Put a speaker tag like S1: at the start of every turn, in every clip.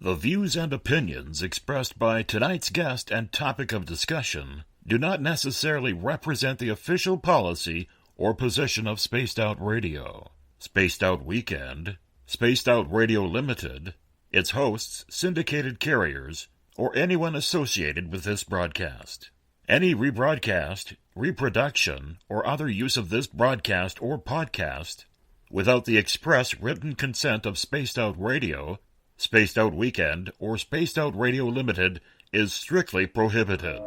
S1: The views and opinions expressed by tonight's guest and topic of discussion do not necessarily represent the official policy or position of Spaced Out Radio, Spaced Out Weekend, Spaced Out Radio Limited, its hosts, syndicated carriers, or anyone associated with this broadcast. Any rebroadcast, reproduction, or other use of this broadcast or podcast without the express written consent of Spaced Out Radio, Spaced Out Weekend, or Spaced Out Radio Limited is strictly prohibited.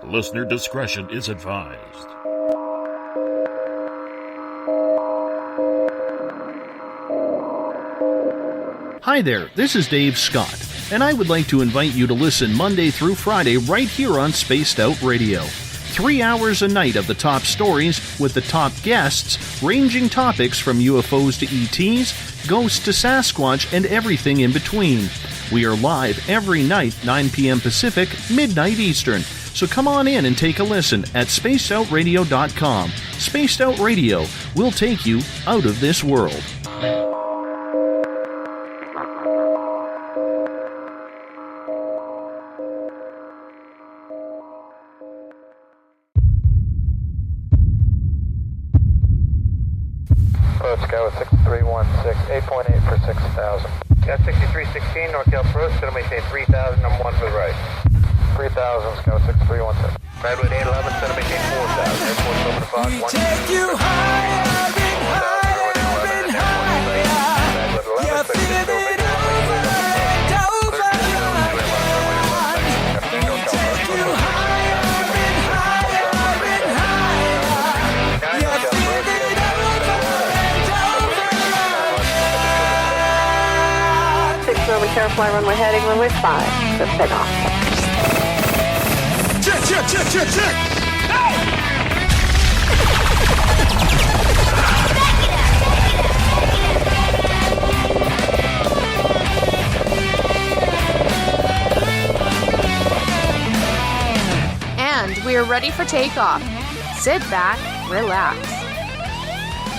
S1: Listener discretion is advised.
S2: Hi there, this is Dave Scott, and I would like to invite you to listen Monday through Friday right here on Spaced Out Radio. 3 hours a night of the top stories with the top guests, ranging topics from UFOs to ETs, ghosts to Sasquatch, and everything in between. We are live every night, 9 p.m. Pacific, midnight Eastern. So come on in and take a listen at spacedoutradio.com. Spaced Out Radio will take you out of this world.
S3: Sky 6316, 8.8 for 6,000. Got 6316, North Approach, going to maintain 3,000, number 1 for the right. 3,000, Sky 6316. Redwood 811, going to maintain 4,000. Airport's open to Fox 1.
S4: We take you higher and higher and higher. You feel it over and over again. We take you higher and higher and higher. You feel it over and over again.
S5: 6 Roman Carefly, runway heading, runway 5. Let's take off.
S4: Check!
S6: And we are ready for takeoff. Sit back, relax.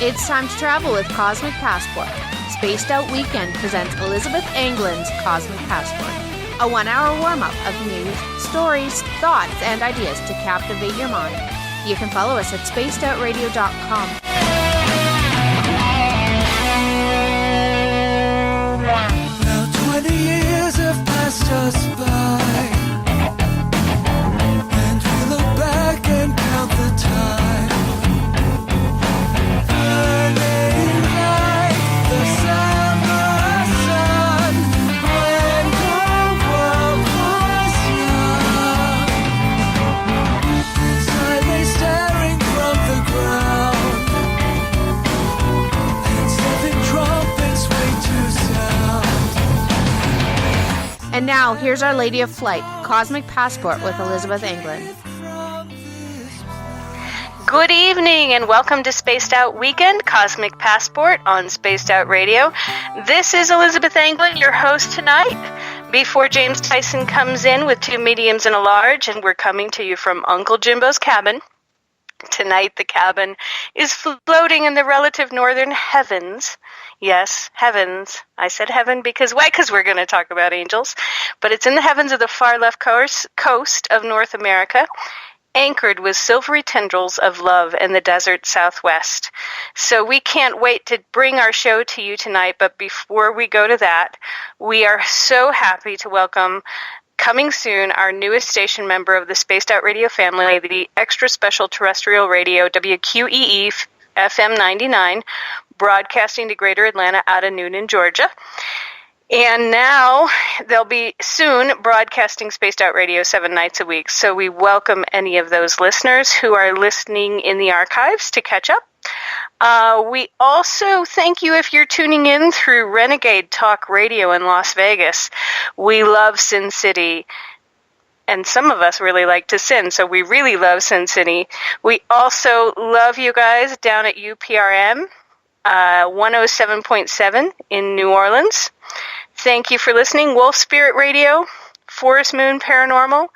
S6: It's time to travel with Cosmic Passport. Spaced Out Weekend presents Elizabeth Anglin's Cosmic Passport, a 1-hour warm-up of news, stories, thoughts, and ideas to captivate your mind. You can follow us at spacedoutradio.com.
S4: Now 20 years have passed us by, and we look back and count the time. Burning like the summer sun, when the world was young. Sideways staring from the ground, and sniffing trumpets wait to sound.
S6: And now, here's Our Lady of Flight, Cosmic Passport with Elizabeth Anglin.
S7: Good evening and welcome to Spaced Out Weekend, Cosmic Passport on Spaced Out Radio. This is Elizabeth Anglin, your host tonight. Before James Tyson comes in with 2 mediums and a large, and we're coming to you from Uncle Jimbo's cabin. Tonight the cabin is floating in the relative northern heavens. Yes, heavens. I said heaven because, why? Because we're going to talk about angels. But it's in the heavens of the far left coast of North America, anchored with silvery tendrils of love in the desert southwest. So we can't wait to bring our show to you tonight, but before we go to that, we are so happy to welcome, coming soon, our newest station member of the Spaced Out Radio family, the extra special terrestrial radio WQEE FM 99, broadcasting to Greater Atlanta out of Newnan, Georgia. And now they'll be soon broadcasting Spaced Out Radio 7 nights a week. So we welcome any of those listeners who are listening in the archives to catch up. We also thank you if you're tuning in through Renegade Talk Radio in Las Vegas. We love Sin City, and some of us really like to sin, so we really love Sin City. We also love you guys down at UPRM 107.7 in New Orleans. Thank you for listening. Wolf Spirit Radio, Forest Moon Paranormal,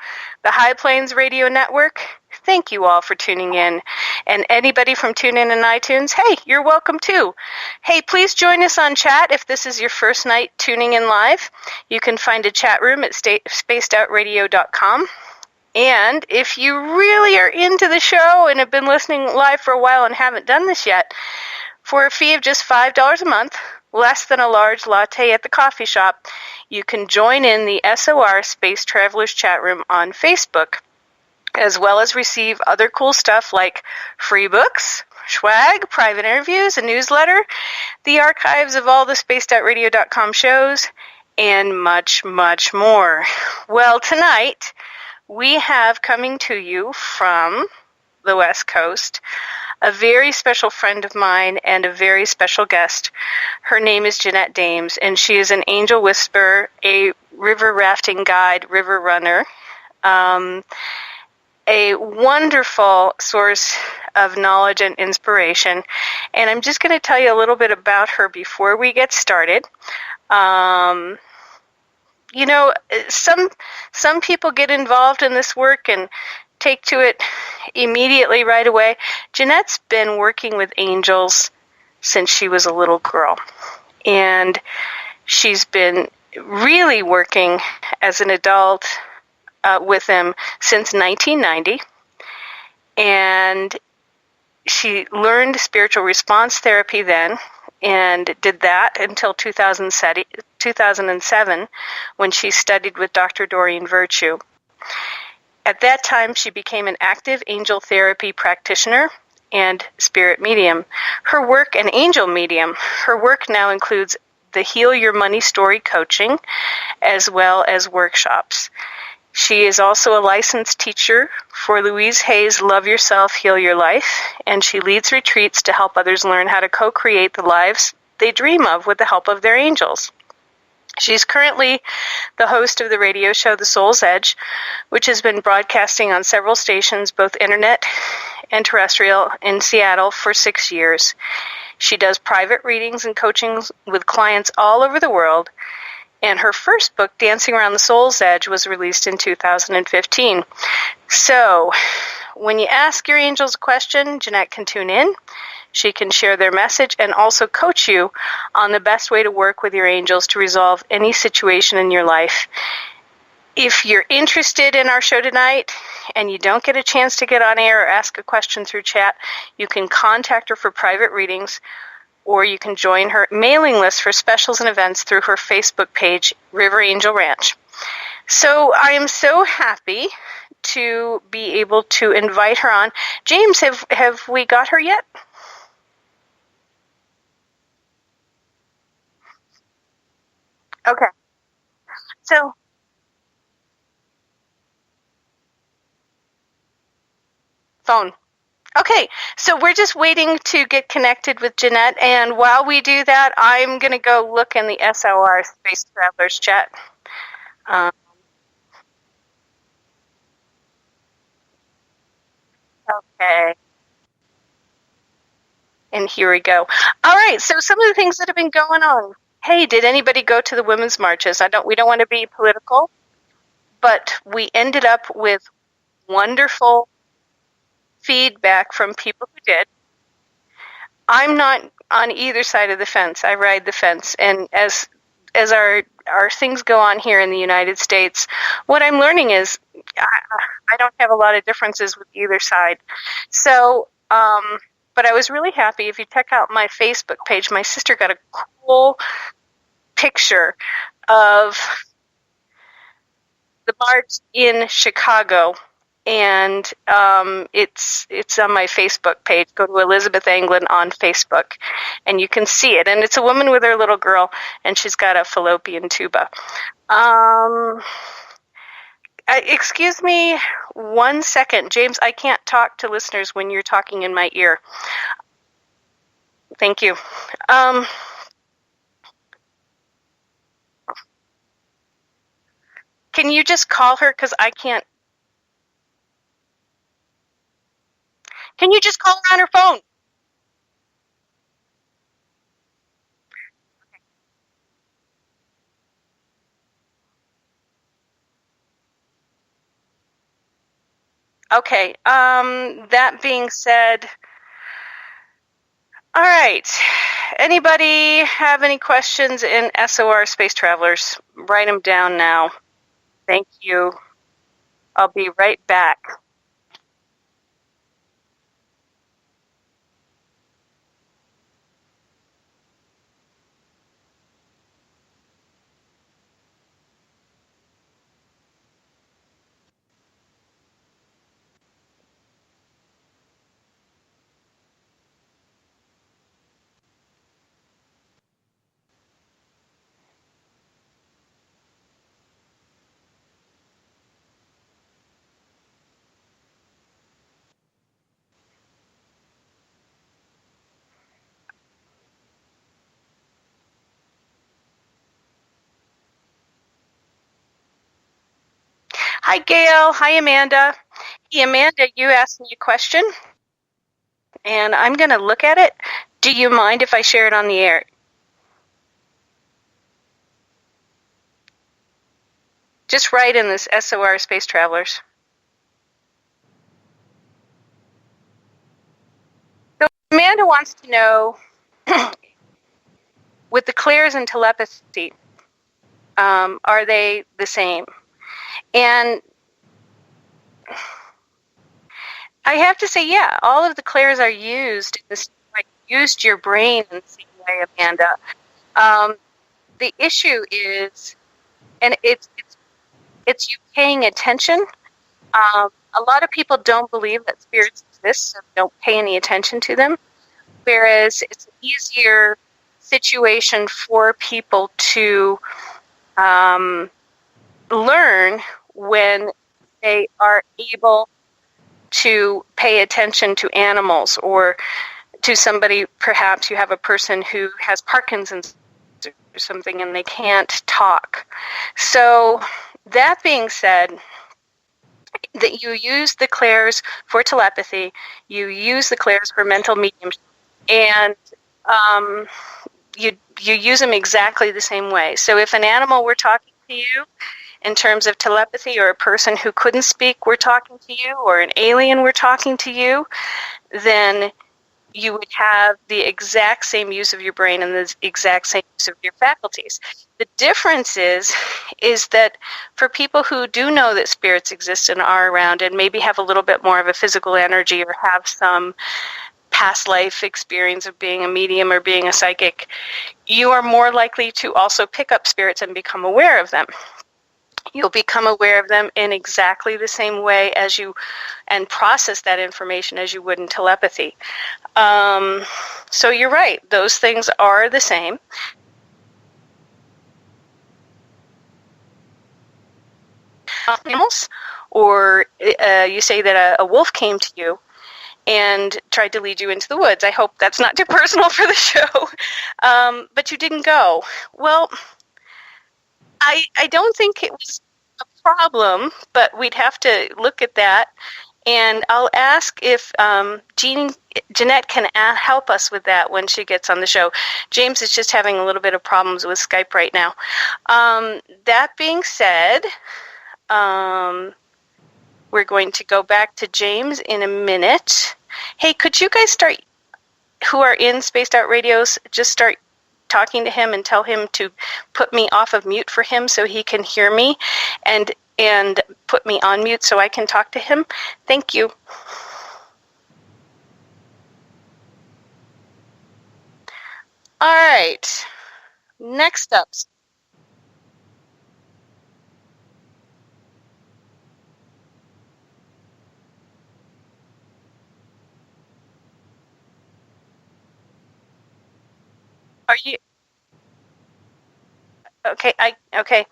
S7: the High Plains Radio Network. Thank you all for tuning in. And anybody from TuneIn and iTunes, hey, you're welcome too. Hey, please join us on chat if this is your first night tuning in live. You can find a chat room at spacedoutradio.com. And if you really are into the show and have been listening live for a while and haven't done this yet, for a fee of just $5 a month, less than a large latte at the coffee shop, you can join in the SOR Space Travelers chat room on Facebook, as well as receive other cool stuff like free books, swag, private interviews, a newsletter, the archives of all the spacedoutradio.com shows, and much, much more. Well, tonight we have coming to you from the West Coast a very special friend of mine and a very special guest. Her name is Jeanette Dames, and she is an angel whisperer, a river rafting guide, river runner, a wonderful source of knowledge and inspiration. And I'm just going to tell you a little bit about her before we get started. You know, some people get involved in this work and take to it immediately right away. Jeanette's been working with angels since she was a little girl. And she's been really working as an adult with them since 1990. And she learned spiritual response therapy then, and did that until 2007 when she studied with Dr. Doreen Virtue. At that time, she became an active angel therapy practitioner and spirit medium. Her work, an angel medium, her work now includes the Heal Your Money Story coaching, as well as workshops. She is also a licensed teacher for Louise Hay's Love Yourself, Heal Your Life, and she leads retreats to help others learn how to co-create the lives they dream of with the help of their angels. She's currently the host of the radio show The Soul's Edge, which has been broadcasting on several stations, both internet and terrestrial, in Seattle for 6 years. She does private readings and coachings with clients all over the world, and her first book, Dancing Around the Soul's Edge, was released in 2015. So, when you ask your angels a question, Jeanette can tune in. She can share their message and also coach you on the best way to work with your angels to resolve any situation in your life. If you're interested in our show tonight and you don't get a chance to get on air or ask a question through chat, you can contact her for private readings, or you can join her mailing list for specials and events through her Facebook page, River Angel Ranch. So I am so happy to be able to invite her on. James, have we got her yet? Okay. So, phone. Okay, so we're just waiting to get connected with Jeanette, and while we do that, I'm going to go look in the SOR Space Travelers chat. Okay. And here we go. All right, so some of the things that have been going on. Hey, did anybody go to the women's marches? We don't want to be political, but we ended up with wonderful feedback from people who did. I'm not on either side of the fence. I ride the fence, and as our things go on here in the United States, what I'm learning is I don't have a lot of differences with either side. So, but I was really happy. If you check out my Facebook page, my sister got a cool picture of the march in Chicago, and it's on my Facebook page. Go to Elizabeth Anglin on Facebook, and you can see it. And it's a woman with her little girl, and she's got a fallopian tuba. Excuse me 1 second. James, I can't talk to listeners when you're talking in my ear. Thank you. Can you just call her, because I can't. Can you just call her on her phone? Okay. That being said, all right. Anybody have any questions in SOR Space Travelers? Write them down now. Thank you. I'll be right back. Hi, Gail. Hi, Amanda. Hey, Amanda, you asked me a question, and I'm going to look at it. Do you mind if I share it on the air? Just write in this SOR Space Travelers. So Amanda wants to know, with the clairs and telepathy, are they the same? And I have to say, yeah, all of the clairs are used in this. Like, used your brain in the same way, Amanda. The issue is, and it's you paying attention. A lot of people don't believe that spirits exist, so don't pay any attention to them. Whereas it's an easier situation for people to learn when they are able to pay attention to animals, or to somebody. Perhaps you have a person who has Parkinson's or something and they can't talk. So that being said, that you use the clairs for telepathy, you use the clairs for mental mediumship, and you use them exactly the same way. So if an animal were talking to you in terms of telepathy, or a person who couldn't speak were talking to you, or an alien were talking to you, then you would have the exact same use of your brain and the exact same use of your faculties. The difference is that for people who do know that spirits exist and are around, and maybe have a little bit more of a physical energy, or have some past life experience of being a medium or being a psychic, you are more likely to also pick up spirits and become aware of them. You'll become aware of them in exactly the same way as you, and process that information as you would in telepathy. So you're right. Those things are the same. Animals, or you say that a wolf came to you and tried to lead you into the woods. I hope that's not too personal for the show. But you didn't go. Well, I don't think it was a problem, but we'd have to look at that. And I'll ask if Jeanette can help us with that when she gets on the show. James is just having a little bit of problems with Skype right now. That being said, we're going to go back to James in a minute. Hey, could you guys start, who are in Spaced Out Radios, just start talking to him and tell him to put me off of mute for him so he can hear me, and put me on mute so I can talk to him. Thank you. All right. Next up. Are you okay? Okay.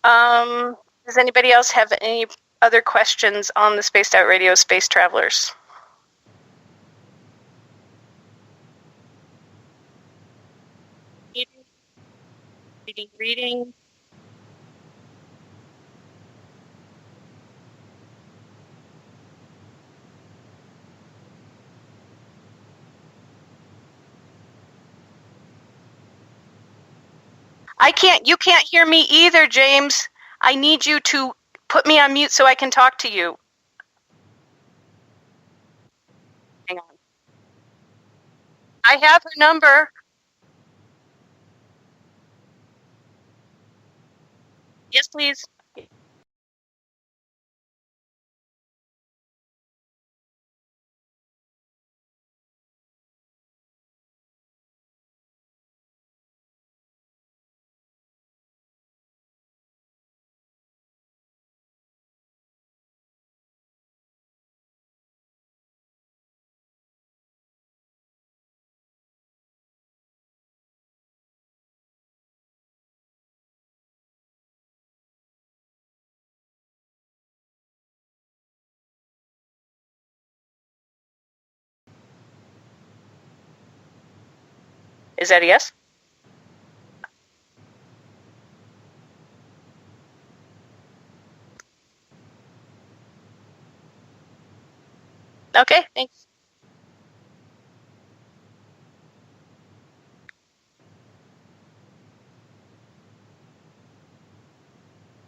S7: Does anybody else have any other questions on the Spaced Out Radio Space Travelers? Reading. You can't hear me either, James. I need you to put me on mute so I can talk to you. I have her number. Yes, please. Is that a yes? Okay, thanks.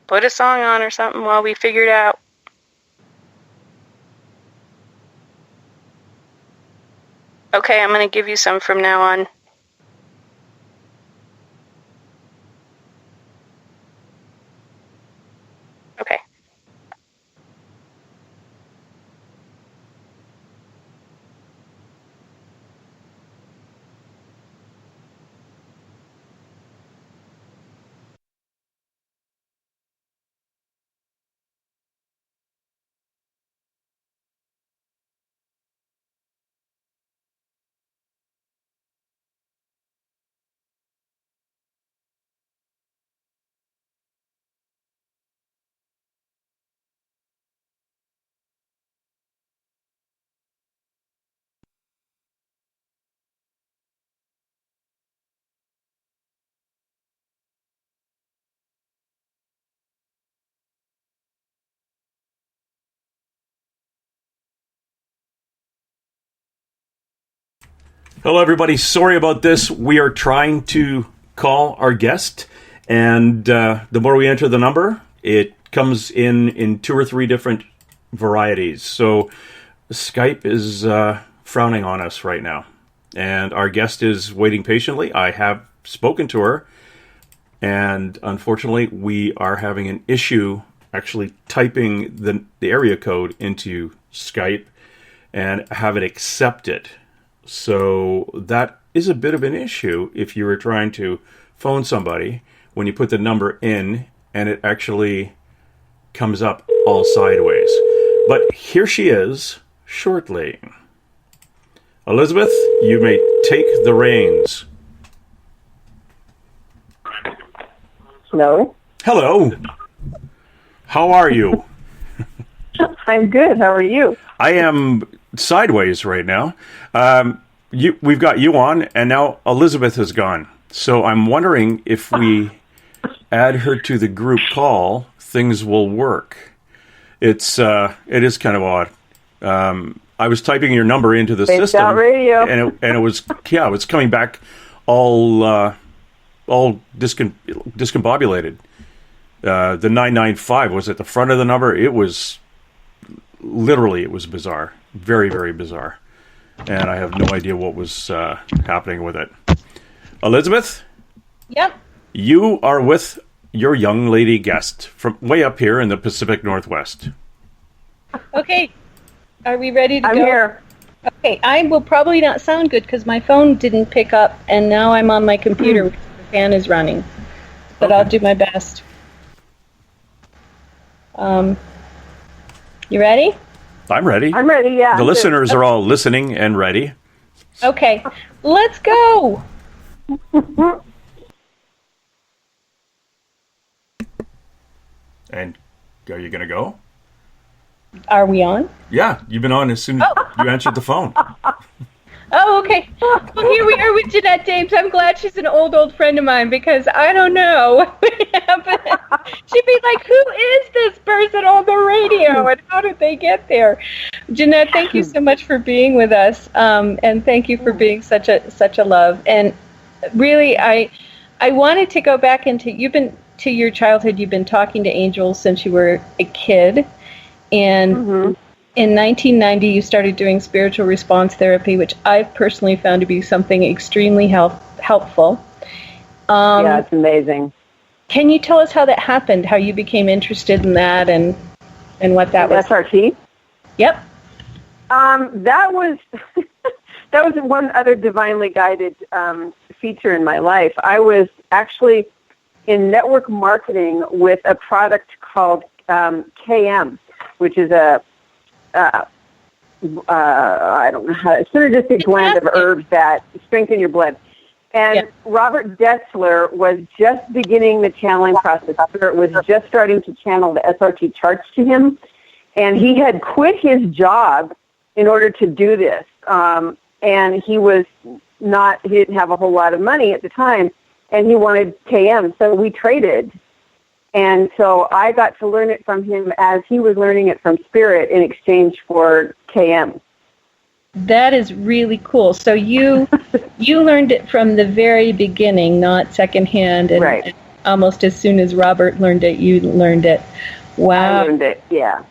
S7: Put a song on or something while we figure it out. Okay, I'm going to give you some from now on. Okay.
S8: Hello, everybody. Sorry about this. We are trying to call our guest, and the more we enter the number, it comes in 2 or 3 different varieties. So Skype is frowning on us right now, and our guest is waiting patiently. I have spoken to her, and unfortunately, we are having an issue actually typing the area code into Skype and have it accept it. So that is a bit of an issue if you were trying to phone somebody when you put the number in and it actually comes up all sideways. But here she is shortly. Elizabeth, you may take the reins.
S5: Hello.
S8: Hello. How are you?
S5: I'm good. How are you?
S8: I am sideways right now. We've got you on, and now Elizabeth is gone. So I'm wondering if we add her to the group call, things will work. It is kind of odd. I was typing your number into the system,
S5: Out radio.
S8: and it was it was coming back all discombobulated. The 995 was at the front of the number. It was bizarre, very, very bizarre, and I have no idea what was happening with it. Elizabeth?
S7: Yep.
S8: You are with your young lady guest from way up here in the Pacific Northwest.
S9: Okay. Are we ready to
S5: I'm
S9: go?
S5: here.
S9: Okay. I will probably not sound good because my phone didn't pick up, and now I'm on my computer because the fan is running. But I'll do my best. You ready?
S8: I'm ready.
S5: I'm ready, yeah.
S8: The listeners are all listening and ready.
S9: Okay. Let's go.
S8: And are you going to go?
S9: Are we on?
S8: Yeah, you've been on as soon as you answered the phone.
S9: Oh, okay. Well, here we are with Jeanette Dames. I'm glad she's an old friend of mine because I don't know what would happen. She'd be like, who is this person on the radio and how did they get there? Jeanette, thank you so much for being with us. And thank you for being such a love. And really, I wanted to go back into to your childhood. You've been talking to angels since you were a kid. And in 1990, you started doing spiritual response therapy, which I've personally found to be something extremely helpful.
S10: Yeah, it's amazing.
S9: Can you tell us how that happened, how you became interested in that and what that was?
S10: SRT?
S9: Yep.
S10: That was that was one other divinely guided feature in my life. I was actually in network marketing with a product called KM, which is a I don't know how, synergistic blend of herbs that strengthen your blood. And Robert Detzler was just beginning the channeling process. Spirit was just starting to channel the SRT charts to him. And he had quit his job in order to do this. And he didn't have a whole lot of money at the time. And he wanted KM. So we traded. And so I got to learn it from him as he was learning it from Spirit in exchange for KM.
S9: That is really cool. So you learned it from the very beginning, not secondhand, and,
S10: right.
S9: And almost as soon as Robert learned it, you learned it. Wow.
S10: I learned it, yeah.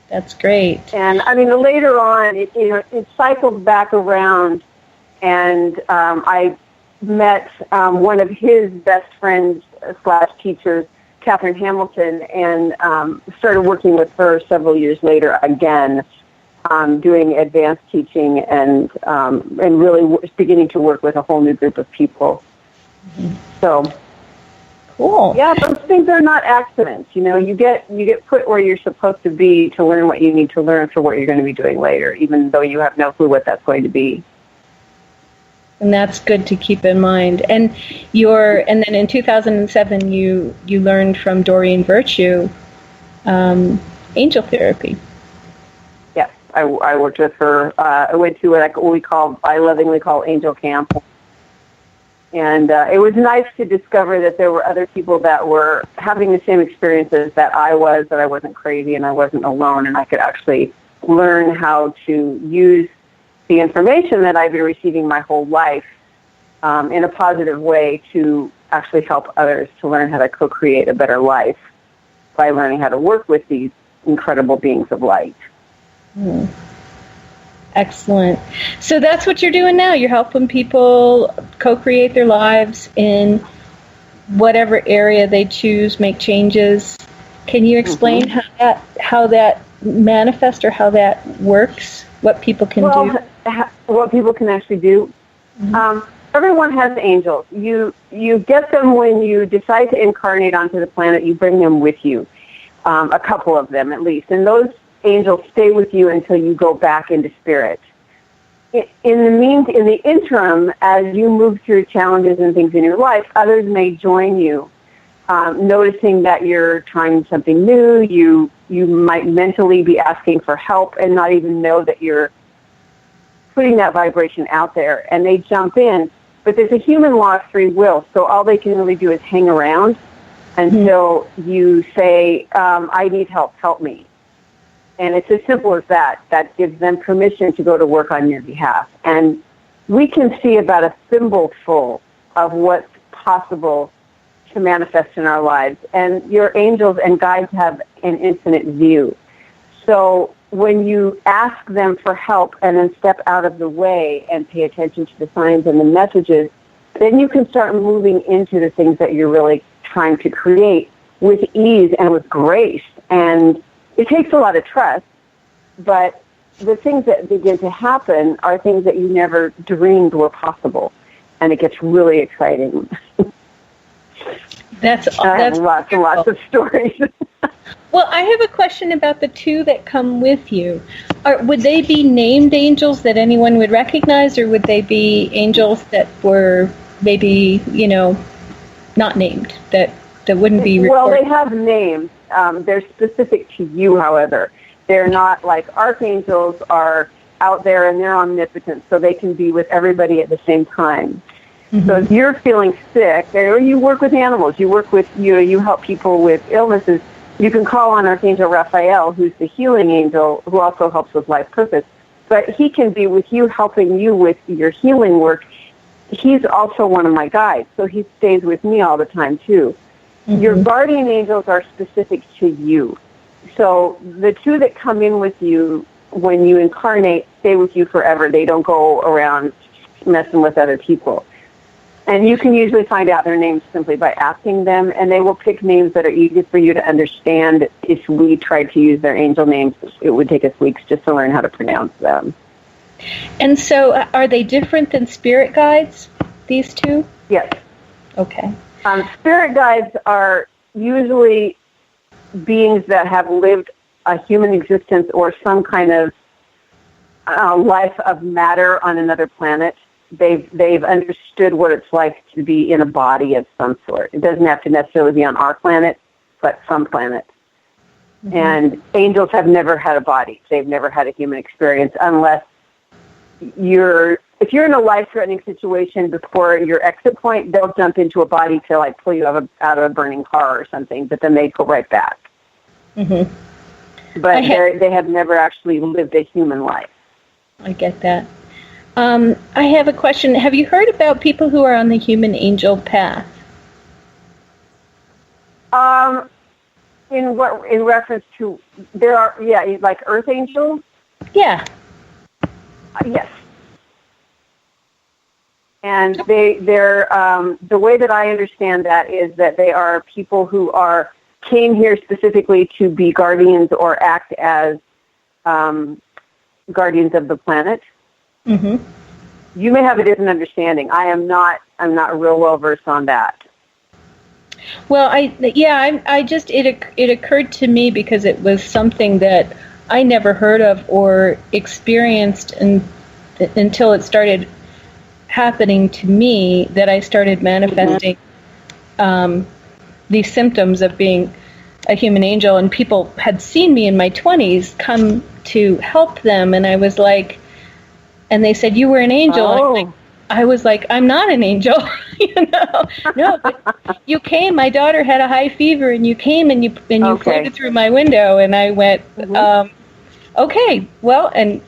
S9: That's great.
S10: And I mean, later on, it cycled back around, and I met one of his best friends / teachers, Catherine Hamilton, and started working with her several years later again. Doing advanced teaching and really beginning to work with a whole new group of people. Mm-hmm. So,
S9: cool.
S10: Yeah, those things are not accidents. You get put where you're supposed to be to learn what you need to learn for what you're going to be doing later, even though you have no clue what that's going to be.
S9: And that's good to keep in mind. And then in 2007, you learned from Doreen Virtue angel therapy.
S10: I worked with her. I went to what I lovingly call Angel Camp. And it was nice to discover that there were other people that were having the same experiences that I was, that I wasn't crazy and I wasn't alone, and I could actually learn how to use the information that I've been receiving my whole life in a positive way to actually help others to learn how to co-create a better life by learning how to work with these incredible beings of light.
S9: Excellent. So that's what you're doing now. You're helping people co-create their lives in whatever area they choose, make changes. Can you explain how that manifests or how that works? What people can do?
S10: What people can actually do. Mm-hmm. Everyone has angels. You get them when you decide to incarnate onto the planet. You bring them with you, a couple of them at least, and those angels stay with you until you go back into spirit. In the interim, as you move through challenges and things in your life, others may join you, noticing that you're trying something new. You might mentally be asking for help and not even know that you're putting that vibration out there, and they jump in. But there's a human law of free will, so all they can really do is hang around until you say, I need help, help me. And it's as simple as that. That gives them permission to go to work on your behalf. And we can see about a thimbleful of what's possible to manifest in our lives. And your angels and guides have an infinite view. So when you ask them for help and then step out of the way and pay attention to the signs and the messages, then you can start moving into the things that you're really trying to create with ease and with grace. And it takes a lot of trust, but the things that begin to happen are things that you never dreamed were possible, and it gets really exciting.
S9: That's
S10: lots and lots of stories.
S9: Well, I have a question about the two that come with you. Would they be named angels that anyone would recognize, or would they be angels that were maybe, not named, that wouldn't be recorded?
S10: Well, they have names. They're specific to you, however. They're not like archangels are out there and they're omnipotent, so they can be with everybody at the same time. Mm-hmm. So if you're feeling sick, or you work with animals, you work with, you help people with illnesses, you can call on Archangel Raphael, who's the healing angel, who also helps with life purpose. But he can be with you, helping you with your healing work. He's also one of my guides, so he stays with me all the time, too. Mm-hmm. Your guardian angels are specific to you. So the two that come in with you when you incarnate, stay with you forever. They don't go around messing with other people. And you can usually find out their names simply by asking them, and they will pick names that are easy for you to understand. If we tried to use their angel names, it would take us weeks just to learn how to pronounce them.
S9: And so are they different than spirit guides, these two?
S10: Yes.
S9: Okay.
S10: Spirit guides are usually beings that have lived a human existence or some kind of life of matter on another planet. They've understood what it's like to be in a body of some sort. It doesn't have to necessarily be on our planet, but some planet. Mm-hmm. And angels have never had a body. They've never had a human experience unless if you're in a life-threatening situation before your exit point, they'll jump into a body to like pull you out of a burning car or something, but then they go right back. Mm-hmm. But they have never actually lived a human life.
S9: I get that. I have a question. Have you heard about people who are on the human angel path? In reference to there are like earth angels? Yeah. Yes. And they're the way that I understand that is that they are people who came here specifically to be guardians or act as guardians of the planet. Mm-hmm. You may have a different understanding. I'm not real well versed on that. Well, it occurred to me because it was something that I never heard of or experienced until it started happening to me, that I started manifesting these symptoms of being a human angel, and people had seen me in my 20s come to help them, and I was like, and they said, "You were an angel." Oh. I was like, "I'm not an angel." No, but you came. My daughter had a high fever, and you came and you floated through my window, and I went, okay, well, and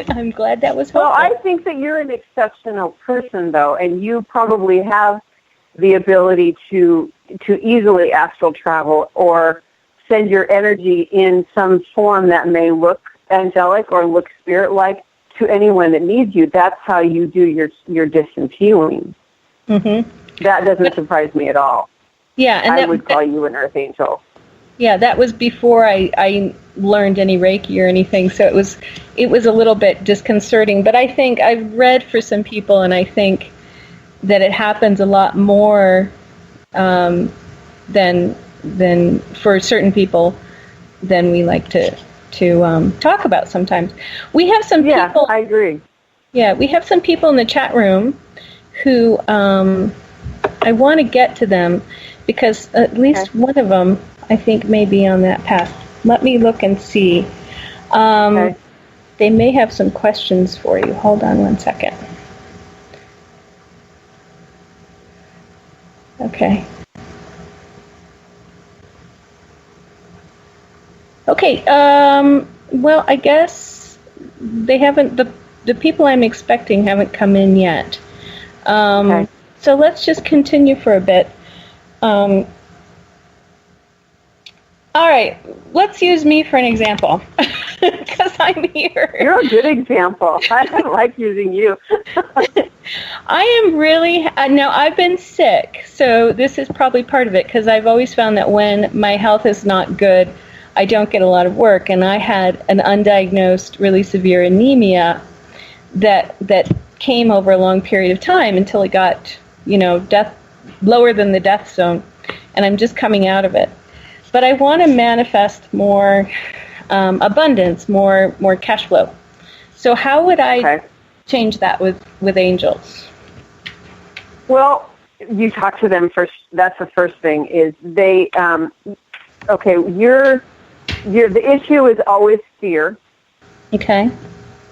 S9: I'm glad that was helpful. Well, I think that you're an exceptional person, though, and you probably have the ability to easily astral travel or send your energy in some form that may look angelic or look spirit-like to anyone that needs you. That's how you do your distance healing. Mm-hmm. That doesn't surprise me at all. Yeah, and I would call you an earth angel. Yeah, that was before I learned any Reiki or anything, so it was a little bit disconcerting. But I think I've read for some people, and I think that it happens a lot more than for certain people than we like to talk about sometimes. We have some people. Yeah, I agree. Yeah, we have some people in the chat room who I want to get to them because at least one of them I think may be on that path. Let me look and see. They may have some questions for you. Hold on one second. Okay. Okay, well, I guess they haven't, the people I'm expecting haven't come in yet. So let's just continue for a bit. All right, let's use me for an example, because I'm here. You're a good example. I like using you. I am really, now I've been sick, so this is probably part of it, because I've always found that when my health is not good, I don't get a lot of work, and I had an undiagnosed, really severe anemia that came over a long period of time until it got, lower than the death zone, and I'm just coming out of it. But I want to manifest more abundance, more cash flow. So how would I change that with angels? Well, you talk to them first. That's the first thing. Is they the issue is always fear. Okay.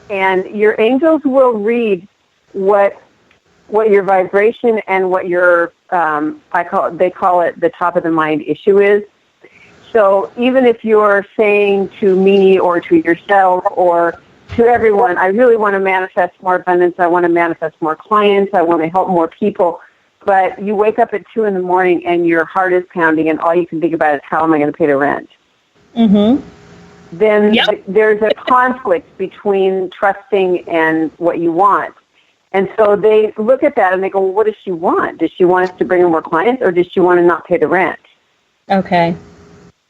S9: And your angels will read what your vibration and what your they call it the top of the mind issue is. So even if you're saying to me or to yourself or to everyone, I really want to manifest more abundance, I want to manifest more clients, I want to help more people, but you wake up at 2 a.m. and your heart is pounding and all you can think about is how am I going to pay the rent? Mm-hmm.
S10: then there's a conflict between trusting and what you want. And so they look at that and they go, well, what does she want? Does she want us to bring her more clients, or does she want to not pay the rent?
S9: Okay.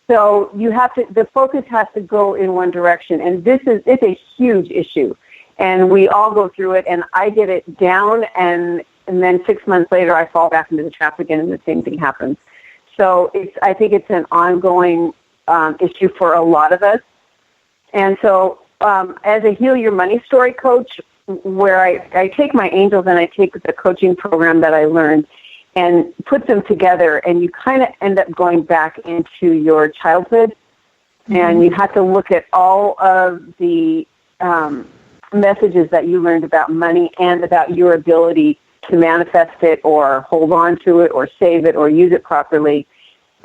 S10: So the focus has to go in one direction. And it's a huge issue. And we all go through it, and I get it down, and then 6 months later I fall back into the trap again, and the same thing happens. So I think it's an ongoing issue for a lot of us. And so as a Heal Your Money Story coach, where I take my angels and I take the coaching program that I learned and put them together, and you kind of end up going back into your childhood, and you have to look at all of the messages that you learned about money and about your ability to manifest it or hold on to it or save it or use it properly,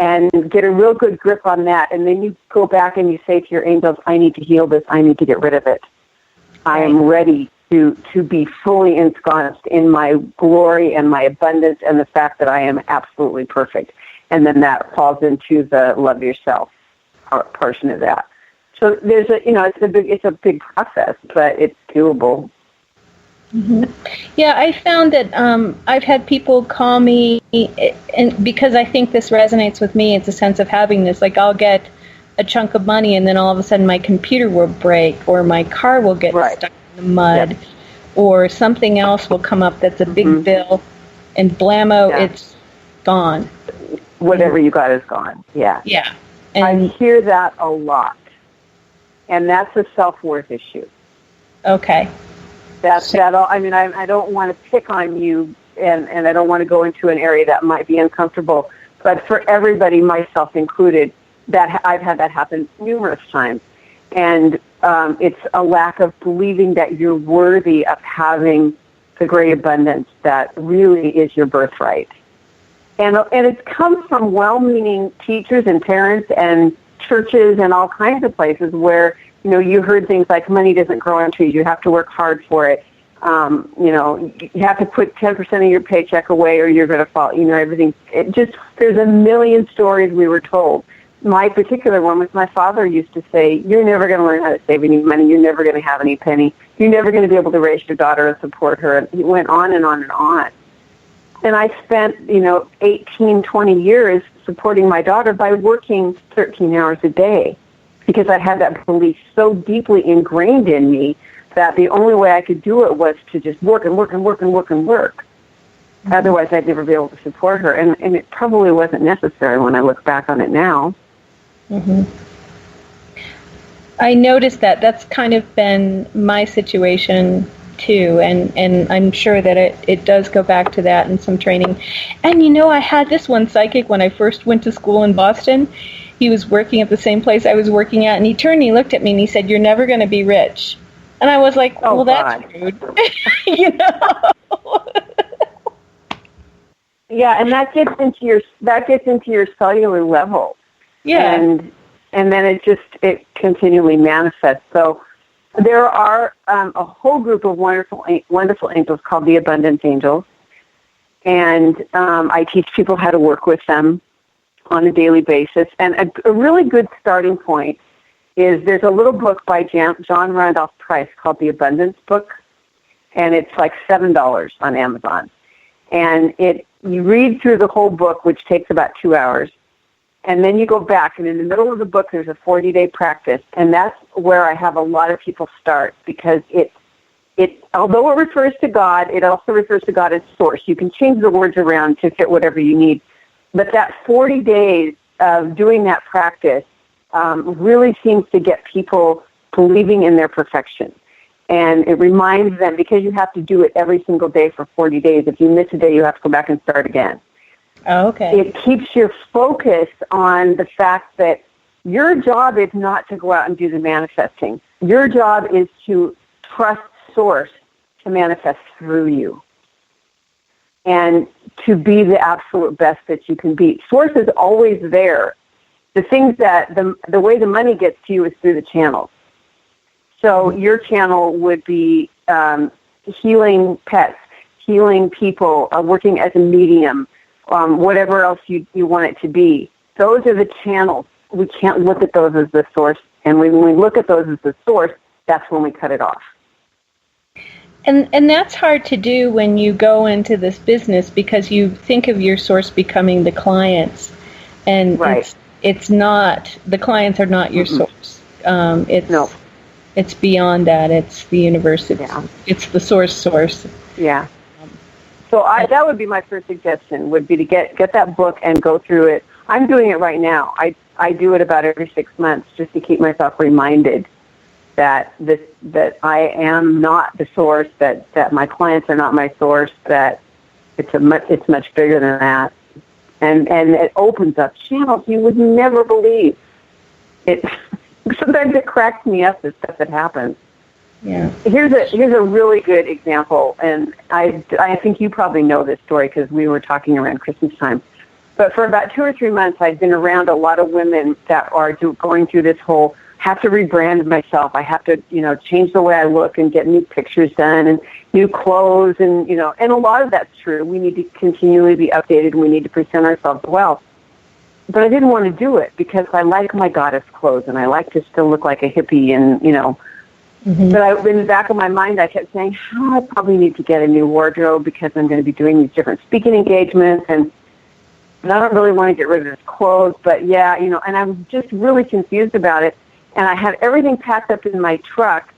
S10: and get a real good grip on that. And then you go back and you say to your angels, I need to heal this. I need to get rid of it. I am ready to be fully ensconced in my glory and my abundance and the fact that I am absolutely perfect. And then that falls into the love yourself portion of that. So there's it's a big process, but it's doable.
S9: Mm-hmm. Yeah, I found that I've had people call me, and because I think this resonates with me, it's a sense of having this. Like, I'll get a chunk of money, and then all of a sudden my computer will break, or my car will get stuck in the mud, or something else will come up that's a big bill, and blammo, it's gone.
S10: Whatever you got is gone. Yeah.
S9: Yeah. And
S10: I hear that a lot, and that's a self-worth issue.
S9: Okay.
S10: I don't want to pick on you, and I don't want to go into an area that might be uncomfortable, but for everybody, myself included, that I've had that happen numerous times. And it's a lack of believing that you're worthy of having the great abundance that really is your birthright. And it comes from well-meaning teachers and parents and churches and all kinds of places where, you heard things like money doesn't grow on trees. You have to work hard for it. You have to put 10% of your paycheck away or you're going to fall. Everything. There's a million stories we were told. My particular one was my father used to say, you're never going to learn how to save any money. You're never going to have any penny. You're never going to be able to raise your daughter and support her. And he went on and on and on. And I spent, 18, 20 years supporting my daughter by working 13 hours a day, because I had that belief so deeply ingrained in me that the only way I could do it was to just work and work and work and work and work. Mm-hmm. Otherwise, I'd never be able to support her. And it probably wasn't necessary when I look back on it now.
S9: Mm-hmm. I noticed that that's kind of been my situation too, and I'm sure that it does go back to that and some training. And I had this one psychic when I first went to school in Boston. He was working at the same place I was working at, and he turned and he looked at me and he said, you're never going to be rich. And I was like, well, that's rude.
S10: Yeah, and that gets into your cellular level.
S9: Yeah.
S10: And then it continually manifests. So there are a whole group of wonderful angels called the Abundance Angels, and I teach people how to work with them on a daily basis. And a really good starting point is there's a little book by John Randolph Price called The Abundance Book, and it's like $7 on Amazon. And you read through the whole book, which takes about 2 hours, and then you go back, and in the middle of the book there's a 40-day practice, and that's where I have a lot of people start, because it although it refers to God, it also refers to God as source. You can change the words around to fit whatever you need. But that 40 days of doing that practice really seems to get people believing in their perfection. And it reminds them, because you have to do it every single day for 40 days. If you miss a day, you have to go back and start again.
S9: Oh, okay.
S10: It keeps your focus on the fact that your job is not to go out and do the manifesting. Your job is to trust Source to manifest through you, and to be the absolute best that you can be. Source is always there. The things that the way the money gets to you is through the channels. So your channel would be healing pets, healing people, working as a medium, whatever else you want it to be. Those are the channels. We can't look at those as the source And when we look at those as the source, that's when we cut it off.
S9: And that's hard to do when you go into this business because you think of your source becoming the clients, and
S10: right.
S9: it's not, the clients are not your source.
S10: No.
S9: It's beyond that. It's the universe. It's the source.
S10: Yeah. So that would be my first suggestion, would be to get that book and go through it. I'm doing it right now. I do it about every 6 months just to keep myself reminded that I am not the source, that my clients are not my source, that it's much bigger than that. And it opens up channels you would never believe. Sometimes it cracks me up, the stuff that happens.
S9: Yeah.
S10: Here's a really good example, and I think you probably know this story because we were talking around Christmas time. But for about 2 or 3 months, I've been around a lot of women that are going through this whole have to rebrand myself. I have to, change the way I look and get new pictures done and new clothes and a lot of that's true. We need to continually be updated and we need to present ourselves well. But I didn't want to do it because I like my goddess clothes and I like to still look like a hippie and, But in the back of my mind, I kept saying, I probably need to get a new wardrobe because I'm going to be doing these different speaking engagements and I don't really want to get rid of this clothes, but and I was just really confused about it. And I had everything packed up in my truck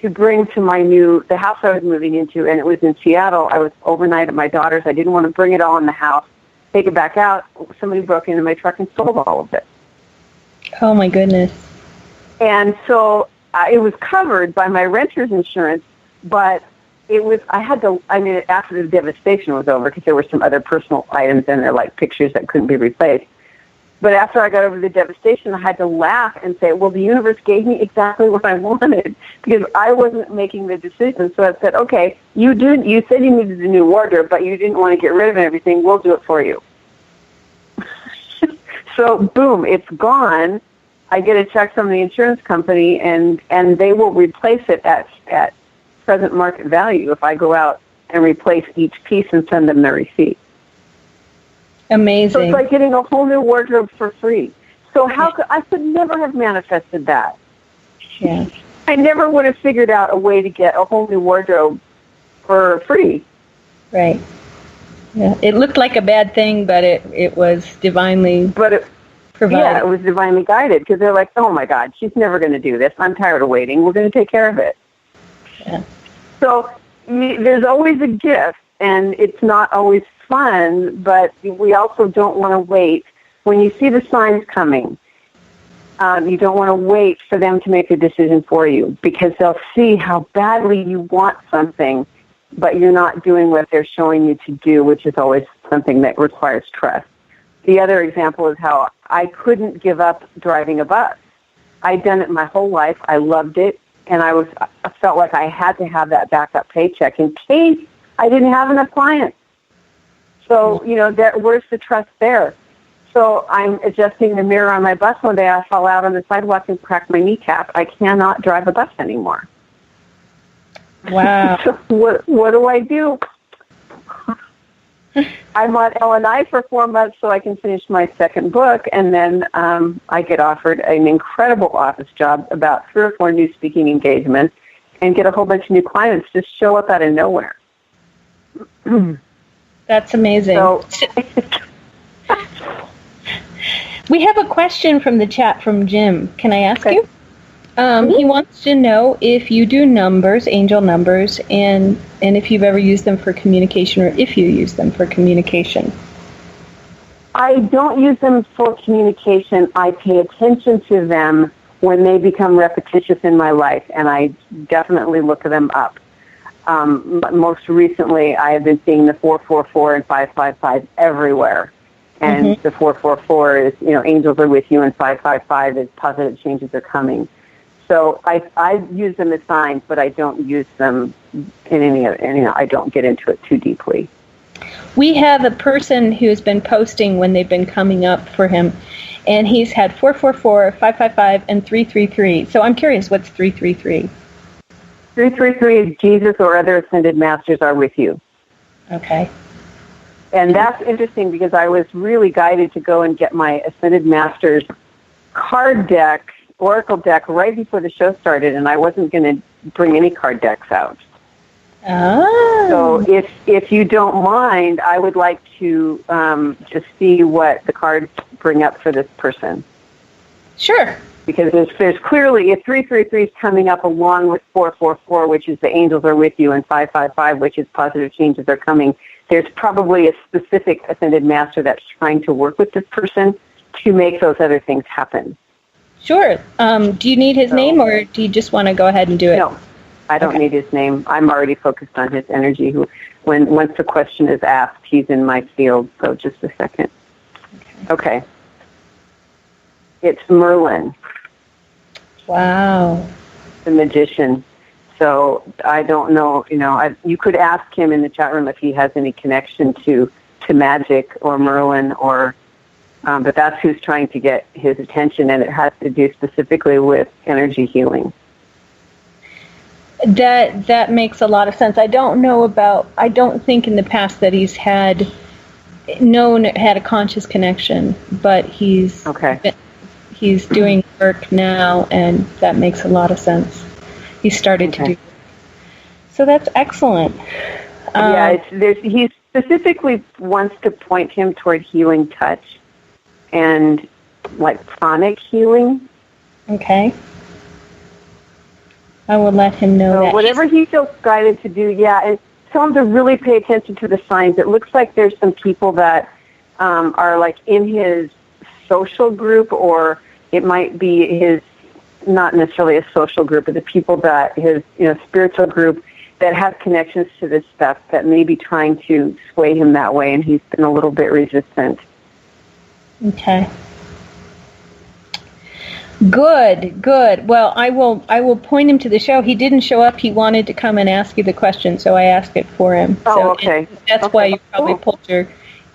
S10: to bring to the house I was moving into, and it was in Seattle. I was overnight at my daughter's. I didn't want to bring it all in the house, take it back out. Somebody broke into my truck and stole all of it.
S9: Oh, my goodness.
S10: And so it was covered by my renter's insurance, but after the devastation was over, because there were some other personal items in there, like pictures that couldn't be replaced. But after I got over the devastation, I had to laugh and say, well, the universe gave me exactly what I wanted because I wasn't making the decision. So I said, okay, you said you needed a new wardrobe, but you didn't want to get rid of everything. We'll do it for you. So, boom, it's gone. I get a check from the insurance company, and they will replace it at present market value if I go out and replace each piece and send them the receipt.
S9: Amazing.
S10: So it's like getting a whole new wardrobe for free. So I could never have manifested that.
S9: Yeah.
S10: I never would have figured out a way to get a whole new wardrobe for free.
S9: Right. Yeah. It looked like a bad thing, but it was divinely provided.
S10: Yeah, it was divinely guided because they're like, oh my God, she's never going to do this. I'm tired of waiting. We're going to take care of it.
S9: Yeah.
S10: So there's always a gift, and it's not always fun, but we also don't want to wait. When you see the signs coming, you don't want to wait for them to make a decision for you because they'll see how badly you want something, but you're not doing what they're showing you to do, which is always something that requires trust. The other example is how I couldn't give up driving a bus. I'd done it my whole life. I loved it, and I felt like I had to have that backup paycheck in case I didn't have enough clients. So, where's the trust there? So I'm adjusting the mirror on my bus one day. I fall out on the sidewalk and crack my kneecap. I cannot drive a bus anymore.
S9: Wow.
S10: So what do I do? I'm on L&I for 4 months so I can finish my second book, and then I get offered an incredible office job, about 3 or 4 new speaking engagements, and get a whole bunch of new clients just show up out of nowhere.
S9: That's amazing.
S10: So,
S9: we have a question from the chat from Jim. Can I ask you? He wants to know if you do numbers, angel numbers, and if you've ever used them for communication, or if you use them for communication.
S10: I don't use them for communication. I pay attention to them when they become repetitious in my life, and I definitely look them up. Most recently, I have been seeing the 444 and 555 everywhere. And the 444 is, angels are with you, and 555 is positive changes are coming. So I use them as signs, but I don't use them in any I don't get into it too deeply.
S9: We have a person who's been posting when they've been coming up for him, and he's had 444, 555, and 333. So I'm curious, what's 333?
S10: 333 is Jesus or other ascended masters are with you.
S9: Okay.
S10: And that's interesting because I was really guided to go and get my ascended masters card deck oracle deck right before the show started, and I wasn't going to bring any card decks out.
S9: Oh.
S10: So if you don't mind, I would like to just see what the cards bring up for this person.
S9: Sure.
S10: Because there's clearly, if 333 is coming up along with 444, which is the angels are with you, and 555, which is positive changes are coming, there's probably a specific ascended master that's trying to work with this person to make those other things happen.
S9: Sure. Do you need his name, or do you just want to go ahead and do it?
S10: No, I don't need his name. I'm already focused on his energy. Once the question is asked, he's in my field. So just a second. Okay. It's Merlin.
S9: Wow.
S10: The magician. So I don't know, you could ask him in the chat room if he has any connection to magic or Merlin, or but that's who's trying to get his attention, and it has to do specifically with energy healing.
S9: That makes a lot of sense. I don't think in the past that he's had a conscious connection, but he's doing work now, and that makes a lot of sense. He started to do it. So that's excellent.
S10: He specifically wants to point him toward healing touch and like pranic healing.
S9: Okay. I will let him know that.
S10: Whatever he feels guided to do, and tell him to really pay attention to the signs. It looks like there's some people that are like in his social group, or it might be his, not necessarily a social group, but the people that his spiritual group that have connections to this stuff that may be trying to sway him that way, and he's been a little bit resistant.
S9: Okay. Good. Well, I will point him to the show. He didn't show up. He wanted to come and ask you the question, so I asked it for him.
S10: Oh, okay.
S9: That's why you probably pulled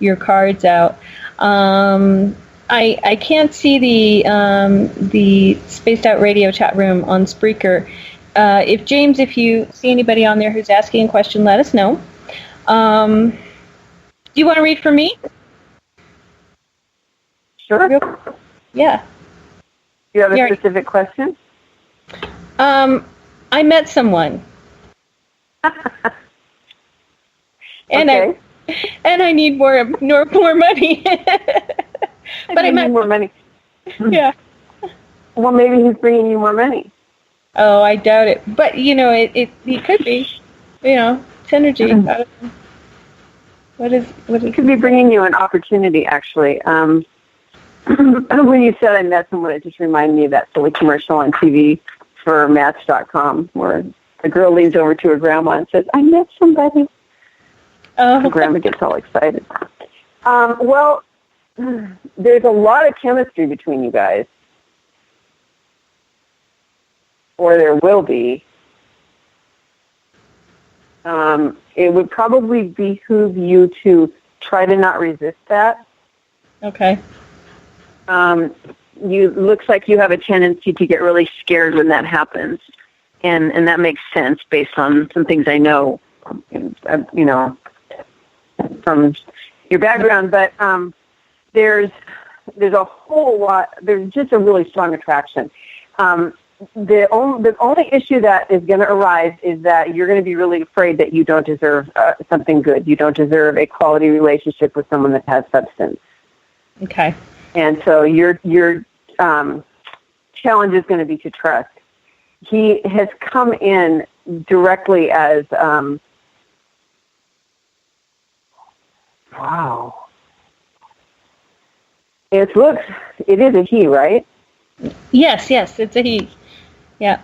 S9: your cards out. I can't see the Spaced Out Radio chat room on Spreaker. If you see anybody on there who's asking a question, let us know. Do you want to read for me?
S10: Sure.
S9: Yeah.
S10: Do you have a specific question?
S9: I met someone. And
S10: okay.
S9: I need more money. But I
S10: need more money.
S9: Yeah.
S10: Well, maybe he's bringing you more money.
S9: Oh, I doubt it. But it could be. It's energy. What is?
S10: It could be bringing you an opportunity, actually. When you said I met someone, it just reminded me of that silly commercial on TV for Match.com where the girl leans over to her grandma and says, "I met somebody." The grandma gets all excited. Well, there's a lot of chemistry between you guys. Or there will be. It would probably behoove you to try to not resist that.
S9: Okay.
S10: Looks like you have a tendency to get really scared when that happens, and that makes sense based on some things I know, from your background. But there's a whole lot. There's just a really strong attraction. The only issue that is going to arise is that you're going to be really afraid that you don't deserve something good. You don't deserve a quality relationship with someone that has substance.
S9: Okay.
S10: And so your challenge is going to be to trust. He has come in directly as wow. It is a he, right?
S9: Yes, it's a he. Yeah.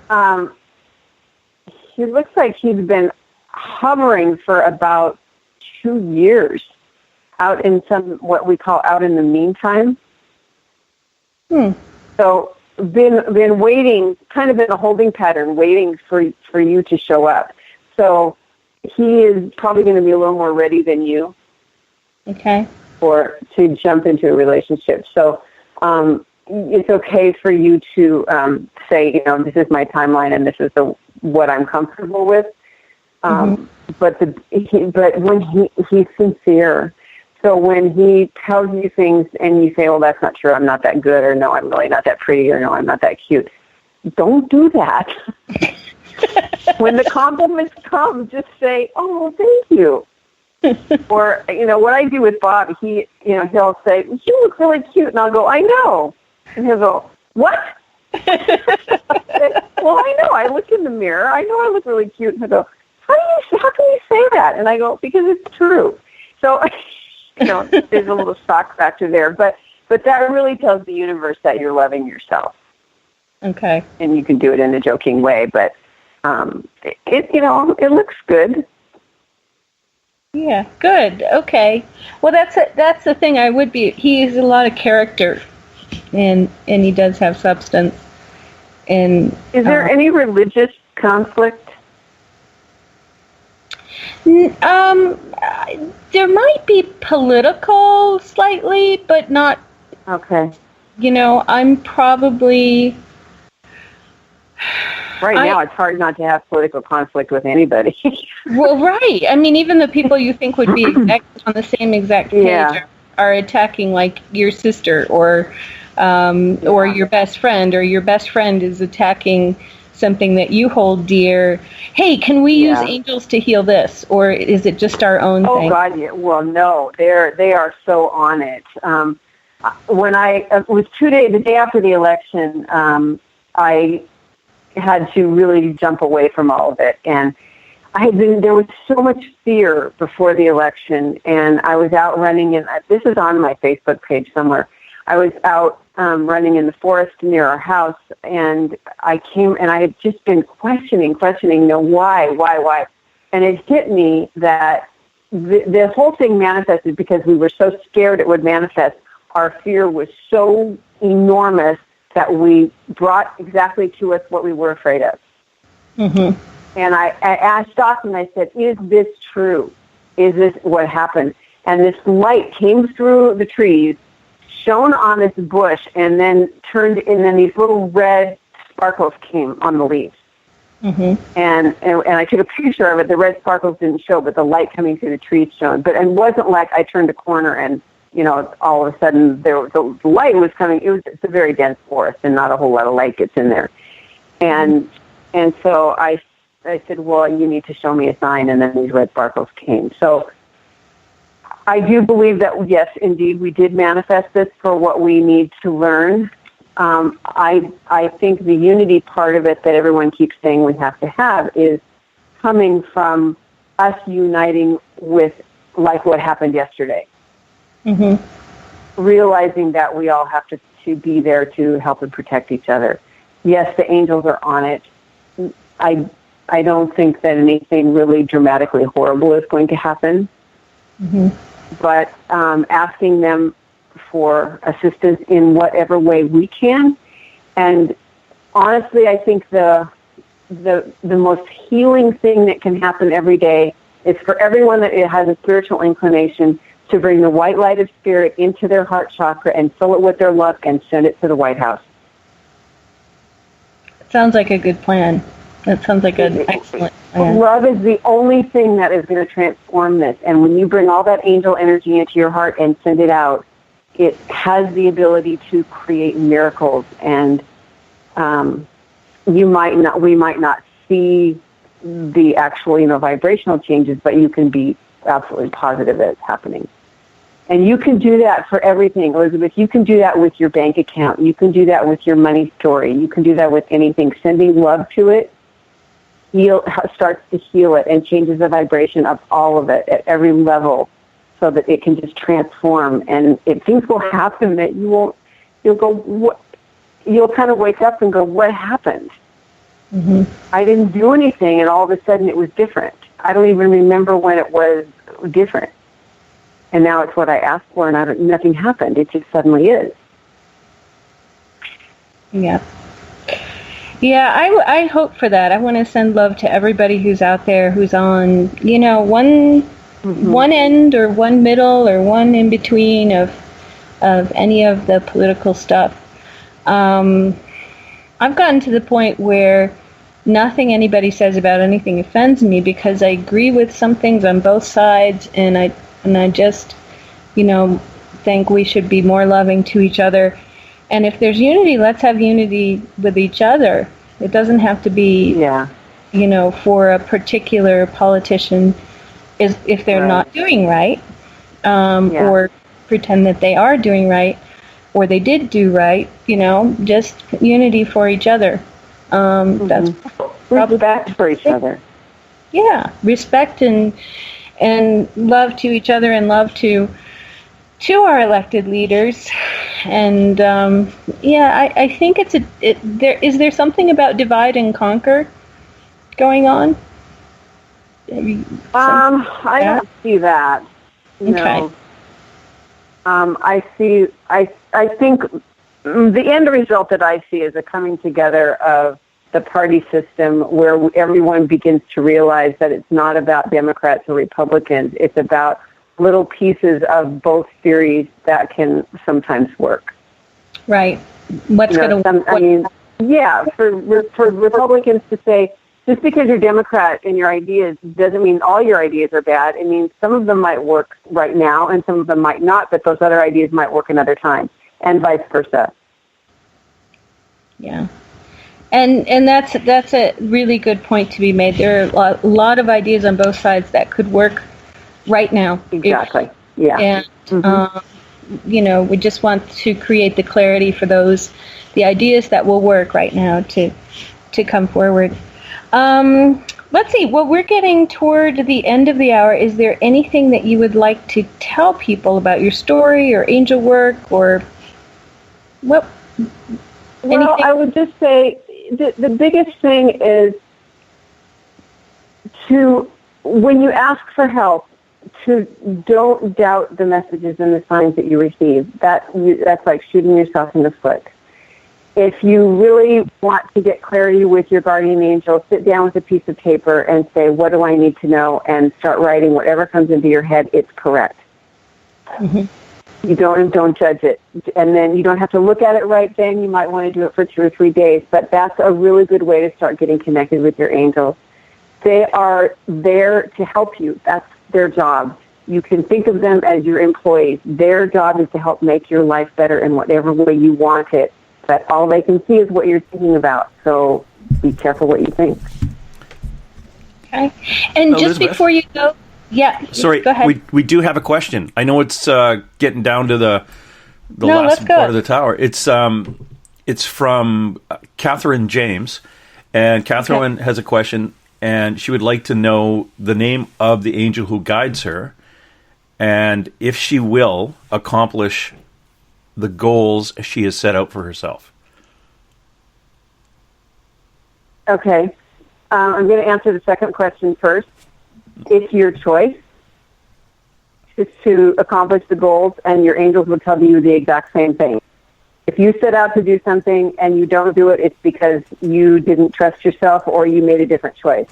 S10: He looks like he's been hovering for about 2 years out in what we call out in the meantime. So been waiting, kind of in a holding pattern, waiting for you to show up. So he is probably going to be a little more ready than you.
S9: Okay.
S10: Or to jump into a relationship. So it's okay for you to say, this is my timeline and this is what I'm comfortable with. But when he's sincere, So when he tells you things and you say, well, that's not true, I'm not that good, or no, I'm really not that pretty, or no, I'm not that cute, don't do that. When the compliments come, just say, oh, thank you. Or, what I do with Bob, he'll say, you look really cute, and I'll go, I know. And he'll go, what? Well, I know. I look in the mirror. I know I look really cute. And he'll go, how can you say that? And I go, because it's true. So, there's a little shock factor there. But that really tells the universe that you're loving yourself.
S9: Okay. And
S10: you can do it in a joking way, but it looks good.
S9: Yeah, good. Okay. Well, that's the thing. He has a lot of character, and he does have substance. And
S10: is there any religious conflict?
S9: There might be political slightly, but not.
S10: Okay.
S9: I'm probably.
S10: Right now, it's hard not to have political conflict with anybody.
S9: Well, right. I mean, even the people you think would be on the same exact page are attacking, like, your sister or your best friend, or your best friend is attacking something that you hold dear. Hey, can we use angels to heal this, or is it just our own thing?
S10: Oh God, yeah. Well, no, they are so on it. When it was the day after the election, I had to really jump away from all of it, and there was so much fear before the election, and I was out running, and this is on my Facebook page somewhere. I was out running in the forest near our house, and I had just been questioning, why? And it hit me that the whole thing manifested because we were so scared it would manifest. Our fear was so enormous that we brought exactly to us what we were afraid of.
S9: Mm-hmm.
S10: And I stopped and I said, is this true? Is this what happened? And this light came through the trees, shone on this bush, and then these little red sparkles came on the leaves.
S9: Mm-hmm.
S10: And I took a picture of it. The red sparkles didn't show, but the light coming through the trees shone. But it wasn't like I turned a corner and, all of a sudden the light was coming. It's a very dense forest, and not a whole lot of light gets in there. And so I said, well, you need to show me a sign, and then these red sparkles came. So I do believe that, yes, indeed, we did manifest this for what we need to learn. I think the unity part of it that everyone keeps saying we have to have is coming from us uniting with, like, what happened yesterday.
S9: Mm-hmm.
S10: Realizing that we all have to be there to help and protect each other. Yes, the angels are on it. I don't think that anything really dramatically horrible is going to happen.
S9: Mm-hmm.
S10: But asking them for assistance in whatever way we can. And honestly, I think the most healing thing that can happen every day is for everyone that has a spiritual inclination to bring the white light of spirit into their heart chakra and fill it with their love and send it to the White House.
S9: Sounds like a good plan. That sounds like an excellent plan.
S10: Love is the only thing that is going to transform this. And when you bring all that angel energy into your heart and send it out, it has the ability to create miracles. And we might not see the actual, vibrational changes, but you can be absolutely positive that it's happening. And you can do that for everything, Elizabeth. You can do that with your bank account. You can do that with your money story. You can do that with anything. Sending love to it starts to heal it and changes the vibration of all of it at every level so that it can just transform. And things will happen that you'll kind of wake up and go, what happened?
S9: Mm-hmm.
S10: I didn't do anything, and all of a sudden it was different. I don't even remember when it was different. And now it's what I asked for, and nothing happened. It just suddenly is.
S9: Yeah. Yeah, I hope for that. I want to send love to everybody who's out there, who's on, one end or one middle or one in between of any of the political stuff. I've gotten to the point where nothing anybody says about anything offends me because I agree with some things on both sides, and I just think we should be more loving to each other. And if there's unity, let's have unity with each other. It doesn't have to be, for a particular politician if they're not doing right, or pretend that they are doing right, or they did do right, just unity for each other. That's probably
S10: respect for each other.
S9: Yeah, respect and love to each other and love to our elected leaders. And I think is there something about divide and conquer going on?
S10: I don't see that.
S9: Okay.
S10: I think the end result that I see is a coming together of the party system where everyone begins to realize that it's not about Democrats or Republicans. It's about little pieces of both theories that can sometimes work.
S9: Right. What's going to
S10: for Republicans to say, just because you're Democrat in your ideas doesn't mean all your ideas are bad. It means some of them might work right now and some of them might not, but those other ideas might work another time, and vice versa.
S9: Yeah. And that's a really good point to be made. There are a lot of ideas on both sides that could work right now.
S10: Exactly.
S9: And, we just want to create the clarity for the ideas that will work right now to come forward. Let's see. Well, we're getting toward the end of the hour. Is there anything that you would like to tell people about your story or angel work or what?
S10: Well, I would just say the biggest thing is when you ask for help, don't doubt the messages and the signs that you receive. That's like shooting yourself in the foot. If you really want to get clarity with your guardian angel, sit down with a piece of paper and say, what do I need to know? And start writing whatever comes into your head, it's correct.
S9: Mm-hmm.
S10: You don't judge it. And then you don't have to look at it right then. You might want to do it for 2 or 3 days. But that's a really good way to start getting connected with your angels. They are there to help you. That's their job. You can think of them as your employees. Their job is to help make your life better in whatever way you want it. But all they can see is what you're thinking about. So be careful what you think.
S9: Okay. And
S8: Elizabeth?
S9: Just before you go,
S8: sorry,
S9: go ahead.
S8: We do have a question. I know it's getting down to the last part of the tower. It's from Catherine James, and Catherine has a question, and she would like to know the name of the angel who guides her, and if she will accomplish the goals she has set out for herself.
S10: Okay. I'm going to answer the second question first. It's your choice to accomplish the goals, and your angels will tell you the exact same thing. If you set out to do something and you don't do it, it's because you didn't trust yourself or you made a different choice.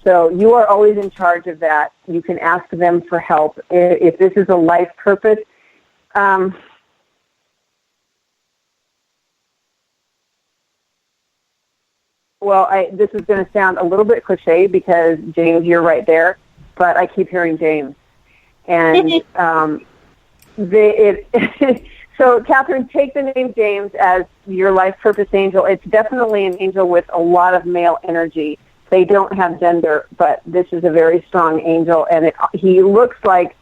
S10: So you are always in charge of that. You can ask them for help. If this is a life purpose, this is going to sound a little bit cliche because, James, you're right there, but I keep hearing James. And so, Catherine, take the name James as your life purpose angel. It's definitely an angel with a lot of male energy. They don't have gender, but this is a very strong angel, and he looks like,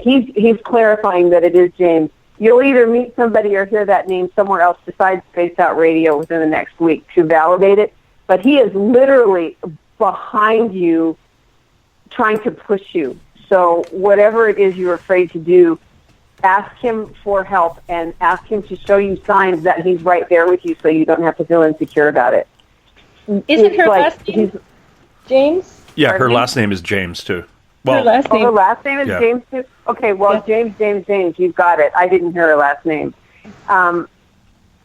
S10: he's clarifying that it is James. You'll either meet somebody or hear that name somewhere else besides Spaced Out Radio within the next week to validate it. But he is literally behind you trying to push you. So whatever it is you're afraid to do, ask him for help and ask him to show you signs that he's right there with you so you don't have to feel insecure about it.
S9: Isn't her last name James?
S8: Yeah, her last name is James, too. Well,
S10: her last name is James, too? Okay, well, James, you've got it. I didn't hear her last name.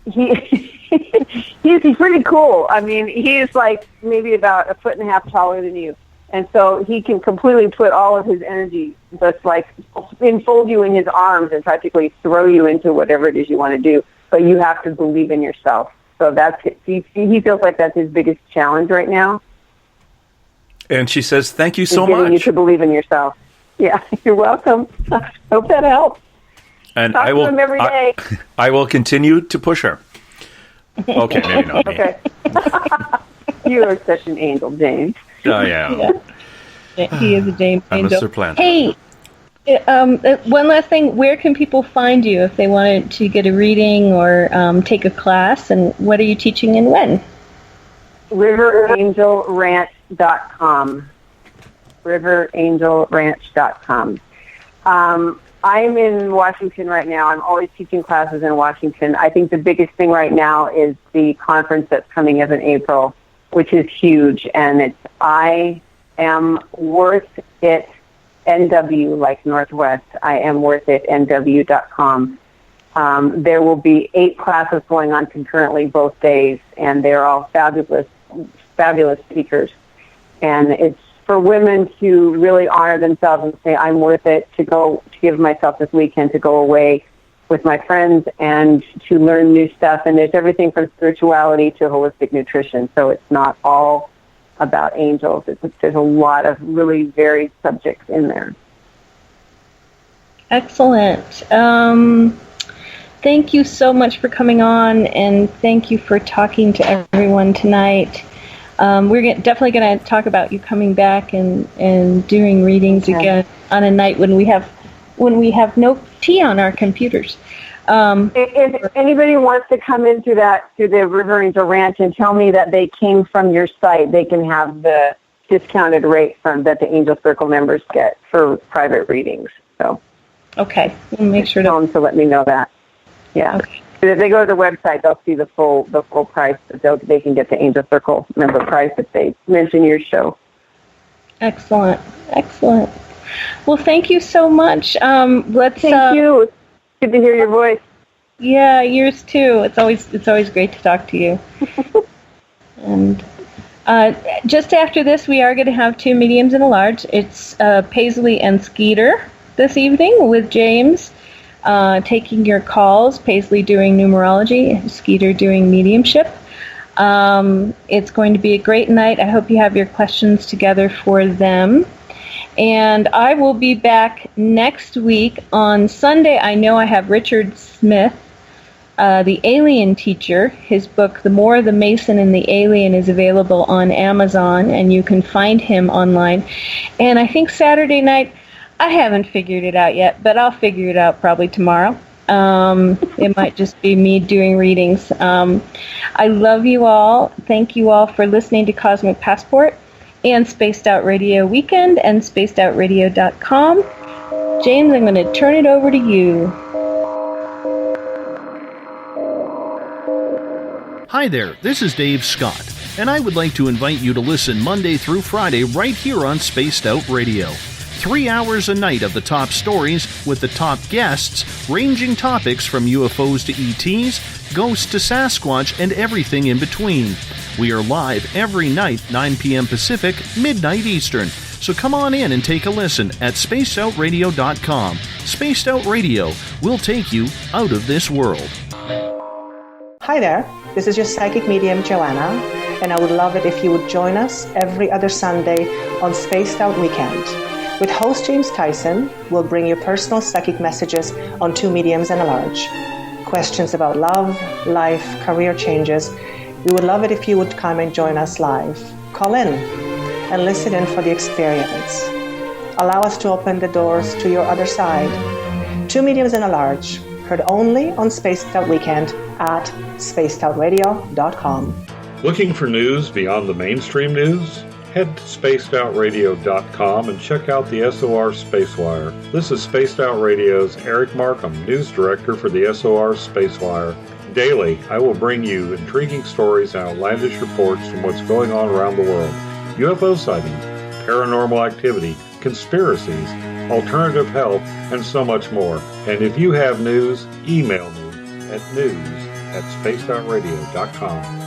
S10: He's pretty cool. I mean, he is like maybe about 1.5 feet taller than you. And so he can completely put all of his energy, just like enfold you in his arms and practically throw you into whatever it is you want to do. But you have to believe in yourself. So that's it. He feels like that's his biggest challenge right now.
S8: And she says, thank you so much.
S10: Getting you to believe in yourself. Yeah, you're welcome. Hope that helps.
S8: And
S10: Talk
S8: I will
S10: to them every day.
S8: I will continue to push her. Okay, maybe not me.
S10: Okay. You are such an angel, James.
S8: Oh, yeah.
S9: He is a James
S8: I'm
S9: angel.
S8: a supplanter.
S9: Hey, one last thing. Where can people find you if they wanted to get a reading or take a class? And what are you teaching and when?
S10: RiverAngelRanch.com. RiverAngelRanch.com. I'm in Washington right now. I'm always teaching classes in Washington. I think the biggest thing right now is the conference that's coming up in April, which is huge, and it's I Am Worth It NW, like Northwest. I Am Worth It NW.com. There will be 8 classes going on concurrently both days, and they're all fabulous speakers. And it's for women to really honor themselves and say, I'm worth it, to give myself this weekend to go away with my friends and to learn new stuff. And there's everything from spirituality to holistic nutrition. So it's not all about angels. There's a lot of really varied subjects in there.
S9: Excellent. Thank you so much for coming on, and thank you for talking to everyone tonight. We're definitely going to talk about you coming back and doing readings again on a night when we have no tea on our computers.
S10: If anybody wants to come into the River Angel Ranch and tell me that they came from your site, they can have the discounted rate that the Angel Circle members get for private readings. So,
S9: okay, we'll make sure
S10: tell them to let me know that. Yeah.
S9: Okay.
S10: If they go to the website, they'll see the full price. They can get the Angel Circle member price if they mention your show.
S9: Excellent. Well, thank you so much. Thank
S10: you. Good to hear your voice.
S9: Yeah, yours too. It's always great to talk to you. And just after this, we are going to have 2 mediums and a large. It's Paisley and Skeeter this evening with James. Taking your calls, Paisley doing numerology, Skeeter doing mediumship. It's going to be a great night. I hope you have your questions together for them. And I will be back next week on Sunday. I know I have Richard Smith, the Alien Teacher. His book, The More the Mason and the Alien, is available on Amazon, and you can find him online. And I think Saturday night, I haven't figured it out yet, but I'll figure it out probably tomorrow. It might just be me doing readings. I love you all. Thank you all for listening to Cosmic Passport and Spaced Out Radio Weekend and spacedoutradio.com. James, I'm going to turn it over to you.
S2: Hi there, this is Dave Scott, and I would like to invite you to listen Monday through Friday right here on Spaced Out Radio. 3 hours a night of the top stories with the top guests, ranging topics from UFOs to ETs, ghosts to Sasquatch, and everything in between. We are live every night, 9 p.m. Pacific, midnight Eastern. So come on in and take a listen at spacedoutradio.com. Spaced Out Radio will take you out of this world.
S11: Hi there, this is your psychic medium, Joanna, and I would love it if you would join us every other Sunday on Spaced Out Weekend. With host James Tyson, we'll bring you personal psychic messages on 2 mediums and a large. Questions about love, life, career changes. We would love it if you would come and join us live. Call in and listen in for the experience. Allow us to open the doors to your other side. 2 mediums and a large, heard only on Spaced Out Weekend at spacedoutradio.com.
S12: Looking for news beyond the mainstream news? Head to spacedoutradio.com and check out the SOR Spacewire. This is Spaced Out Radio's Eric Markham, News Director for the SOR Spacewire. Daily, I will bring you intriguing stories and outlandish reports from what's going on around the world. UFO sightings, paranormal activity, conspiracies, alternative health, and so much more. And if you have news, email me at news@spacedoutradio.com.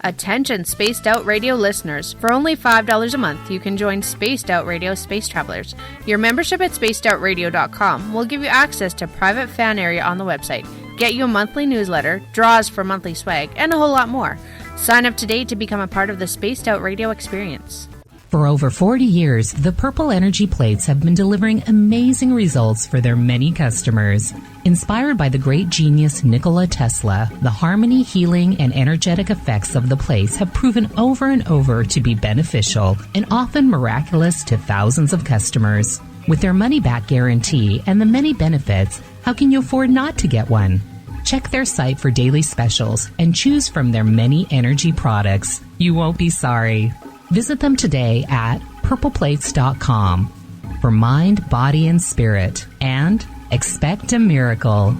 S6: Attention Spaced Out Radio listeners. For only $5 a month, you can join Spaced Out Radio Space Travelers. Your membership at spacedoutradio.com will give you access to private fan area on the website, get you a monthly newsletter, draws for monthly swag, and a whole lot more. Sign up today to become a part of the Spaced Out Radio experience.
S13: For over 40 years, the Purple Energy Plates have been delivering amazing results for their many customers. Inspired by the great genius Nikola Tesla, the harmony, healing, and energetic effects of the plates have proven over and over to be beneficial and often miraculous to thousands of customers. With their money-back guarantee and the many benefits, how can you afford not to get one? Check their site for daily specials and choose from their many energy products. You won't be sorry. Visit them today at purpleplates.com for mind, body, and spirit, and expect a miracle.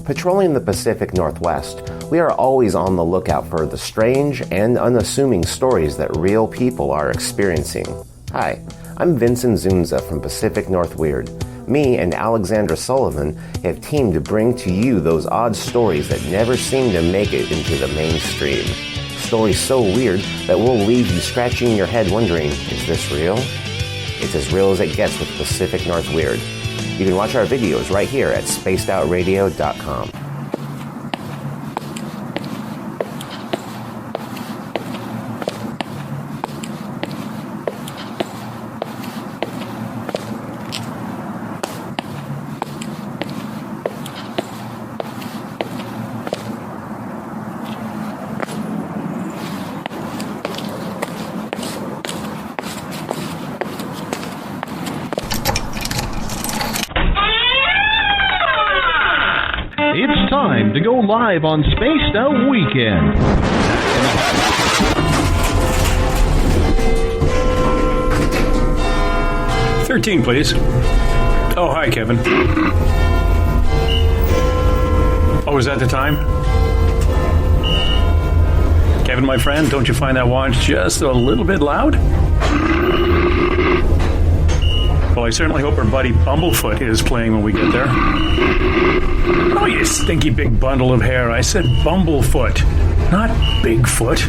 S14: Patrolling the Pacific Northwest, we are always on the lookout for the strange and unassuming stories that real people are experiencing. Hi, I'm Vincent Zunza from Pacific North Weird. Me and Alexandra Sullivan have teamed to bring to you those odd stories that never seem to make it into the mainstream. Stories so weird that will leave you scratching your head wondering, is this real? It's as real as it gets with Pacific North Weird. You can watch our videos right here at spacedoutradio.com.
S2: To go live on Spaced Out Weekend.
S8: 13, please. Oh, hi, Kevin. Oh, is that the time? Kevin, my friend, don't you find that watch just a little bit loud? Well, I certainly hope our buddy Bumblefoot is playing when we get there. Oh, you stinky big bundle of hair. I said Bumblefoot, not Bigfoot.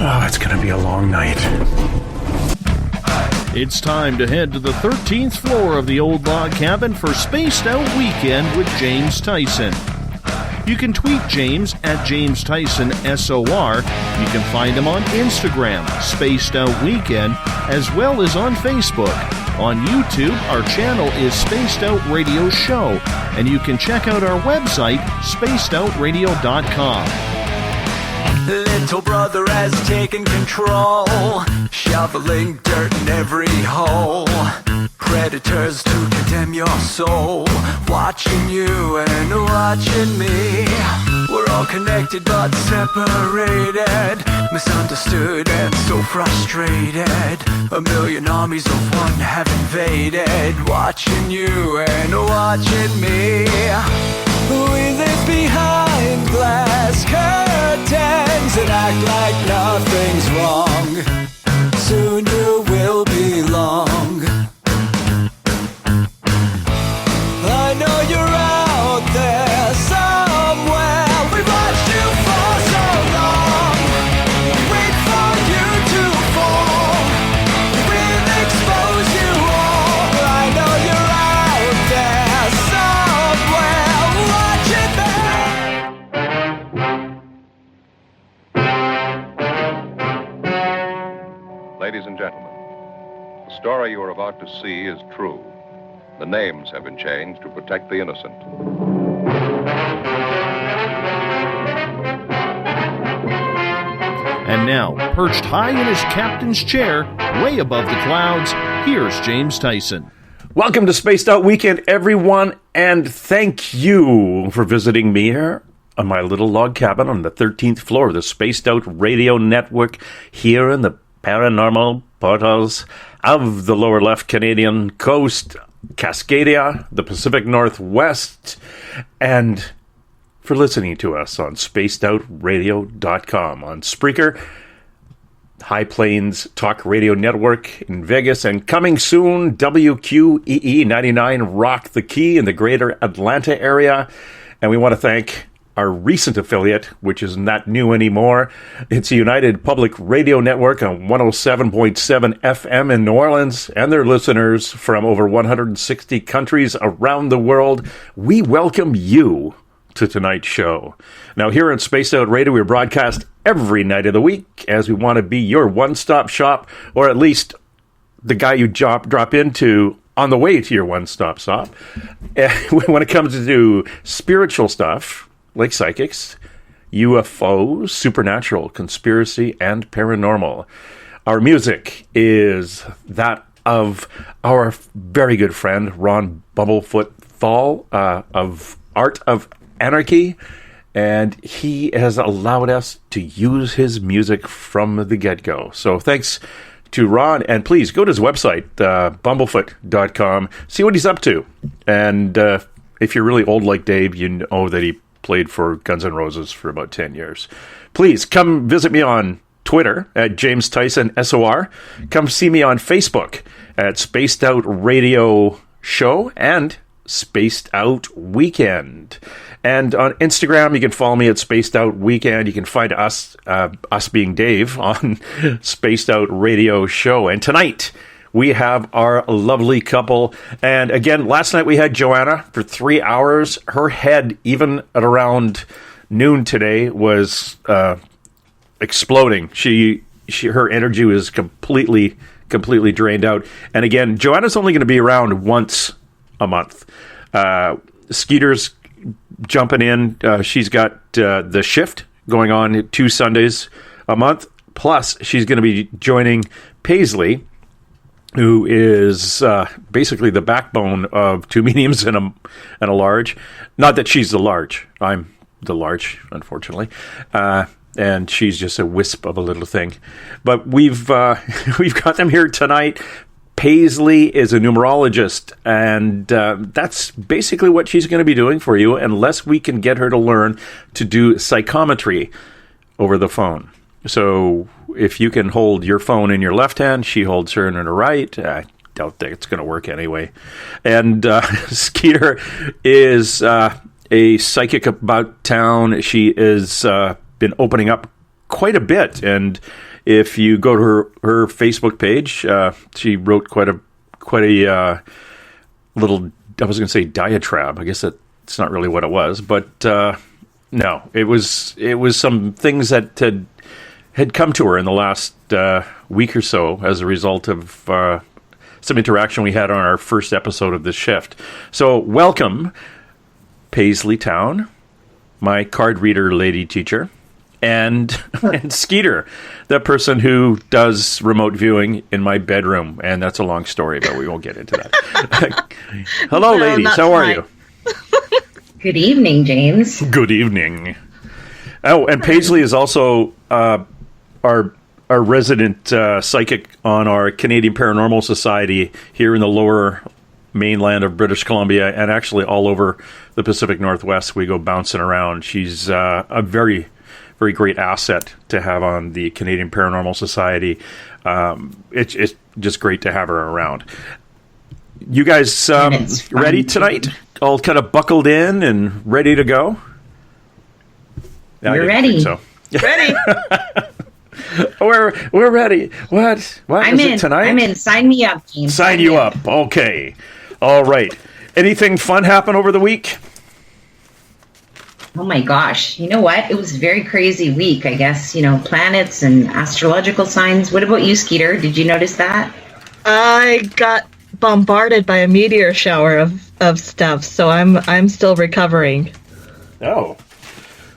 S8: Oh, it's going to be a long night.
S2: It's time to head to the 13th floor of the old log cabin for Spaced Out Weekend with James Tyson. You can tweet James at James Tyson SOR. You can find him on Instagram, Spaced Out Weekend, as well as on Facebook. On YouTube, our channel is Spaced Out Radio Show, and you can check out our website, spacedoutradio.com.
S4: Little brother has taken control, shoveling dirt in every hole. Predators to condemn your soul, watching you and watching me. We're all connected but separated, misunderstood and so frustrated. A million armies of one have invaded, watching you and watching me. We live behind glass curtains and act like nothing's wrong. Soon you will belong. I know you're out there somewhere. We've watched you for so long. Wait for you to fall. We'll expose you all. I know you're out there somewhere. Watch it.
S15: Ladies and gentlemen, the story you are about to see is true. The names have been changed to protect the innocent.
S2: And now, perched high in his captain's chair, way above the clouds, here's James Tyson.
S8: Welcome to Spaced Out Weekend, everyone, and thank you for visiting me here on my little log cabin on the 13th floor of the Spaced Out Radio Network here in the paranormal portals of the lower left Canadian coast, Cascadia, the Pacific Northwest, and for listening to us on spacedoutradio.com, on Spreaker, High Plains Talk Radio Network in Vegas, and coming soon, WQEE 99 Rock the Key in the greater Atlanta area. And we want to thank our recent affiliate, which is not new anymore. It's United Public Radio Network on 107.7 FM in New Orleans, and their listeners from over 160 countries around the world. We welcome you to tonight's show. Now, here on Spaced Out Radio, we broadcast every night of the week as we want to be your one-stop shop, or at least the guy you drop into on the way to your one-stop shop. When it comes to spiritual stuff, like psychics, UFOs, supernatural, conspiracy, and paranormal. Our music is that of our very good friend, Ron Bumblefoot Thal, of Art of Anarchy, and he has allowed us to use his music from the get-go. So thanks to Ron, and please go to his website, bumblefoot.com, see what he's up to. And if you're really old like Dave, you know that he played for Guns N' Roses for about 10 years. Please come visit me on Twitter at James Tyson SOR. Come see me on Facebook at Spaced Out Radio Show and Spaced Out Weekend. And on Instagram, you can follow me at Spaced Out Weekend. You can find us being Dave, on Spaced Out Radio Show. And tonight, we have our lovely couple. And again, last night we had Joanna for 3 hours. Her head, even at around noon today, was exploding. Her energy was completely drained out. And again, Joanna's only going to be around once a month. Skeeter's jumping in. She's got the shift going on 2 Sundays a month. Plus, she's going to be joining Paisley, who is basically the backbone of 2 mediums and a large. Not that she's the large. I'm the large, unfortunately. And she's just a wisp of a little thing. But we've got them here tonight. Paisley is a numerologist, and that's basically what she's going to be doing for you, unless we can get her to learn to do psychometry over the phone. So if you can hold your phone in your left hand, she holds her in her right. I doubt that it's going to work anyway. And Skeeter is a psychic about town. She is been opening up quite a bit, and if you go to her Facebook page, she wrote quite a little, I was going to say diatribe. I guess that's not really what it was, but no, it was some things that had come to her in the last week or so as a result of some interaction we had on our first episode of this shift. So welcome, Paisley Town, my card reader lady teacher, and Skeeter, the person who does remote viewing in my bedroom. And that's a long story, but we won't get into that. Hello, ladies. How are you?
S16: Good evening, James.
S8: Good evening. Oh, and Paisley is also our resident psychic on our Canadian Paranormal Society here in the lower mainland of British Columbia, and actually all over the Pacific Northwest. We go bouncing around. She's a very, very great asset to have on the Canadian Paranormal Society. It's just great to have her around. You guys ready tonight? All kind of buckled in and ready to go?
S16: We're ready.
S8: So.
S9: Ready.
S8: We're ready. What?
S16: I'm
S8: is
S16: in.
S8: it tonight?
S16: I'm in. Sign me up, James.
S8: Sign you up. Okay. All right. Anything fun happen over the week?
S16: Oh my gosh. You know what? It was a very crazy week, I guess. Planets and astrological signs. What about you, Skeeter? Did you notice that?
S17: I got bombarded by a meteor shower of stuff, so I'm still recovering.
S8: Oh.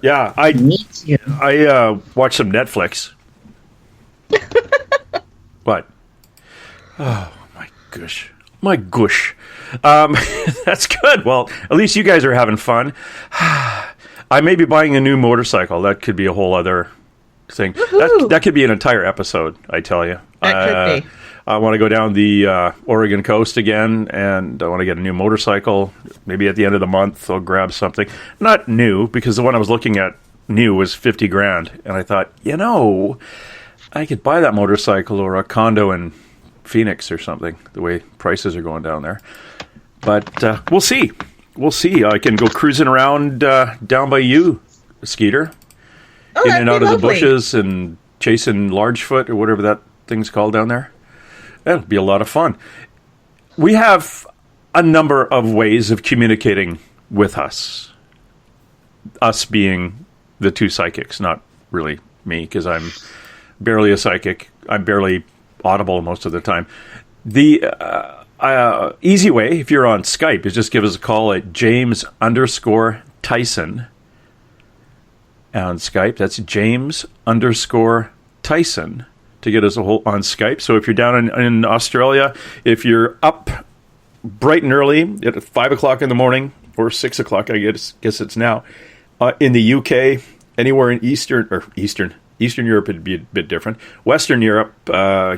S8: Yeah,
S16: Me too.
S8: I watched some Netflix. What? Oh, my gosh. My gosh. That's good. Well, at least you guys are having fun. I may be buying a new motorcycle. That could be a whole other thing. That could be an entire episode, I tell you.
S17: That could be.
S8: I want to go down the Oregon coast again, and I want to get a new motorcycle. Maybe at the end of the month, I'll grab something. Not new, because the one I was looking at new was $50,000, and I thought, I could buy that motorcycle or a condo in Phoenix or something. The way prices are going down there, but we'll see. We'll see. I can go cruising around down by you, Skeeter, in and out of the bushes and chasing Largefoot or whatever that thing's called down there. That'll be a lot of fun. We have a number of ways of communicating with us. us being the two psychics, not really me, because I'm barely a psychic. I'm barely audible most of the time. The easy way, if you're on Skype, is just give us a call at James_Tyson on Skype. That's James_Tyson to get us a hold on Skype. So if you're down in Australia, if you're up bright and early at 5 o'clock in the morning, or 6 o'clock, I guess it's now, in the UK, anywhere in Eastern Europe, it'd be a bit different. Western Europe,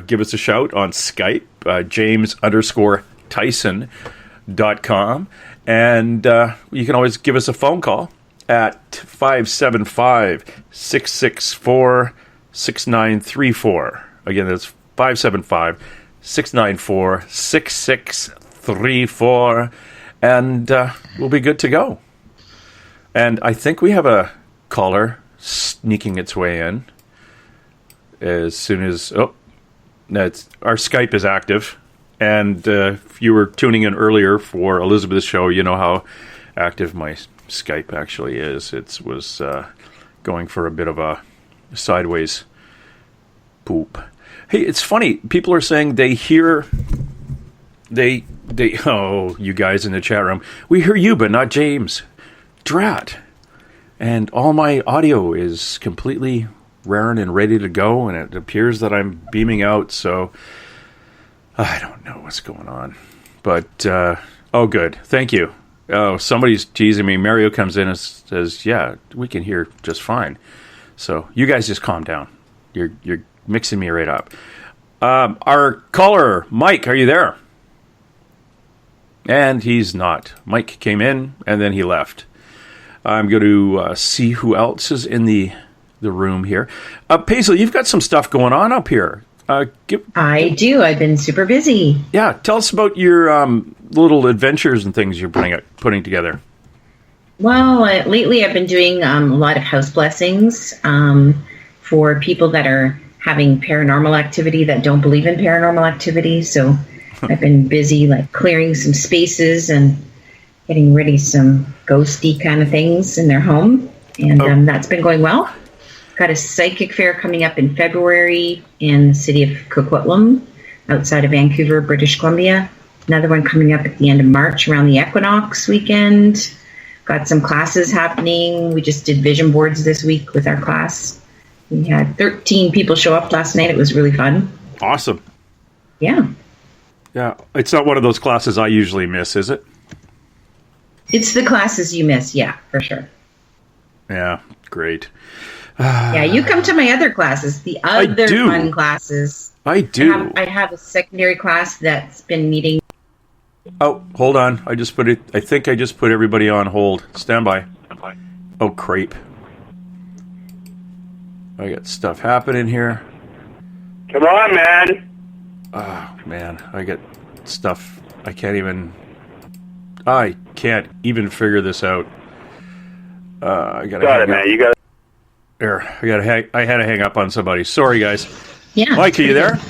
S8: give us a shout on Skype, James_Tyson.com. And you can always give us a phone call at 575-664-6934. Again, that's 575-694-6634. And we'll be good to go. And I think we have a caller sneaking its way in as soon as our Skype is active. And if you were tuning in earlier for Elizabeth's show, you know how active my Skype actually is. It was going for a bit of a sideways poop. Hey, it's funny. People are saying they hear you guys in the chat room, we hear you but not James. Drat. And all my audio is completely raring and ready to go, and it appears that I'm beaming out, so I don't know what's going on. But, oh, good. Thank you. Oh, somebody's teasing me. Mario comes in and says, yeah, we can hear just fine. So you guys just calm down. You're mixing me right up. Our caller, Mike, are you there? And he's not. Mike came in, and then he left. I'm going to see who else is in the room here. Paisley, you've got some stuff going on up here.
S16: I do. I've been super busy.
S8: Yeah, tell us about your little adventures and things you're putting together.
S16: Well, lately I've been doing a lot of house blessings for people that are having paranormal activity that don't believe in paranormal activity. So I've been busy clearing some spaces and getting rid of some ghosty kind of things in their home. And that's been going well. Got a psychic fair coming up in February in the city of Coquitlam, outside of Vancouver, British Columbia. Another one coming up at the end of March around the equinox weekend. Got some classes happening. We just did vision boards this week with our class. We had 13 people show up last night. It was really fun.
S8: Awesome.
S16: Yeah.
S8: Yeah. It's not one of those classes I usually miss, is it?
S16: It's the classes you miss, yeah, for sure.
S8: Yeah, great.
S16: Yeah, you come to my other classes, the other fun classes.
S8: I do.
S16: I have a secondary class that's been meeting.
S8: Oh, hold on. I think I just put everybody on hold. Stand by. Oh, creep. I got stuff happening here.
S18: Come on, man.
S8: Oh, man. I got stuff. I can't even figure this out. I gotta
S18: man. You got it.
S8: There, I had to hang up on somebody. Sorry, guys.
S16: Yeah.
S8: Mike, are you there?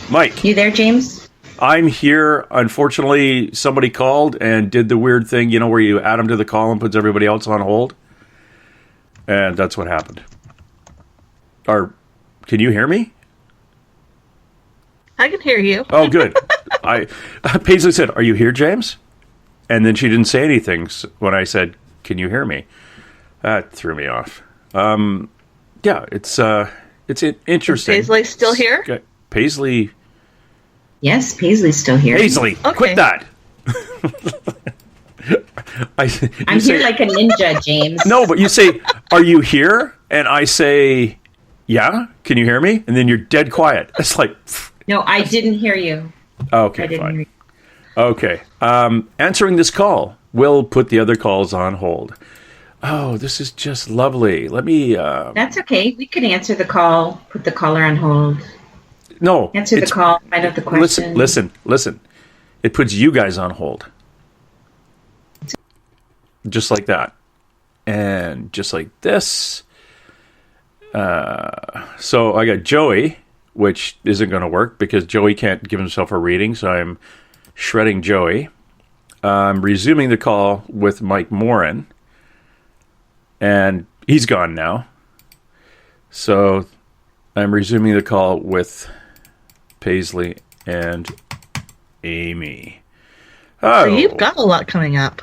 S8: Mike.
S16: You there, James?
S8: I'm here. Unfortunately, somebody called and did the weird thing, where you add them to the call and puts everybody else on hold. And that's what happened. Can you hear me?
S17: I can hear you.
S8: Oh, good. Paisley said, "Are you here, James?" And then she didn't say anything when I said, "Can you hear me?" That threw me off. Yeah, it's interesting.
S17: Is Paisley still here?
S8: Paisley.
S16: Yes, Paisley's still here.
S8: Paisley,
S17: okay.
S8: Quit that.
S16: I'm here like a ninja, James.
S8: No, but you say, "Are you here?" And I say, "Yeah." Can you hear me? And then you're dead quiet. It's like.
S16: No, I didn't hear you.
S8: Okay, fine. Okay. Answering this call will put the other calls on hold. Oh, this is just lovely. Let me...
S16: That's okay. We can answer the call, put the caller on hold.
S8: No.
S16: Answer the call, find out the question.
S8: Listen. It puts you guys on hold. Just like that. And just like this. So I got Joey, which isn't going to work because Joey can't give himself a reading, so I'm shredding Joey. I'm resuming the call with Mike Morin. And he's gone now. So I'm resuming the call with Paisley and Amy.
S17: Oh, so you've got a lot coming up.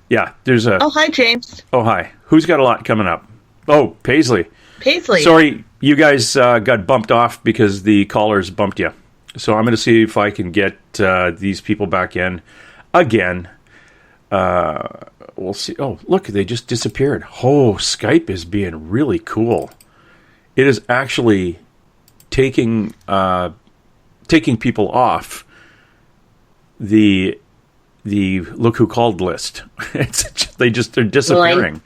S8: Yeah, there's a...
S17: Oh, hi, James.
S8: Oh, hi. Who's got a lot coming up? Oh, Paisley.
S17: Paisley.
S8: Sorry, you guys got bumped off because the callers bumped you. So I'm going to see if I can get these people back in again. We'll see. Oh, look, they just disappeared. Oh, Skype is being really cool. It is actually taking people off the look who called list. They're disappearing.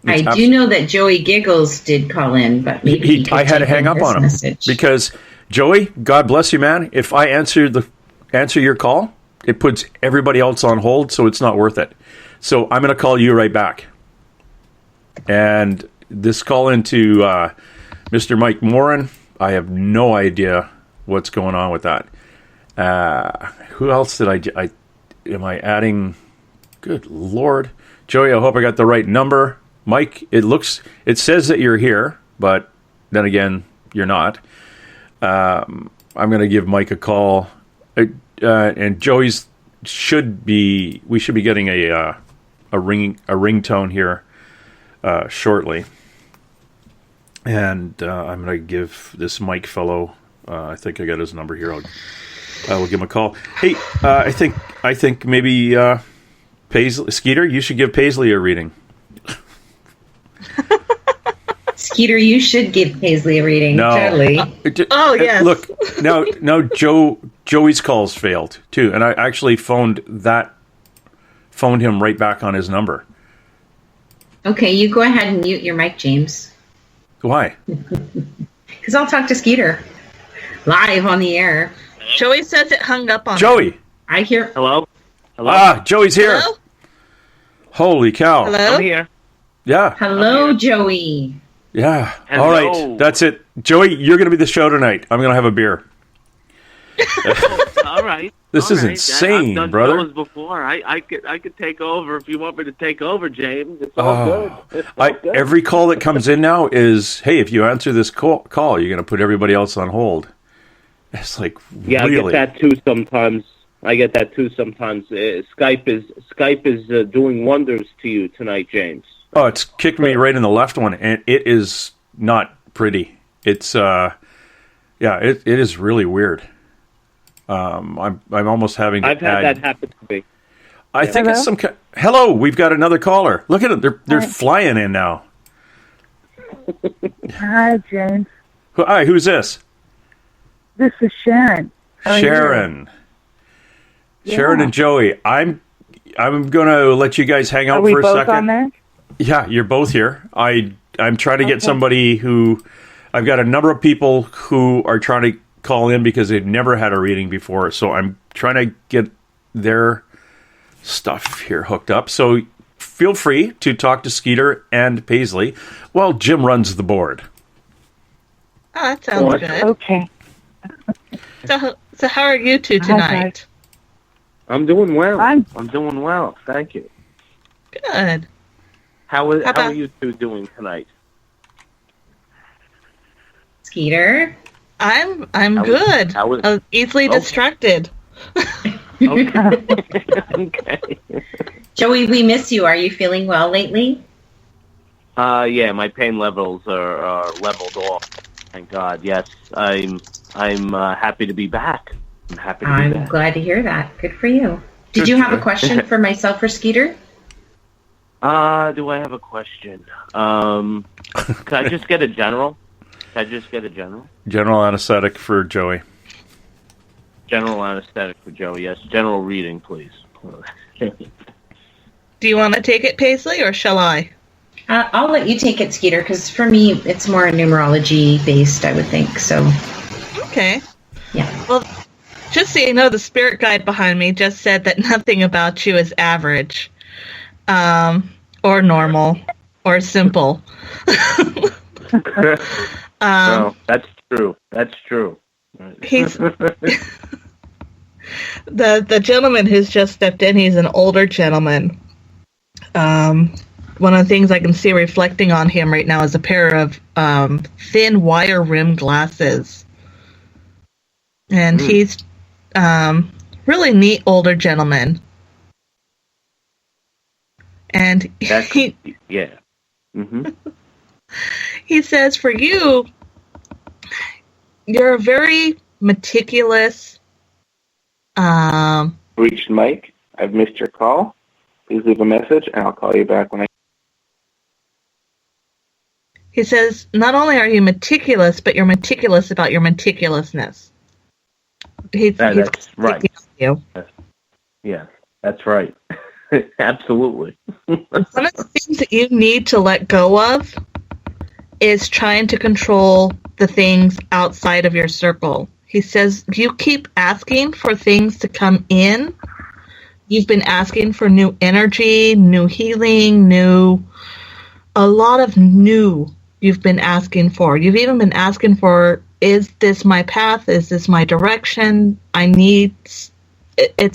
S16: Well, I do know that Joey Giggles did call in, but maybe
S8: I had to hang up on him because Joey, God bless you, man. If I answer your call, it puts everybody else on hold, so it's not worth it. So I'm going to call you right back. And this call into Mr. Mike Moran, I have no idea what's going on with that. Who else did I am I adding? Good Lord. Joey, I hope I got the right number. Mike, it says that you're here, but then again, you're not. I'm going to give Mike a call. And Joey's we should be getting a ringtone here shortly. And I'm going to give this Mike fellow, I think I got his number here. I will give him a call. Hey, I think maybe Paisley, Skeeter, you should give Paisley a reading.
S16: Skeeter, you should give Paisley a reading.
S8: No.
S16: Totally.
S17: Yes.
S8: Look, now Joey's calls failed too, and I actually phoned him right back on his number.
S16: Okay, you go ahead and mute your mic, James.
S8: Why?
S16: Because I'll talk to Skeeter live on the air.
S17: Joey says it hung up on
S8: Joey.
S17: him.
S16: I hear.
S18: Hello?
S8: Joey's here.
S17: Hello?
S8: Holy cow.
S17: Hello?
S18: I'm here.
S8: Yeah.
S16: Hello, Joey.
S8: Yeah.
S18: Hello.
S8: All right. That's it. Joey, you're going to be the show tonight. I'm going to have a beer.
S18: All right.
S8: This is insane,
S18: I've done
S8: brother.
S18: shows before. I could take over if you want me to take over, James. It's all good. It's all good.
S8: Every call that comes in now is, hey, if you answer this call, you're going to put everybody else on hold. It's like,
S18: yeah,
S8: really?
S18: I get that too sometimes. Skype is doing wonders to you tonight, James.
S8: Oh, it's kicked me right in the left one, and it is not pretty. It's it is really weird. I'm almost having to
S18: I've had that happen to me.
S8: I think it's some hello, we've got another caller. Look at them. They're flying in now.
S19: Hi, James.
S8: Hi, who's this?
S19: This is Sharon.
S8: Sharon. Sharon and Joey. I'm going to let you guys hang out for a second. Are we both on there? Yeah, you're both here. I'm trying to get somebody who... I've got a number of people who are trying to call in because they've never had a reading before. So I'm trying to get their stuff here hooked up. So feel free to talk to Skeeter and Paisley while Jim runs the board.
S17: Oh, that sounds good.
S19: Okay.
S17: So how are you two tonight?
S18: I'm doing well. I'm doing well. Thank you.
S17: Good.
S18: How are you two doing tonight?
S16: Skeeter?
S17: I'm good. Easily distracted.
S18: Okay.
S16: Joey, we miss you. Are you feeling well lately?
S18: Yeah, my pain levels are leveled off. Thank God. Yes, I'm happy to be back.
S16: I'm glad to hear that. Good for you. Did you have a question for myself or Skeeter?
S18: Do I have a question? Can I just get a general?
S8: General anesthetic for Joey.
S18: General anesthetic for Joey, yes. General reading, please.
S17: Do you want to take it, Paisley, or shall I?
S16: I'll let you take it, Skeeter, because for me, it's more numerology-based, I would think, so...
S17: Okay.
S16: Yeah.
S17: Well, just so you know, the spirit guide behind me just said that nothing about you is average, or normal, or simple.
S18: Well, that's true. That's true.
S17: He's the gentleman who's just stepped in. He's an older gentleman, one of the things I can see reflecting on him right now is a pair of thin wire rim glasses. And he's really neat older gentleman. And
S18: yeah. Mm-hmm.
S17: He says for you, you're a very meticulous.
S20: Reached Mike. I've missed your call. Please leave a message, and I'll call you back when I.
S17: He says, not only are you meticulous, but you're meticulous about your meticulousness.
S20: That's right.
S17: You.
S20: Yeah, that's right. Absolutely.
S17: One of the things that you need to let go of is trying to control the things outside of your circle. He says, you keep asking for things to come in. You've been asking for new energy, new healing, a lot of new you've been asking for. You've even been asking for, is this my path? Is this my direction? It's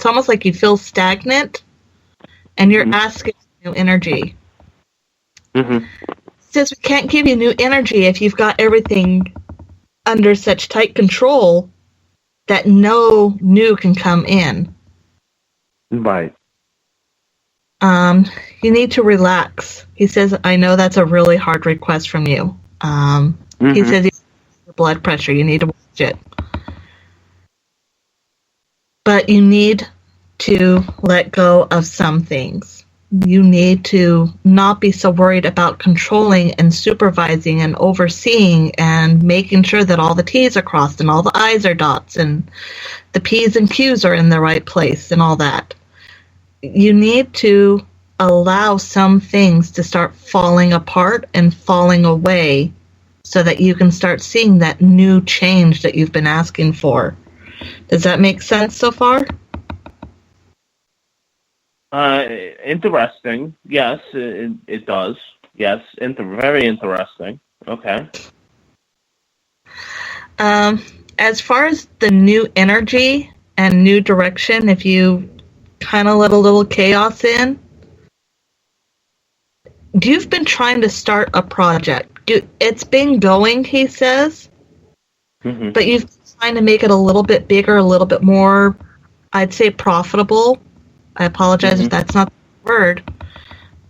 S17: almost like you feel stagnant and you're asking for new energy.
S20: Mm-hmm.
S17: He says we can't give you new energy if you've got everything under such tight control that no new can come in.
S20: Right.
S17: You need to relax. He says, I know that's a really hard request from you. He says your blood pressure, you need to watch it. But you need to let go of some things. You need to not be so worried about controlling and supervising and overseeing and making sure that all the T's are crossed and all the I's are dots and the P's and Q's are in the right place and all that. You need to allow some things to start falling apart and falling away so that you can start seeing that new change that you've been asking for. Does that make sense so far?
S20: Interesting. Yes, it does. Yes, very interesting. Okay.
S17: As far as the new energy and new direction, if you kind of let a little chaos in, you've been trying to start a project. It's been going, he says, but you've been trying to make it a little bit bigger, a little bit more, I'd say, profitable. I apologize if that's not the word,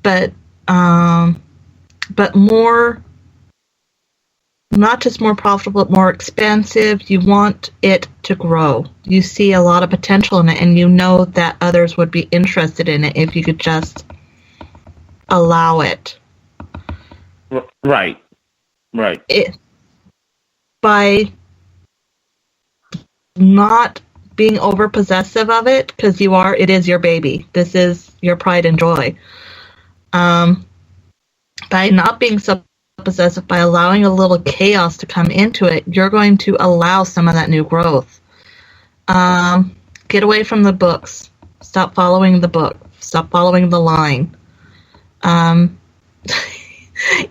S17: but more, not just more profitable, but more expansive. You want it to grow. You see a lot of potential in it, and you know that others would be interested in it if you could just allow it.
S20: Right.
S17: By not being over possessive of it, because it is your baby. This is your pride and joy. By not being so possessive, by allowing a little chaos to come into it, you're going to allow some of that new growth. Get away from the books. Stop following the book. Stop following the line.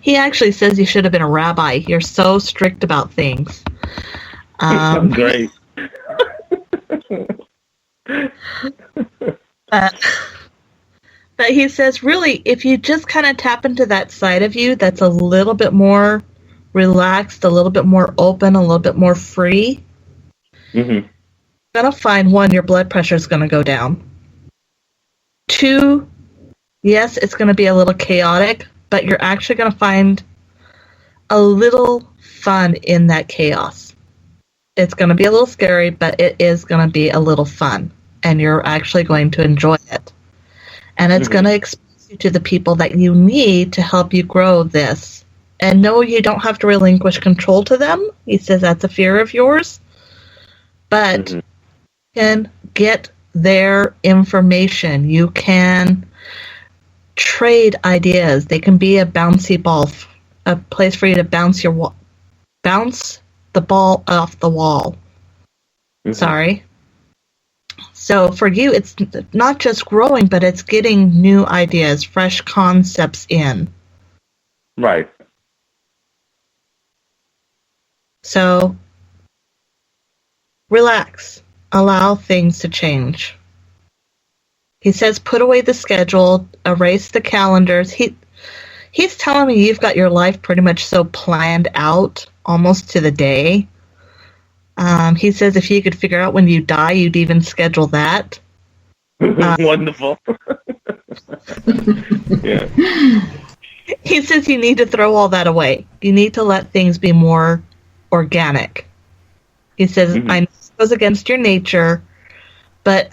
S17: He actually says you should have been a rabbi. You're so strict about things.
S20: Great.
S17: But he says, really, if you just kind of tap into that side of you that's a little bit more relaxed, a little bit more open, a little bit more free, you're going to find, one, your blood pressure is going to go down. Two, yes, it's going to be a little chaotic, but you're actually going to find a little fun in that chaos. It's going to be a little scary, but it is going to be a little fun, and you're actually going to enjoy it. And it's going to expose you to the people that you need to help you grow this. And no, you don't have to relinquish control to them. He says that's a fear of yours. But you can get their information. You can trade ideas. They can be a bouncy ball, a place for you to bounce the ball off the wall. Sorry. So for you, it's not just growing, but it's getting new ideas, fresh concepts in.
S20: Right.
S17: So relax. Allow things to change. He says put away the schedule, erase the calendars. he's telling me you've got your life pretty much so planned out almost to the day. He says if you could figure out when you die, you'd even schedule that.
S20: Wonderful. Yeah.
S17: He says you need to throw all that away. You need to let things be more organic. He says, I know it goes against your nature, but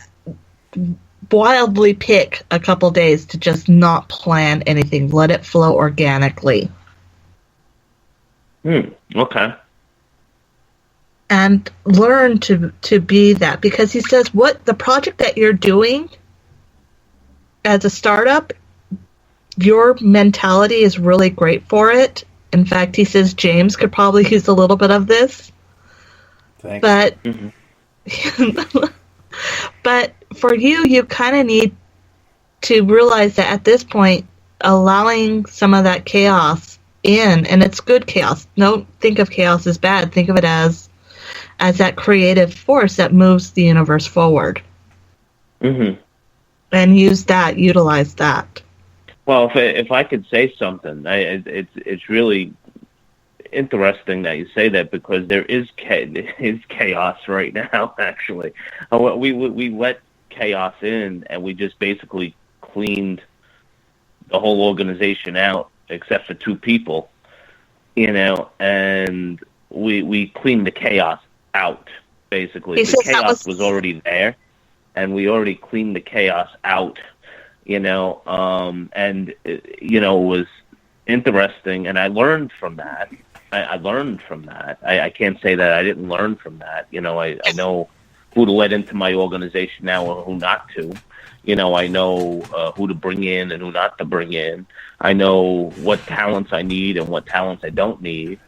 S17: wildly pick a couple days to just not plan anything. Let it flow organically.
S20: Okay.
S17: And learn to be that, because he says what the project that you're doing as a startup, your mentality is really great for it. In fact, he says James could probably use a little bit of this.
S8: Thanks.
S17: But but for you kind of need to realize that at this point, allowing some of that chaos in, and it's good chaos. Don't think of chaos as bad. Think of it as that creative force that moves the universe forward. And utilize that.
S20: Well, if I could say something, it's really interesting that you say that, because there is chaos right now. Actually, we let chaos in, and we just basically cleaned the whole organization out except for 2 people, and we cleaned the chaos out. Basically, the chaos was already there, and we already cleaned the chaos out. And it was interesting, and I learned from that. I learned from that. I can't say that I didn't learn from that. I know who to let into my organization now and who not to. I know who to bring in and who not to bring in. I know what talents I need and what talents I don't need.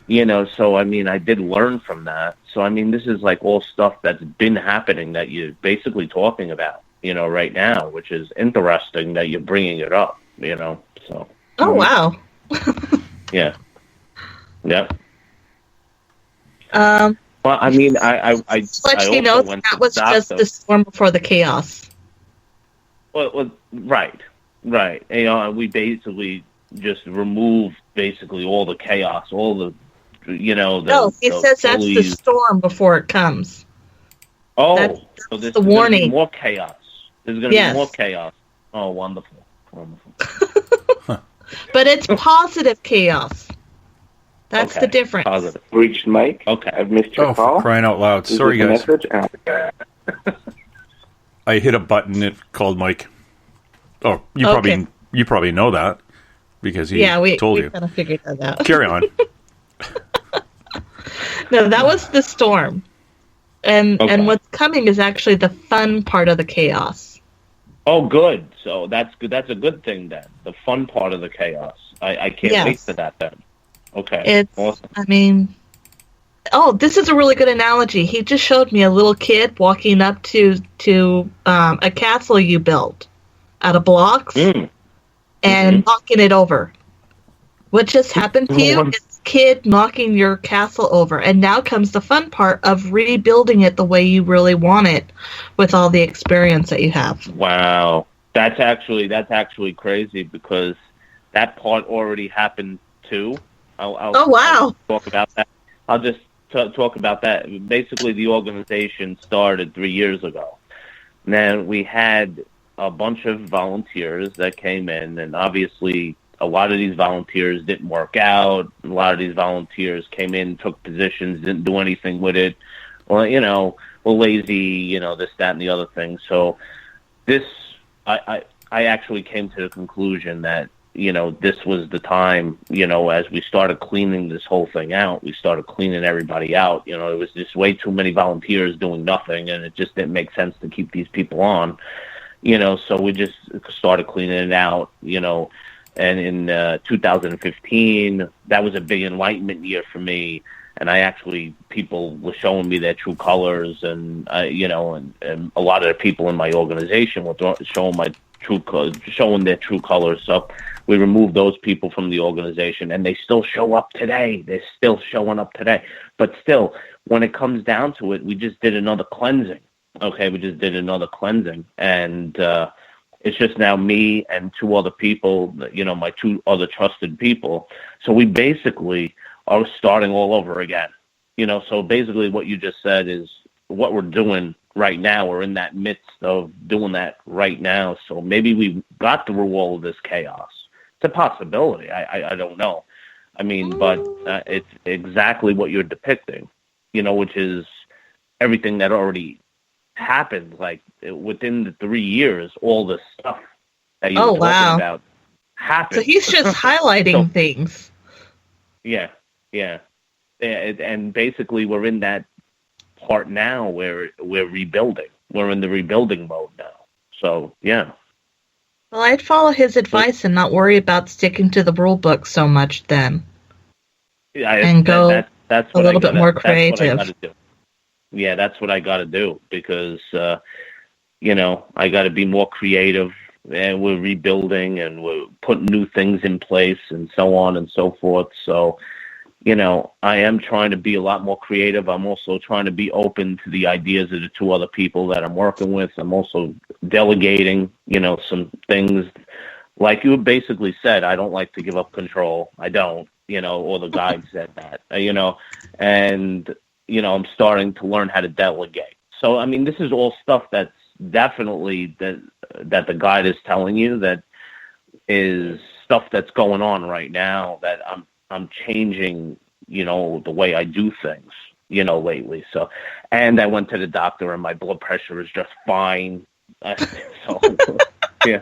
S20: So, I did learn from that. So, this is like all stuff that's been happening that you're basically talking about, right now, which is interesting that you're bringing it up, so.
S17: Oh, wow.
S20: Yeah. Yep. Well, I let
S17: you know that was just the storm before the chaos.
S20: Well, right. We basically just removed basically all the chaos, all the,
S17: No, he says that's the storm before it comes.
S20: Oh,
S17: that's
S20: so there's
S17: the warning.
S20: Gonna be more chaos. There's going to be more chaos. Oh, wonderful.
S17: But it's positive chaos. That's the difference.
S20: Positive.
S21: Reached Mike.
S20: Okay.
S21: I've missed your call.
S8: For crying out loud. Sorry, guys. I hit a button. It called Mike. Oh, you probably know that because he told you.
S17: Yeah, we kind of figured that out.
S8: Carry on.
S17: No, that was the storm. And what's coming is actually the fun part of the chaos.
S20: Oh, good. So that's good. That's a good thing then. The fun part of the chaos. I can't wait for that then. Okay.
S17: It's awesome. This is a really good analogy. He just showed me a little kid walking up to a castle you built out of blocks and knocking it over. What just happened to you is kid knocking your castle over, and now comes the fun part of rebuilding it the way you really want it with all the experience that you have.
S20: Wow. That's actually crazy, because that part already happened too. I'll talk about that. I'll just talk about that. Basically, the organization started 3 years ago. Then we had a bunch of volunteers that came in, and obviously a lot of these volunteers didn't work out. A lot of these volunteers came in, took positions, didn't do anything with it. Well, were lazy, this, that, and the other thing. So I actually came to the conclusion that, this was the time, as we started cleaning this whole thing out, we started cleaning everybody out. It was just way too many volunteers doing nothing, and it just didn't make sense to keep these people on, so we just started cleaning it out, and in 2015, that was a big enlightenment year for me. And people were showing me their true colors, and and a lot of the people in my organization were showing their true colors. So we removed those people from the organization, and they still show up today. They're still showing up today. But still, when it comes down to it, we just did another cleansing. Okay, we just did another cleansing, and It's just now me and two other people, my two other trusted people. So we basically are starting all over again. So basically what you just said is what we're doing right now. We're in that midst of doing that right now. So maybe we got through all of this chaos. It's a possibility. I don't know. I mean, but it's exactly what you're depicting, which is everything that already happened. Like within the 3 years, all this stuff that you were talking about happened.
S17: So he's just highlighting things.
S20: Yeah. And basically we're in that part now where we're rebuilding. We're in the rebuilding mode now. So, yeah.
S17: Well, I'd follow his advice and not worry about sticking to the rule book so much then.
S20: Yeah,
S17: and go
S20: that's
S17: a little bit more creative.
S20: Yeah, that's what I got to do because, I got to be more creative, and we're rebuilding and we're putting new things in place and so on and so forth. So, I am trying to be a lot more creative. I'm also trying to be open to the ideas of the two other people that I'm working with. I'm also delegating, some things. Like you basically said, I don't like to give up control. I don't, or the guide said that, and, I'm starting to learn how to delegate. So, I mean, this is all stuff that's definitely that the guide is telling you that is stuff that's going on right now that I'm changing, the way I do things, lately. So, and I went to the doctor and my blood pressure is just fine. So, yeah.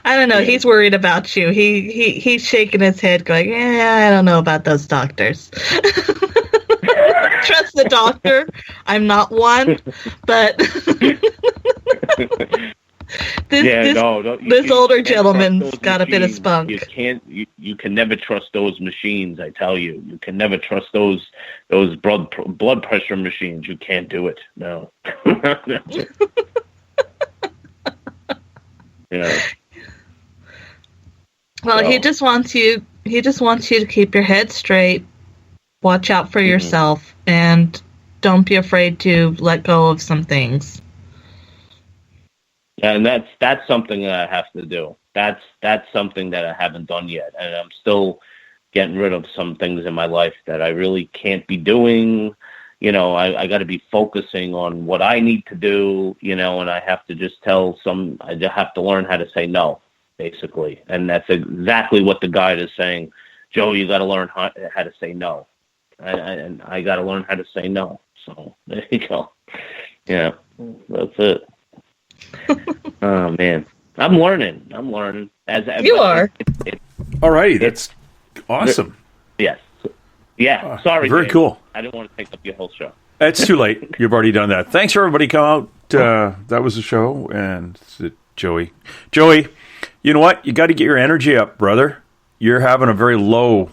S17: I don't know. He's worried about you. He's shaking his head going, I don't know about those doctors. Trust the doctor. I'm not one, but this older gentleman's got a bit of spunk.
S20: You can never trust those machines. I tell you, you can never trust those blood pressure machines. You can't do it. No. Yeah.
S17: Well, he just wants you to keep your head straight, watch out for yourself, and don't be afraid to let go of some things.
S20: And that's something that I have to do. That's something that I haven't done yet, and I'm still getting rid of some things in my life that I really can't be doing. I got to be focusing on what I need to do, and I have to just I just have to learn how to say no, basically. And that's exactly what the guide is saying. Joe, you got to learn how to say no. And I got to learn how to say no. So there you go. Yeah, that's it. Oh, man. I'm learning.
S17: You are.
S8: All righty. That's awesome.
S20: Yes. Yeah. Sorry.
S8: Very
S20: James.
S8: cool.
S20: I didn't want to take up your whole show.
S8: It's too late. You've already done that. Thanks for everybody coming out. That was the show. And Joey, you know what? You got to get your energy up, brother. You're having a low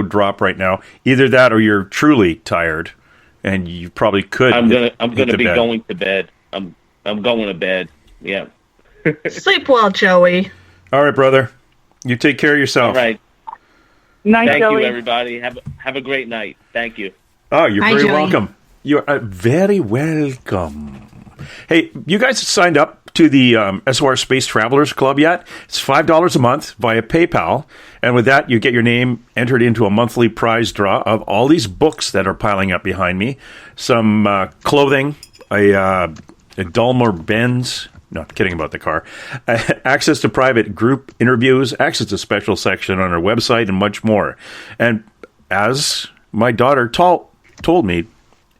S8: drop right now. Either that or you're truly tired, and you probably could.
S20: I'm gonna be going to bed. I'm going to bed. Yeah.
S17: Sleep well, Joey.
S8: All right, brother. You take care of yourself.
S20: All right.
S19: Night,
S20: Thank
S19: Joey.
S20: you, everybody. Have a great night. Thank you.
S8: Oh, you're very
S17: Joey.
S8: welcome. You're very welcome. Hey, you guys signed up to the SOR Space Travelers Club yet? It's $5 a month via PayPal. And with that, you get your name entered into a monthly prize draw of all these books that are piling up behind me. Some clothing, a Dalmor Benz. Not kidding about the car. Access to private group interviews, access to special section on our website, and much more. And as my daughter told me,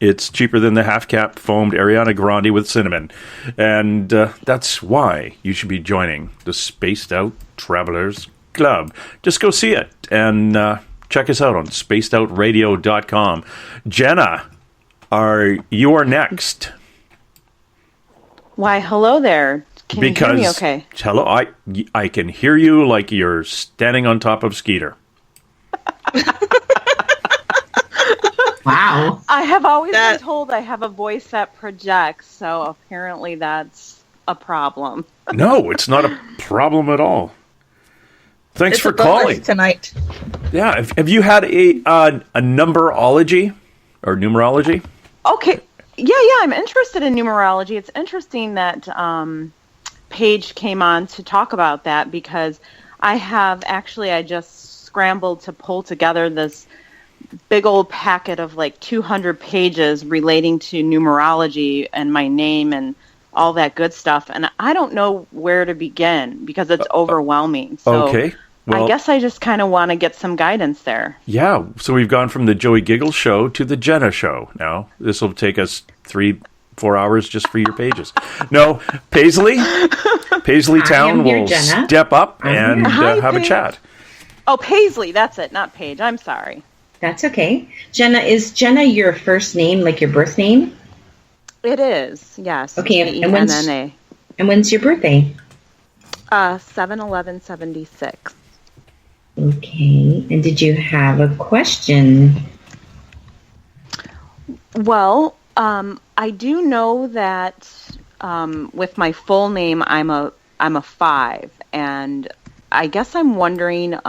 S8: it's cheaper than the half-cap foamed Ariana Grande with cinnamon. And that's why you should be joining the Spaced Out Travelers Club. Just go see it and check us out on spacedoutradio.com. Jenna, you are next.
S21: Why, hello there. Can you hear me okay?
S8: Hello, I can hear you like you're standing on top of Skeeter.
S21: Wow. I have always been told I have a voice that projects, so apparently that's a problem.
S8: No, it's not a problem at all. Thanks for calling
S17: tonight.
S8: Yeah, have you had a numberology or numerology?
S21: Okay. I'm interested in numerology. It's interesting that Paige came on to talk about that, because I just scrambled to pull together this big old packet of like 200 pages relating to numerology and my name and all that good stuff. And I don't know where to begin because it's overwhelming. So
S8: Okay. Well,
S21: I guess I just kind of want to get some guidance there.
S8: Yeah, so we've gone from the Joey Giggles show to the Jenna show now. This will take us 3-4 hours just for your pages. No, Paisley Town will step up and have a chat.
S21: Oh, Paisley, that's it, not Paige. I'm sorry.
S16: That's okay. Jenna, is Jenna your first name, like your birth name?
S21: It is, yes.
S16: Okay, and
S21: E-N-N-A.
S16: when's your birthday?
S21: 7/11/76.
S16: Okay, and did you have a question?
S21: Well, I do know that with my full name, I'm a 5, and I guess I'm wondering,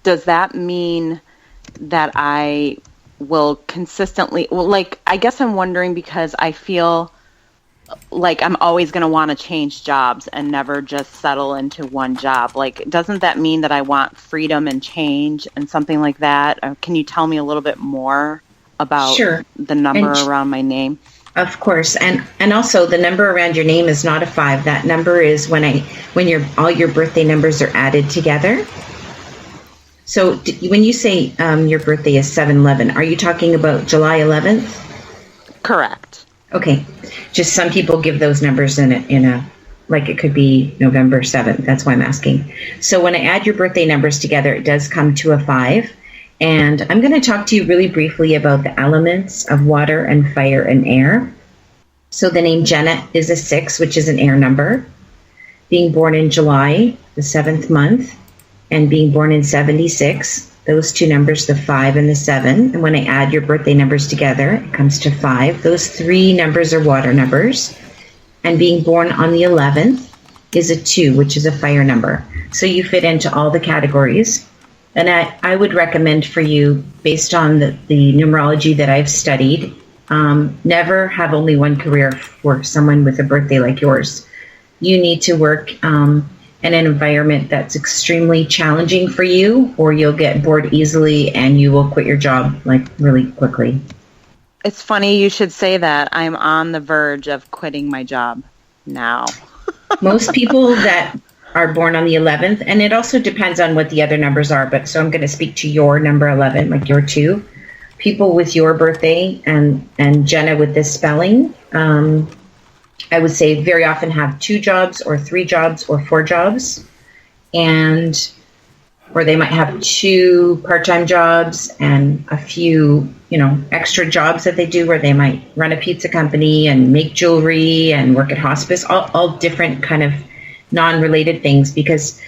S21: does that mean that I will consistently? Well, like, I guess I'm wondering because I feel like I'm always going to want to change jobs and never just settle into one job. Like, doesn't that mean that I want freedom and change and something like that? Or can you tell me a little bit more about the number around my name?
S16: Of course, and also the number around your name is not a 5. That number is when all your birthday numbers are added together. So when you say your birthday is 7/11, are you talking about July 11th?
S21: Correct.
S16: Okay. Just some people give those numbers in a like it could be November 7th. That's why I'm asking. So when I add your birthday numbers together, it does come to a 5. And I'm going to talk to you really briefly about the elements of water and fire and air. So the name Jenna is a 6, which is an air number. Being born in July, the 7th month, and being born in 76, those two numbers, the 5 and the 7. And when I add your birthday numbers together, it comes to 5. Those 3 numbers are water numbers. And being born on the 11th is a 2, which is a fire number. So you fit into all the categories. And I would recommend for you, based on the numerology that I've studied, never have only one career for someone with a birthday like yours. You need to work in an environment that's extremely challenging for you, or you'll get bored easily and you will quit your job like really quickly.
S21: It's funny you should say that. I'm on the verge of quitting my job now.
S16: Most people that are born on the 11th, and it also depends on what the other numbers are, but so I'm going to speak to your number 11, like your 2. People with your birthday and Jenna with this spelling, I would say very often have 2 jobs or 3 jobs or 4 jobs, or they might have 2 part-time jobs and a few, extra jobs that they do, where they might run a pizza company and make jewelry and work at hospice, all different kind of non-related things, because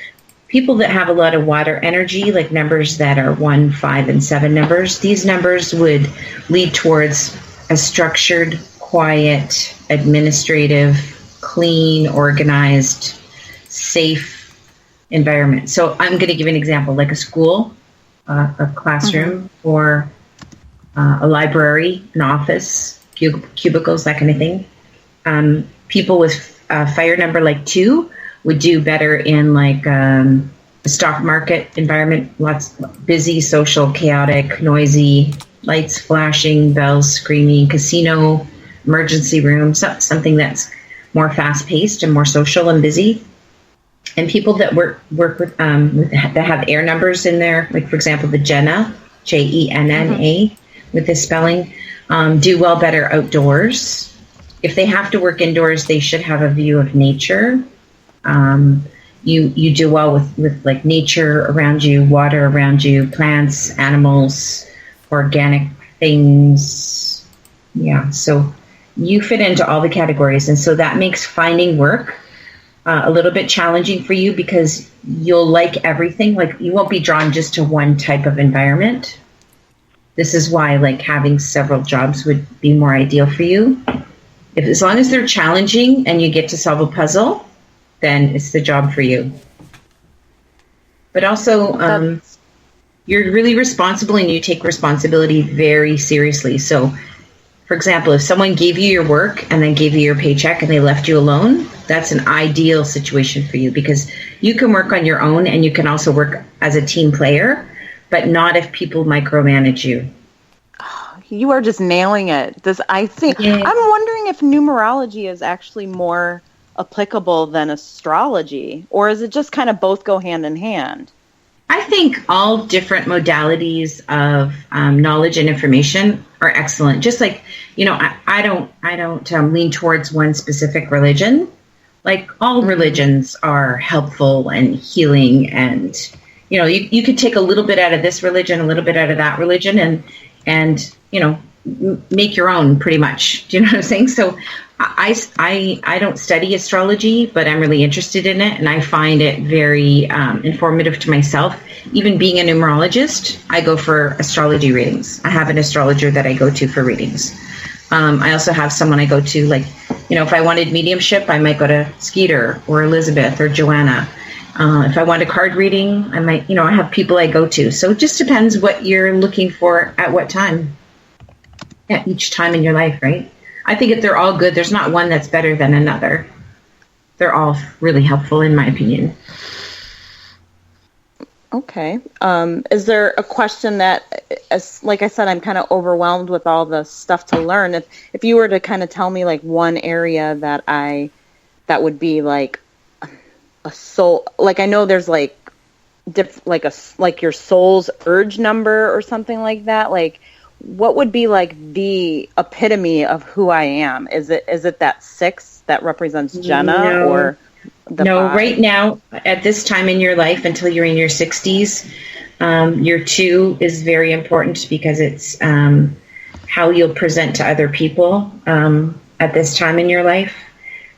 S16: people that have a lot of water energy, like numbers that are 1, 5, and 7 numbers, these numbers would lead towards a structured, quiet, administrative, clean, organized, safe environment. So I'm going to give an example, like a school, a classroom, or a library, an office, cubicles, that kind of thing. People with a fire number like 2 would do better in like a stock market environment, lots busy, social, chaotic, noisy, lights flashing, bells screaming, casino, emergency room, something that's more fast-paced and more social and busy. And people that work with that have air numbers in there, like for example the Jenna, Jenna, with this spelling, do well better outdoors. If they have to work indoors, they should have a view of nature. You do well with like nature around you, water around you, plants, animals, organic things. Yeah, so you fit into all the categories. And so that makes finding work a little bit challenging for you, because you'll like everything. Like you won't be drawn just to one type of environment. This is why like having several jobs would be more ideal for you. As long as they're challenging and you get to solve a puzzle, then it's the job for you. But also, you're really responsible and you take responsibility very seriously. So For example, if someone gave you your work and then gave you your paycheck and they left you alone, that's an ideal situation for you because you can work on your own and you can also work as a team player, but not if people micromanage you.
S21: You are just nailing it. I'm wondering if numerology is actually more applicable than astrology, or is it just kind of both go hand in hand?
S16: I think all different modalities of knowledge and information are excellent. Just like, I don't lean towards one specific religion. Like all religions are helpful and healing, and you could take a little bit out of this religion, a little bit out of that religion, and make your own pretty much. Do you know what I'm saying? So I don't study astrology, but I'm really interested in it, and I find it very informative to myself. Even being a numerologist, I go for astrology readings. I have an astrologer that I go to for readings. I also have someone I go to, like, if I wanted mediumship, I might go to Skeeter or Elizabeth or Joanna. If I want a card reading, I might, I have people I go to. So it just depends what you're looking for at what time. Yeah, each time in your life, right? I think if they're all good, there's not one that's better than another. They're all really helpful, in my opinion.
S21: Okay. Is there a question that, like I said, I'm kind of overwhelmed with all the stuff to learn. If you were to kind of tell me like one area that would be like a soul, like I know there's like like your soul's urge number or something like that. Like, what would be like the epitome of who I am? Is it that 6 that represents Jenna, or the 5?
S16: Right now, at this time in your life, until you're in your 60s, your 2 is very important because it's how you'll present to other people at this time in your life.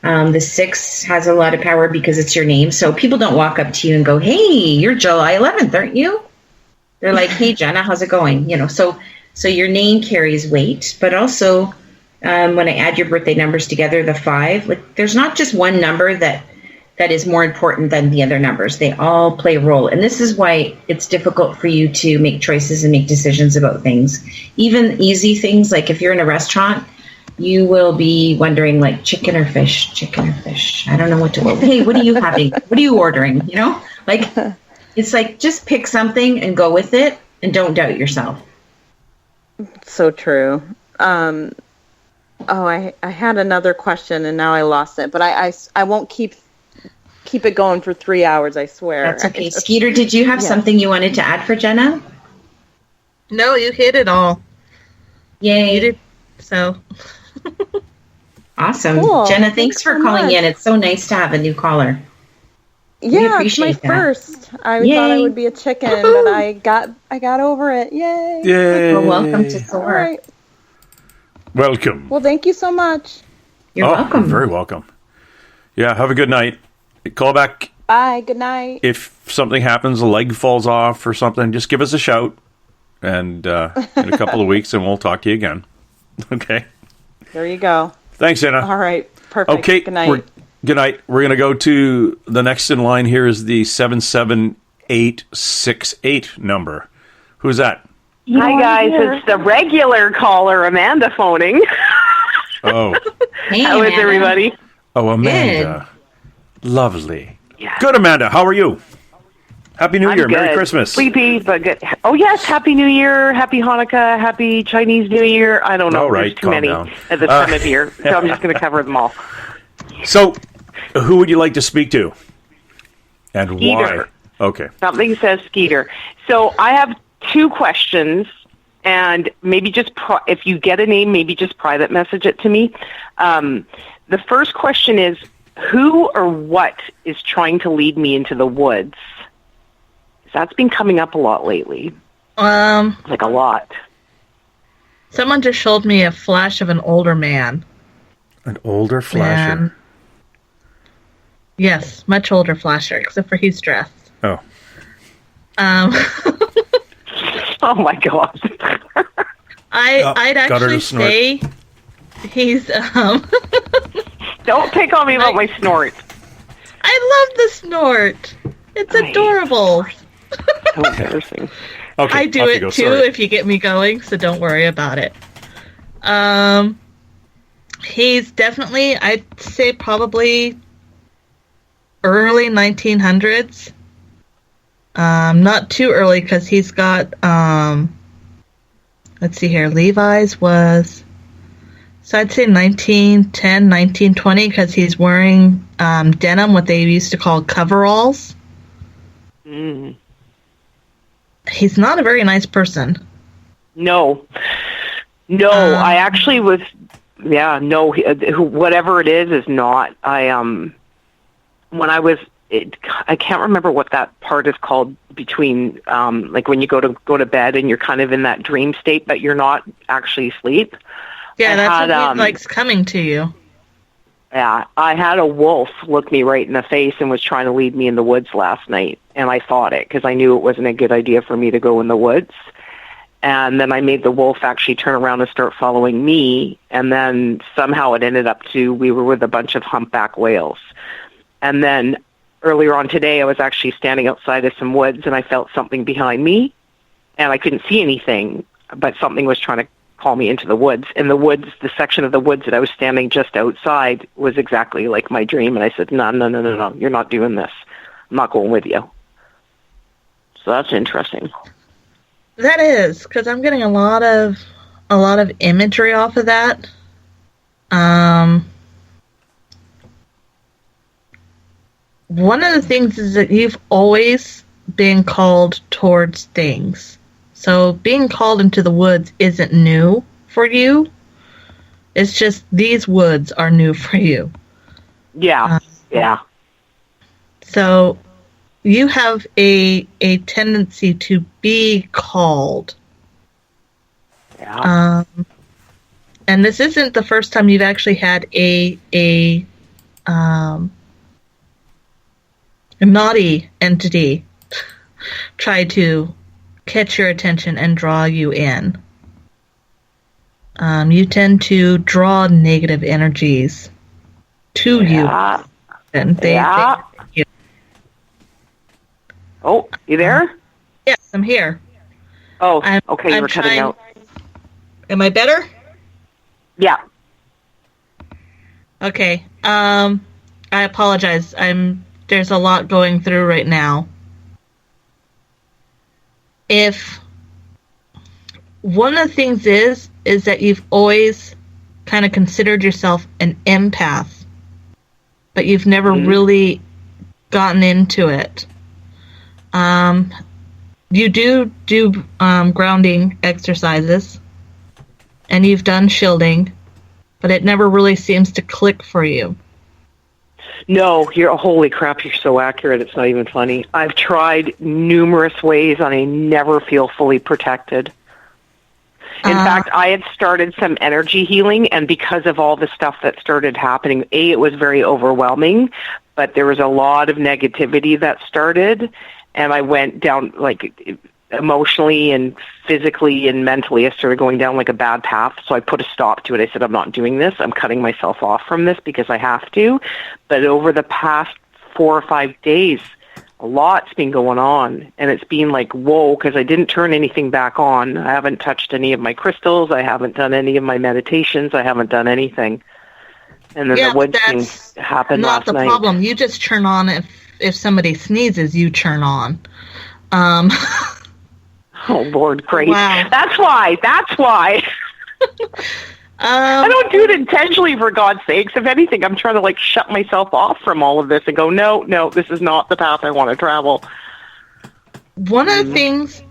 S16: The 6 has a lot of power because it's your name. So people don't walk up to you and go, "Hey, you're July 11th, aren't you?" They're like, "Hey, Jenna, how's it going?" So your name carries weight, but also when I add your birthday numbers together, the 5, like there's not just one number that is more important than the other numbers. They all play a role. And this is why it's difficult for you to make choices and make decisions about things. Even easy things, like if you're in a restaurant, you will be wondering like chicken or fish. I don't know what to order. Hey, what are you having? What are you ordering? Like it's like just pick something and go with it and don't doubt yourself.
S21: So true. I had another question and now I lost it, but I won't keep it going for 3 hours, I swear.
S16: That's okay. Skeeter, did you have something you wanted to add for Jenna?
S17: No, you hit it all.
S16: Yay.
S17: You did, so.
S16: Awesome.
S21: Cool.
S16: Jenna, thanks for calling in. It's so nice to have a new caller.
S21: Yeah, it's my first. I thought I would be a chicken, but I got over it. Yay!
S8: Yay!
S16: Well, welcome to Soar.
S21: All right.
S8: Welcome.
S21: Well, thank you so much.
S16: You're welcome.
S8: Very welcome. Yeah, have a good night. Call back.
S21: Bye. Good night.
S8: If something happens, a leg falls off or something, just give us a shout. And in a couple of weeks, and we'll talk to you again. Okay?
S21: There you go.
S8: Thanks, Jenna.
S21: All right. Perfect.
S8: Okay.
S21: Good night.
S8: Good night. We're going to go to the next in line here is the 77868 number. Who's that?
S10: Hi, guys. It's the regular caller, Amanda, phoning.
S8: Oh.
S10: Hey, how is everybody?
S8: Oh, Amanda. Good. Lovely. Yeah. Good, Amanda. How are you? Happy New Year.
S10: Good.
S8: Merry Christmas.
S10: Sleepy, but good. Oh, yes. Happy New Year. Happy Hanukkah. Happy Chinese New Year. I don't know.
S8: All right,
S10: There's too many
S8: down.
S10: at this time of year, so I'm just going to cover them all.
S8: So, who would you like to speak to? And
S10: Skeeter.
S8: why? Okay.
S10: Something says Skeeter. So I have 2 questions, and maybe just if you get a name, maybe just private message it to me. The first question is, who or what is trying to lead me into the woods? That's been coming up a lot lately. Like a lot.
S17: Someone just showed me a flash of an older man.
S8: An older flasher?
S17: Yes, much older flasher, except for he's dressed.
S8: Oh.
S10: Oh my God.
S17: I'd actually say he's
S10: Don't pick on me about my snort.
S17: I love the snort. It's adorable.
S10: So embarrassing.
S17: I do it too if you get me going, so don't worry about it. He's definitely, I'd say probably early 1900s. Not too early because he's got, let's see here, Levi's was, so I'd say 1910, 1920 because he's wearing denim, what they used to call coveralls.
S1: Mm.
S17: He's not a very nice person.
S1: No, I actually was. Yeah, no. Whatever it is not. When I was, I can't remember what that part is called between, like when you go to bed and you're kind of in that dream state, but you're not actually asleep.
S17: Yeah, that's what he likes coming to you.
S1: Yeah, I had a wolf look me right in the face and was trying to lead me in the woods last night, and I fought it because I knew it wasn't a good idea for me to go in the woods. And then I made the wolf actually turn around and start following me, and then somehow it ended up we were with a bunch of humpback whales. And then earlier on today, I was actually standing outside of some woods, and I felt something behind me, and I couldn't see anything, but something was trying to call me into the woods. And the section of the woods that I was standing just outside was exactly like my dream. And I said, no, you're not doing this. I'm not going with you. So that's interesting.
S17: That is, because I'm getting a lot of imagery off of that. One of the things is that you've always been called towards things. So being called into the woods isn't new for you. It's just these woods are new for you.
S1: Yeah, yeah.
S17: So you have a tendency to be called.
S1: Yeah.
S17: And this isn't the first time you've actually had a naughty entity try to catch your attention and draw you in. You tend to draw negative energies to you. And they you.
S1: Oh, you there?
S17: Yes, I'm here.
S1: Oh, okay, you were cutting out.
S17: Am I better?
S1: Yeah.
S17: Okay. I apologize. There's a lot going through right now. If one of the things is that you've always kind of considered yourself an empath, but you've never really gotten into it. You do grounding exercises, and you've done shielding, but it never really seems to click for you.
S1: No, holy crap, you're so accurate, it's not even funny. I've tried numerous ways and I never feel fully protected. In fact, I had started some energy healing, and because of all the stuff that started happening, it was very overwhelming, but there was a lot of negativity that started, and I went down, like, emotionally and physically and mentally, I started going down like a bad path. So I put a stop to it. I said, I'm not doing this. I'm cutting myself off from this because I have to. But over the past 4 or 5 days, a lot's been going on. And it's been like, whoa, because I didn't turn anything back on. I haven't touched any of my crystals. I haven't done any of my meditations. I haven't done anything. And then the wood thing happened last night.
S17: Not the problem. You just turn on if somebody sneezes, you turn on.
S1: Oh, Lord, great.
S17: Wow.
S1: That's why. I don't do it intentionally, for God's sakes. If anything, I'm trying to, like, shut myself off from all of this and go, no, this is not the path I want to travel.
S17: One of the things,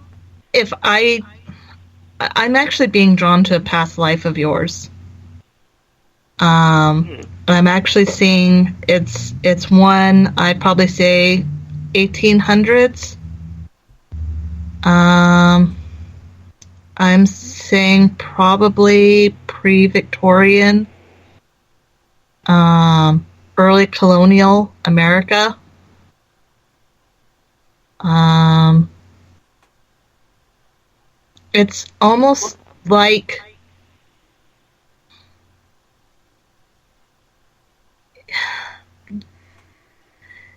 S17: I'm actually being drawn to a past life of yours. I'm actually seeing it's one, I'd probably say 1800s. I'm saying probably pre-Victorian, early colonial America. It's almost like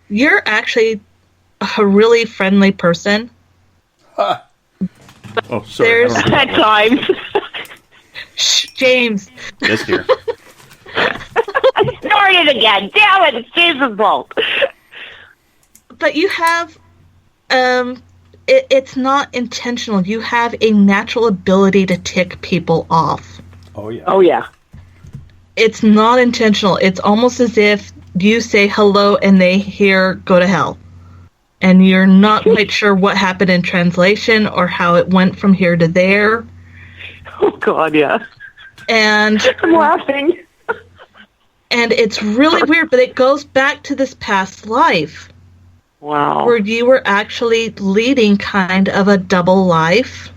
S17: you're actually a really friendly person.
S8: Oh, sorry.
S1: At times.
S17: Shh, James.
S8: Yes, dear.
S1: I started again. Damn it, it's James' fault.
S17: But you have, it's not intentional. You have a natural ability to tick people off.
S8: Oh, yeah.
S1: Oh, yeah.
S17: It's not intentional. It's almost as if you say hello and they hear go to hell. And you're not quite sure what happened in translation or how it went from here to there.
S1: Oh, God, yeah.
S17: And
S1: I'm laughing.
S17: And it's really weird, but it goes back to this past life.
S1: Wow.
S17: Where you were actually leading kind of a double life.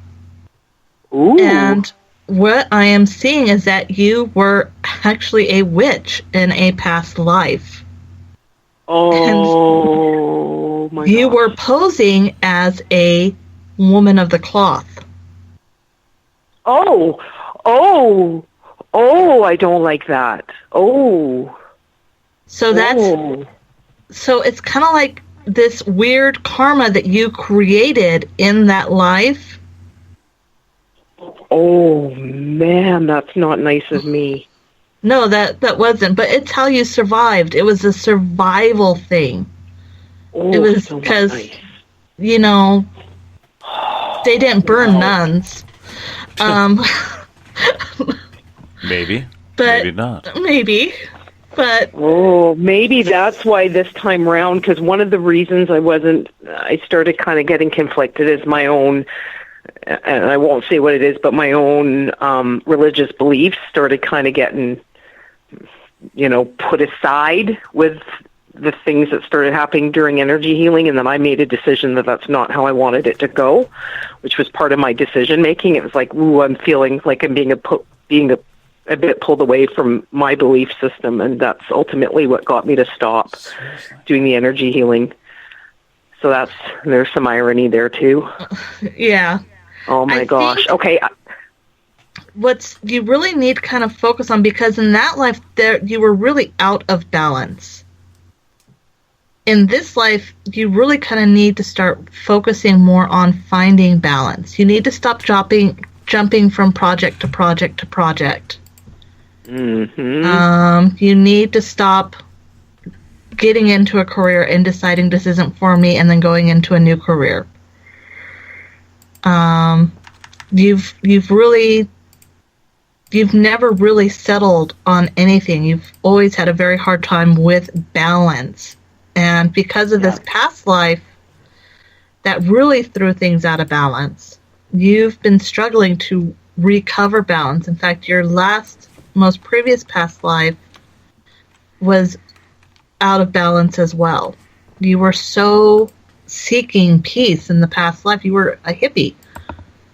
S1: Ooh.
S17: And what I am seeing is that you were actually a witch in a past life.
S1: Oh, my God.
S17: You were posing as a woman of the cloth.
S1: Oh, I don't like that. Oh.
S17: So so it's kind of like this weird karma that you created in that life.
S1: Oh, man, that's not nice of me.
S17: No, that wasn't, but it's how you survived. It was a survival thing.
S1: Oh,
S17: it was because, you know, they didn't burn nuns.
S8: Maybe.
S17: But
S8: maybe not.
S17: Maybe. But
S1: maybe that's why this time round, because one of the reasons I started kind of getting conflicted is my own, and I won't say what it is, but my own religious beliefs started kind of getting, put aside with the things that started happening during energy healing, and then I made a decision that that's not how I wanted it to go, which was part of my decision making. It was like, ooh, I'm feeling like I'm being a bit pulled away from my belief system, and that's ultimately what got me to stop doing the energy healing. So there's some irony there too.
S17: Yeah.
S1: Oh my gosh. Okay.
S17: What you really need to kind of focus on, because in that life you were really out of balance. In this life, you really kind of need to start focusing more on finding balance. You need to stop jumping from project to project to project.
S1: Mm-hmm.
S17: You need to stop getting into a career and deciding this isn't for me and then going into a new career. You've never really settled on anything. You've always had a very hard time with balance. And because of this past life that really threw things out of balance, you've been struggling to recover balance. In fact, your most previous past life was out of balance as well. You were so seeking peace in the past life. You were a hippie,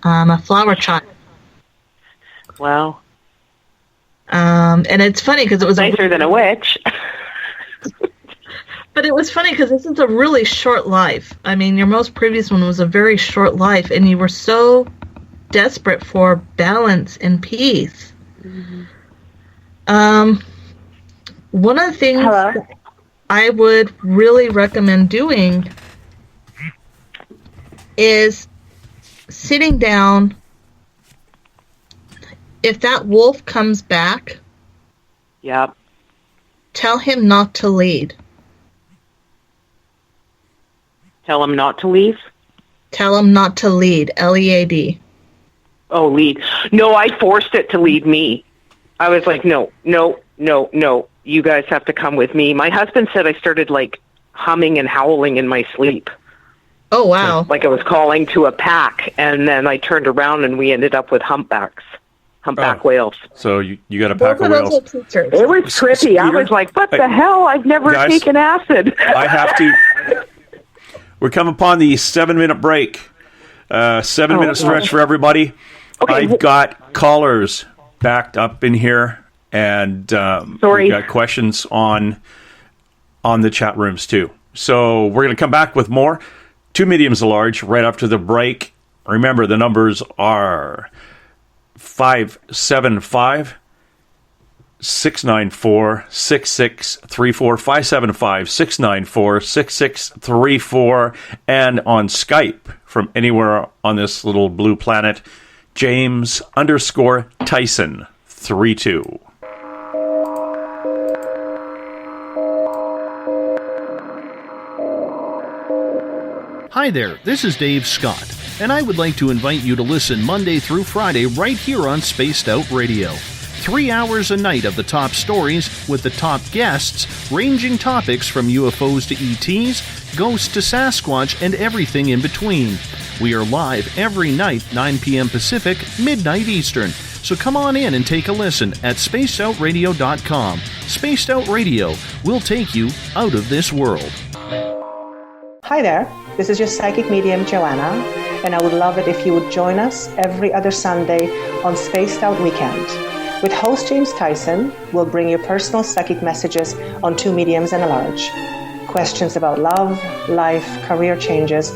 S17: a flower child.
S1: Wow.
S17: And it's funny because it was
S1: nicer than a witch.
S17: But it was funny because this is a really short life. I mean, your most previous one was a very short life, and you were so desperate for balance and peace.
S1: Mm-hmm.
S17: One of the things I would really recommend doing is sitting down. If that wolf comes back, tell him not to lead.
S1: Tell him not to leave?
S17: Tell him not to lead. Lead.
S1: Oh, lead. No, I forced it to lead me. I was like, no. You guys have to come with me. My husband said I started like humming and howling in my sleep.
S17: Oh, wow.
S1: Like I was calling to a pack, and then I turned around and we ended up with humpback whales.
S8: So you got a pack of whales.
S1: It was trippy. I was like, what the hell? I've never taken acid.
S8: I have to... We're coming upon the 7-minute break. 7-minute stretch for everybody. Okay. I've got callers backed up in here, and we've got questions on the chat rooms too. So we're going to come back with more. 2 mediums large right after the break. Remember, the numbers are 575 694-6634, 575-694-6634, and on Skype from anywhere on this little blue planet, James_Tyson32.
S2: Hi there, this is Dave Scott, and I would like to invite you to listen Monday through Friday right here on Spaced Out Radio. 3 hours a night of the top stories with the top guests, ranging topics from UFOs to ETs, ghosts to Sasquatch, and everything in between. We are live every night, 9 p.m. Pacific, midnight Eastern. So come on in and take a listen at spacedoutradio.com. Spaced Out Radio will take you out of this world.
S11: Hi there, this is your psychic medium Joanna, and I would love it if you would join us every other Sunday on Spaced Out Weekend. With host James Tyson, we'll bring you personal psychic messages on two mediums and a large. Questions about love, life, career changes.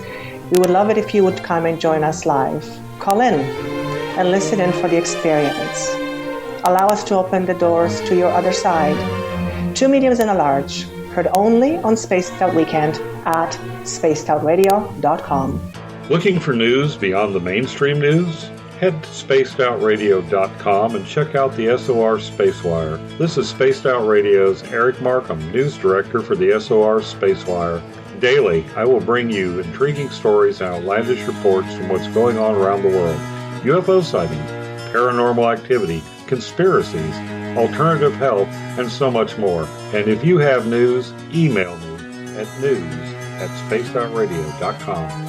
S11: We would love it if you would come and join us live. Call in and listen in for the experience. Allow us to open the doors to your other side. Two mediums and a large, heard only on Spaced Out Weekend at spacedoutradio.com.
S12: Looking for news beyond the mainstream news? Head to spacedoutradio.com and check out the SOR Spacewire. This is Spaced Out Radio's Eric Markham, news director for the SOR Spacewire. Daily, I will bring you intriguing stories and outlandish reports from what's going on around the world. UFO sightings, paranormal activity, conspiracies, alternative health, and so much more. And if you have news, email me at news@spacedoutradio.com.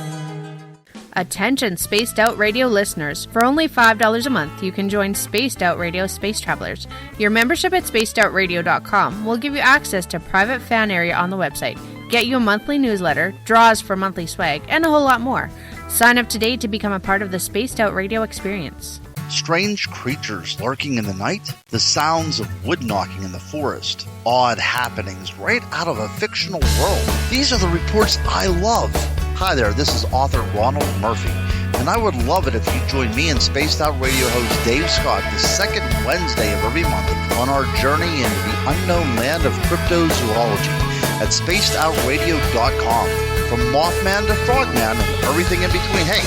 S6: Attention Spaced Out Radio listeners. For only $5 a month, you can join Spaced Out Radio Space Travelers. Your membership at spacedoutradio.com will give you access to private fan area on the website, get you a monthly newsletter, draws for monthly swag, and a whole lot more. Sign up today to become a part of the Spaced Out Radio experience.
S3: Strange creatures lurking in the night, the sounds of wood knocking in the forest, odd happenings right out of a fictional world. These are the reports I love. Hi there, this is author Ronald Murphy, and I would love it if you join me and Spaced Out Radio host Dave Scott the second Wednesday of every month on our journey into the unknown land of cryptozoology at spacedoutradio.com. From Mothman to Frogman and everything in between. Hey,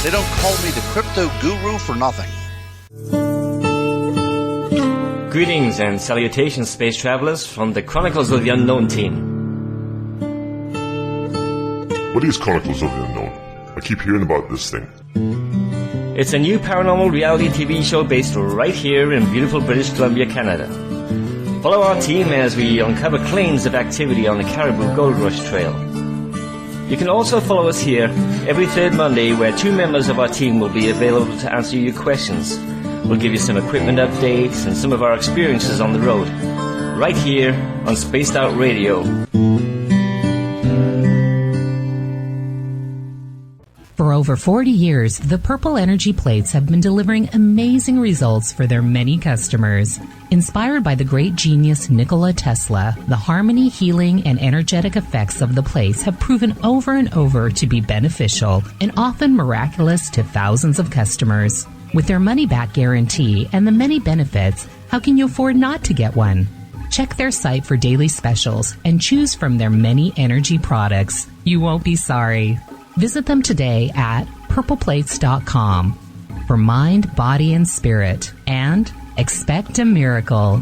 S3: they don't call me the crypto guru for nothing.
S22: Greetings and salutations, space travelers, from the Chronicles of the Unknown team.
S23: What is Chronicles of the Unknown? I keep hearing about this thing.
S22: It's a new paranormal reality TV show based right here in beautiful British Columbia, Canada. Follow our team as we uncover claims of activity on the Caribou Gold Rush Trail. You can also follow us here every third Monday, where two members of our team will be available to answer your questions. We'll give you some equipment updates and some of our experiences on the road, right here on Spaced Out Radio.
S13: For over 40 years, the Purple Energy Plates have been delivering amazing results for their many customers. Inspired by the great genius Nikola Tesla, the harmony, healing, and energetic effects of the plates have proven over and over to be beneficial and often miraculous to thousands of customers. With their money-back guarantee and the many benefits, how can you afford not to get one? Check their site for daily specials and choose from their many energy products. You won't be sorry. Visit them today at purpleplates.com for mind, body, and spirit, and expect a miracle.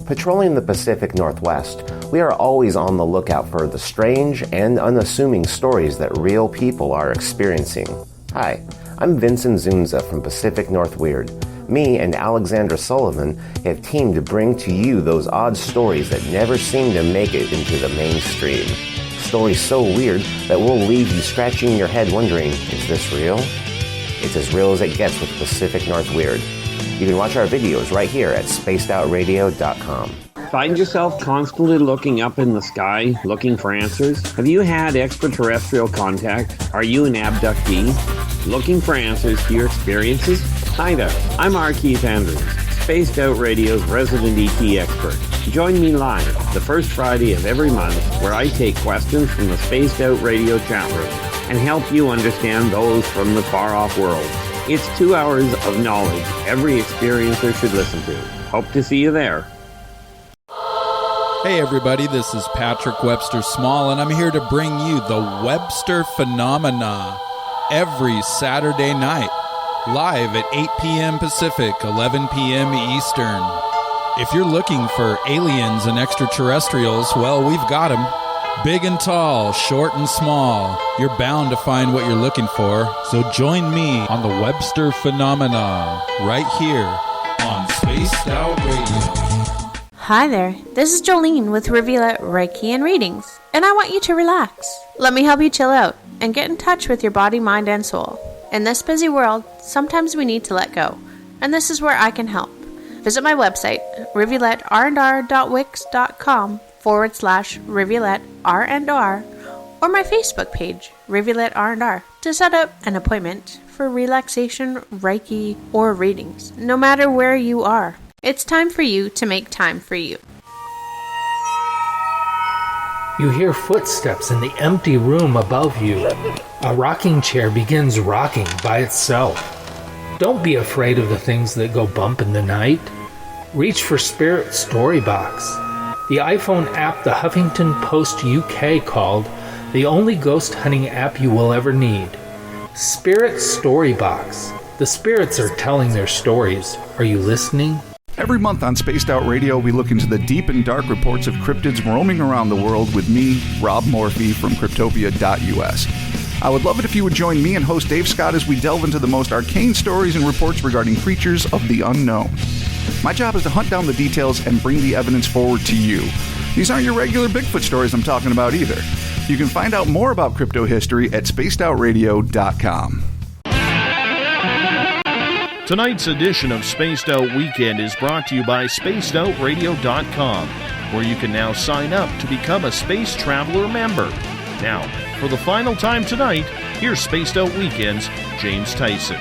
S14: Patrolling the Pacific Northwest, we are always on the lookout for the strange and unassuming stories that real people are experiencing. Hi, I'm Vincent Zunza from Pacific North Weird. Me and Alexandra Sullivan have teamed to bring to you those odd stories that never seem to make it into the mainstream. Stories so weird that will leave you scratching your head wondering, is this real? It's as real as it gets with Pacific North Weird. You can watch our videos right here at spacedoutradio.com.
S24: Find yourself constantly looking up in the sky, looking for answers? Have you had extraterrestrial contact? Are you an abductee? Looking for answers to your experiences? Hi there, I'm R. Keith Andrews, Spaced Out Radio's resident ET expert. Join me live the first Friday of every month, where I take questions from the Spaced Out Radio chat room and help you understand those from the far-off world. It's 2 hours of knowledge every experiencer should listen to. Hope to see you there.
S25: Hey everybody, this is Patrick Webster Small, and I'm here to bring you the Webster Phenomena every Saturday night. live at 8 p.m. Pacific, 11 p.m. Eastern. If you're looking for aliens and extraterrestrials, well, we've got them. Big and tall, short and small. You're bound to find what you're looking for. So join me on the Webster Phenomena right here on Spaced Out Radio.
S6: Hi there, this is Jolene with Rivulet Reiki and Readings, and I want you to relax. Let me help you chill out and get in touch with your body, mind, and soul. In this busy world, sometimes we need to let go, and this is where I can help. Visit my website, rivuletrndr.wix.com/rivuletrndr, or my Facebook page, Rivulet R&R, to set up an appointment for relaxation, Reiki, or readings. No matter where you are, it's time for you to make time for you.
S4: You hear footsteps in the empty room above you. A rocking chair begins rocking by itself. Don't be afraid of the things that go bump in the night. Reach for Spirit Storybox, the iPhone app the Huffington Post UK called the only ghost hunting app you will ever need. Spirit Storybox. The spirits are telling their stories. Are you listening?
S5: Every month on Spaced Out Radio, we look into the deep and dark reports of cryptids roaming around the world with me, Rob Morphy from Cryptopia.us. I would love it if you would join me and host Dave Scott as we delve into the most arcane stories and reports regarding creatures of the unknown. My job is to hunt down the details and bring the evidence forward to you. These aren't your regular Bigfoot stories I'm talking about either. You can find out more about crypto history at spacedoutradio.com.
S2: Tonight's edition of Spaced Out Weekend is brought to you by spacedoutradio.com, where you can now sign up to become a Space Traveler member. Now, for the final time tonight, here's Spaced Out Weekend's James Tyson.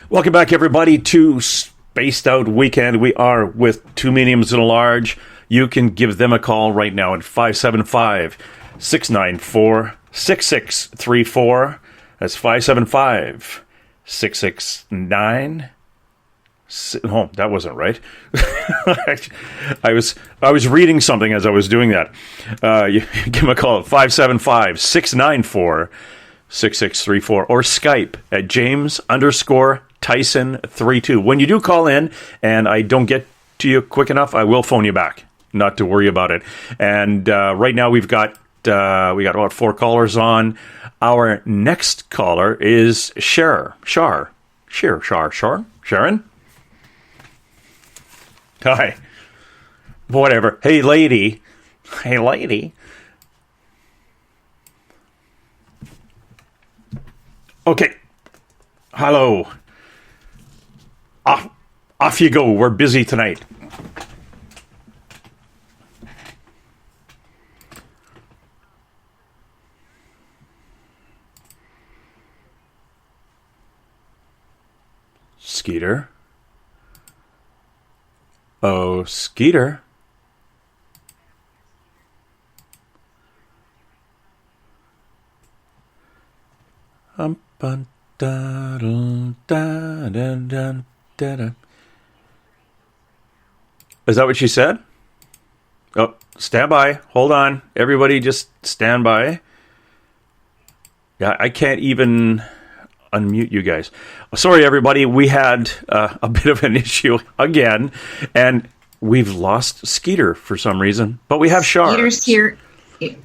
S8: Welcome back, everybody, to Spaced Out Weekend. We are with two mediums and a large. You can give them a call right now at 575-694-6634. That's 575-669. Oh, that wasn't right. I was reading something as I was doing that. You give them a call at 575-694-6634 or Skype at James_Tyson32. When you do call in and I don't get to you quick enough, I will phone you back. Not to worry about it. And right now we got about 4 callers on. Our next caller is Sharon. Hi. Whatever. Hey, lady. Okay. Hello. Off you go. We're busy tonight. Skeeter. Oh, Skeeter. Is that what she said? Oh, stand by. Hold on. Everybody just stand by. Yeah, I can't even unmute you guys. Sorry, everybody. We had a bit of an issue again, and we've lost Skeeter for some reason. But we have Shar.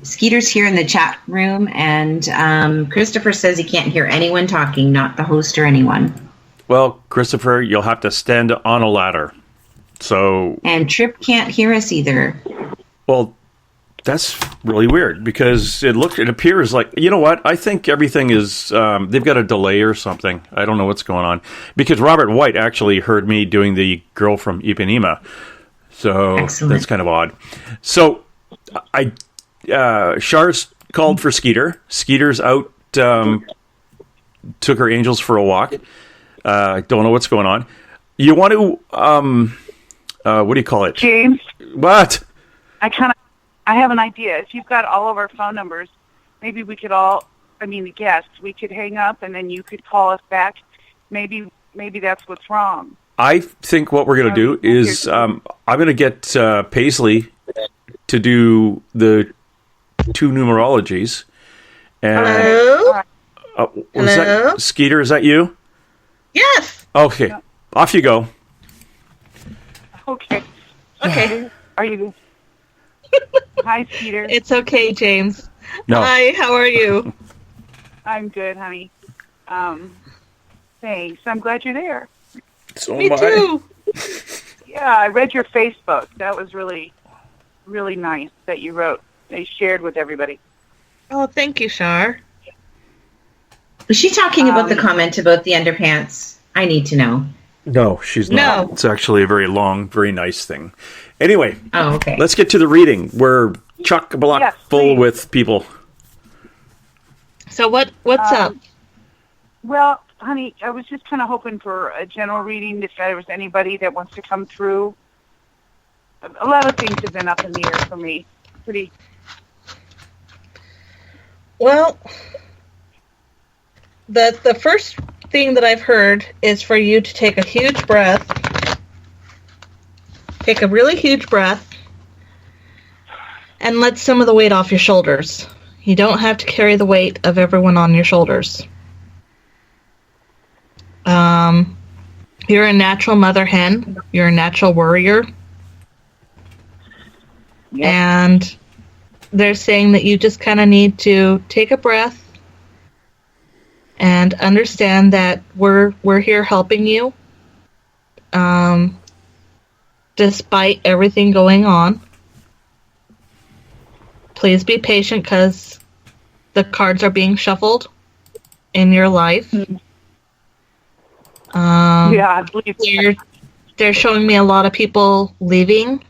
S16: Skeeter's here in the chat room, and Christopher says he can't hear anyone talking, not the host or anyone.
S8: Well, Christopher, you'll have to stand on a ladder.
S16: And Trip can't hear us either.
S8: Well, that's really weird because it appears like, you know what? I think everything is, they've got a delay or something. I don't know what's going on. Because Robert White actually heard me doing the girl from Ipanema. So Excellent. That's kind of odd. So Shar's called for Skeeter. Skeeter's out, took her angels for a walk. Don't know what's going on. You want to, what do you call it?
S19: James?
S8: What?
S19: I have an idea. If you've got all of our phone numbers, maybe we could the guests, we could hang up and then you could call us back. Maybe that's what's wrong.
S8: I think what we're going to do is I'm going to get Paisley to do the two numerologies. And,
S17: Hello?
S8: Was
S17: Hello?
S8: that Skeeter? Is that you?
S17: Yes.
S8: Okay, off you go.
S19: Okay.
S17: Okay.
S19: Are you? Hi, Skeeter.
S17: It's okay, James.
S8: No.
S17: Hi, how are you?
S19: I'm good, honey. Thanks. I'm glad you're there.
S8: So
S17: Me too.
S19: Yeah, I read your Facebook. That was really, really nice that you wrote. They shared with everybody.
S17: Oh, thank you, Shar.
S16: Was she talking about the comment about the underpants? I need to know.
S8: No, she's not.
S17: No.
S8: It's actually a very long, very nice thing. Anyway,
S16: Oh, okay.
S8: let's get to the reading. We're chock-a-block
S19: Yes,
S8: full
S19: please.
S8: with people.
S17: So what's up?
S19: Well, honey, I was just kind of hoping for a general reading if there was anybody that wants to come through. A lot of things have been up in the air for me. Pretty.
S17: Well, the first thing that I've heard is for you to take a huge breath. Take a really huge breath and let some of the weight off your shoulders. You don't have to carry the weight of everyone on your shoulders. You're a natural mother hen. You're a natural warrior.
S19: Yep.
S17: And they're saying that you just kind of need to take a breath and understand that we're here helping you. Despite everything going on. Please be patient because the cards are being shuffled in your life.
S19: Yeah, I believe
S17: they're showing me a lot of people leaving.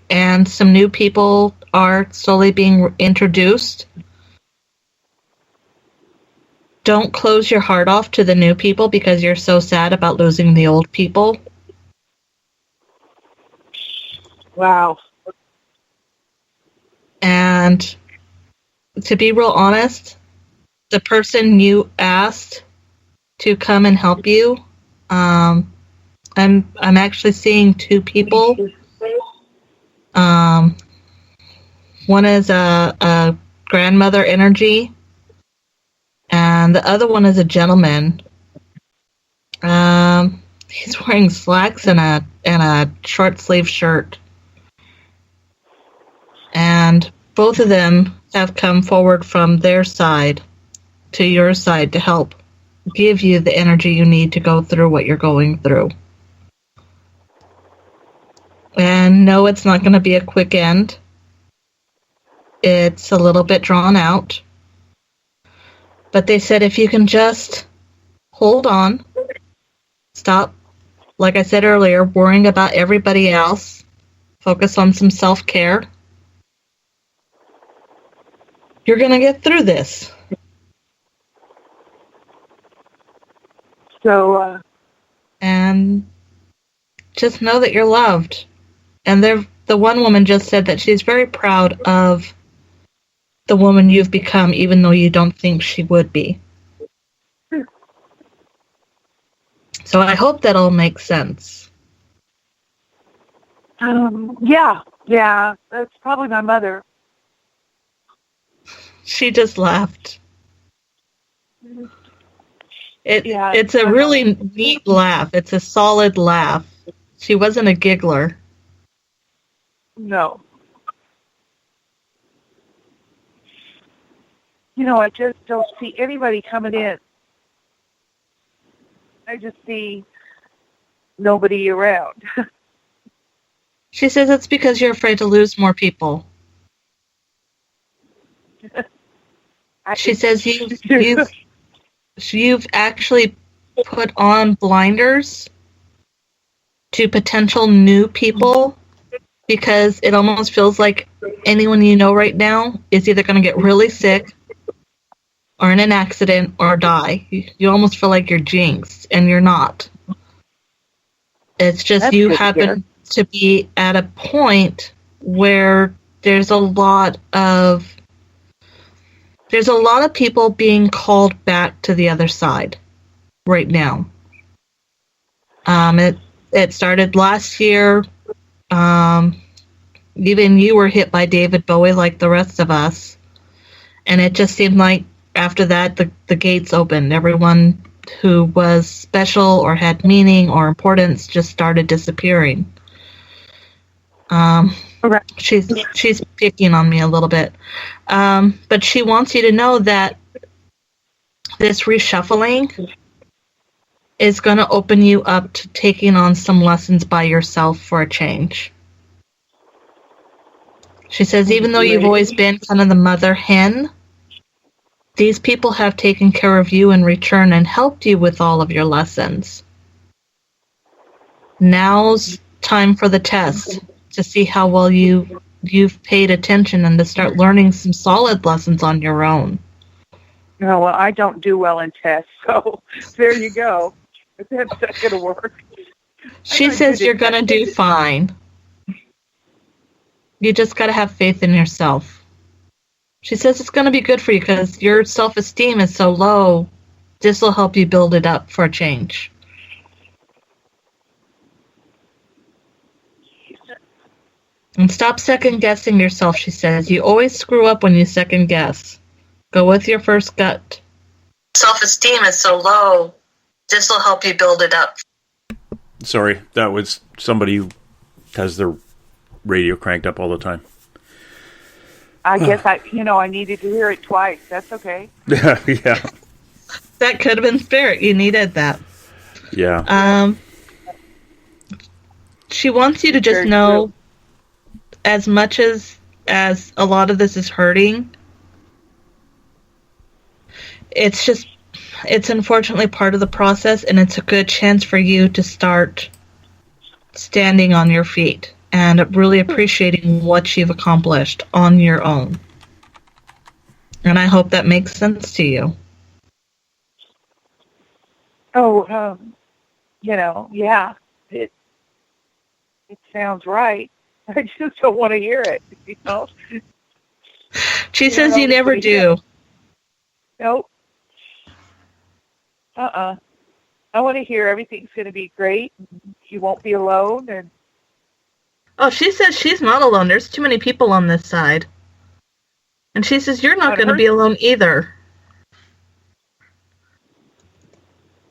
S17: And some new people are slowly being introduced. Don't close your heart off to the new people because you're so sad about losing the old people.
S19: Wow.
S17: And to be real honest, the person you asked to come and help you, I'm actually seeing two people. One is a grandmother energy, and the other one is a gentleman. He's wearing slacks and a short sleeve shirt. And both of them have come forward from their side to your side to help give you the energy you need to go through what you're going through. And no, it's not going to be a quick end. It's a little bit drawn out. But they said if you can just hold on, stop, like I said earlier, worrying about everybody else, focus on some self-care, you're going to get through this.
S19: So,
S17: and just know that you're loved. And the one woman just said that she's very proud of the woman you've become, even though you don't think she would be. So I hope that all makes sense.
S19: yeah, that's probably my mother.
S17: She just laughed. It's a really neat laugh. It's a solid laugh. She wasn't a giggler.
S19: No. You know, I just don't see anybody coming in. I just see nobody around.
S17: She says it's because you're afraid to lose more people. She says you've actually put on blinders to potential new people because it almost feels like anyone you know right now is either going to get really sick or in an accident or die. You almost feel like you're jinxed, and you're not. It's just
S19: That's
S17: you
S19: good to
S17: happen
S19: hear.
S17: to be at a point where there's a lot of people being called back to the other side right now. It started last year. Even you were hit by David Bowie like the rest of us. And it just seemed like after that, the gates opened. Everyone who was special or had meaning or importance just started disappearing. She's picking on me a little bit. But she wants you to know that this reshuffling is going to open you up to taking on some lessons by yourself for a change. She says, even though you've always been kind of the mother hen, these people have taken care of you in return and helped you with all of your lessons. Now's time for the test to see how well you've paid attention and to start learning some solid lessons on your own.
S19: No, well, I don't do well in tests, so there you go. If that's not going to work.
S17: She says you're going to do fine. You just got to have faith in yourself. She says it's going to be good for you because your self-esteem is so low. This will help you build it up for a change. And stop second-guessing yourself, she says. You always screw up when you second-guess. Go with your first gut. Self-esteem is so low. This will help you build it up.
S8: Sorry, that was somebody who has their radio cranked up all the time.
S19: I guess I needed to hear it twice. That's okay.
S8: Yeah.
S17: That could have been spirit. You needed that.
S8: Yeah.
S17: She wants you to just know, as much as a lot of this is hurting, it's unfortunately part of the process, and it's a good chance for you to start standing on your feet and really appreciating what you've accomplished on your own. And I hope that makes sense to you.
S19: Oh, yeah. It sounds right. I just don't want to hear it,
S17: She says you never do.
S19: Nope. I want to hear everything's going to be great. You won't be alone. And
S17: oh, she says she's not alone. There's too many people on this side. And she says you're not going to be alone either.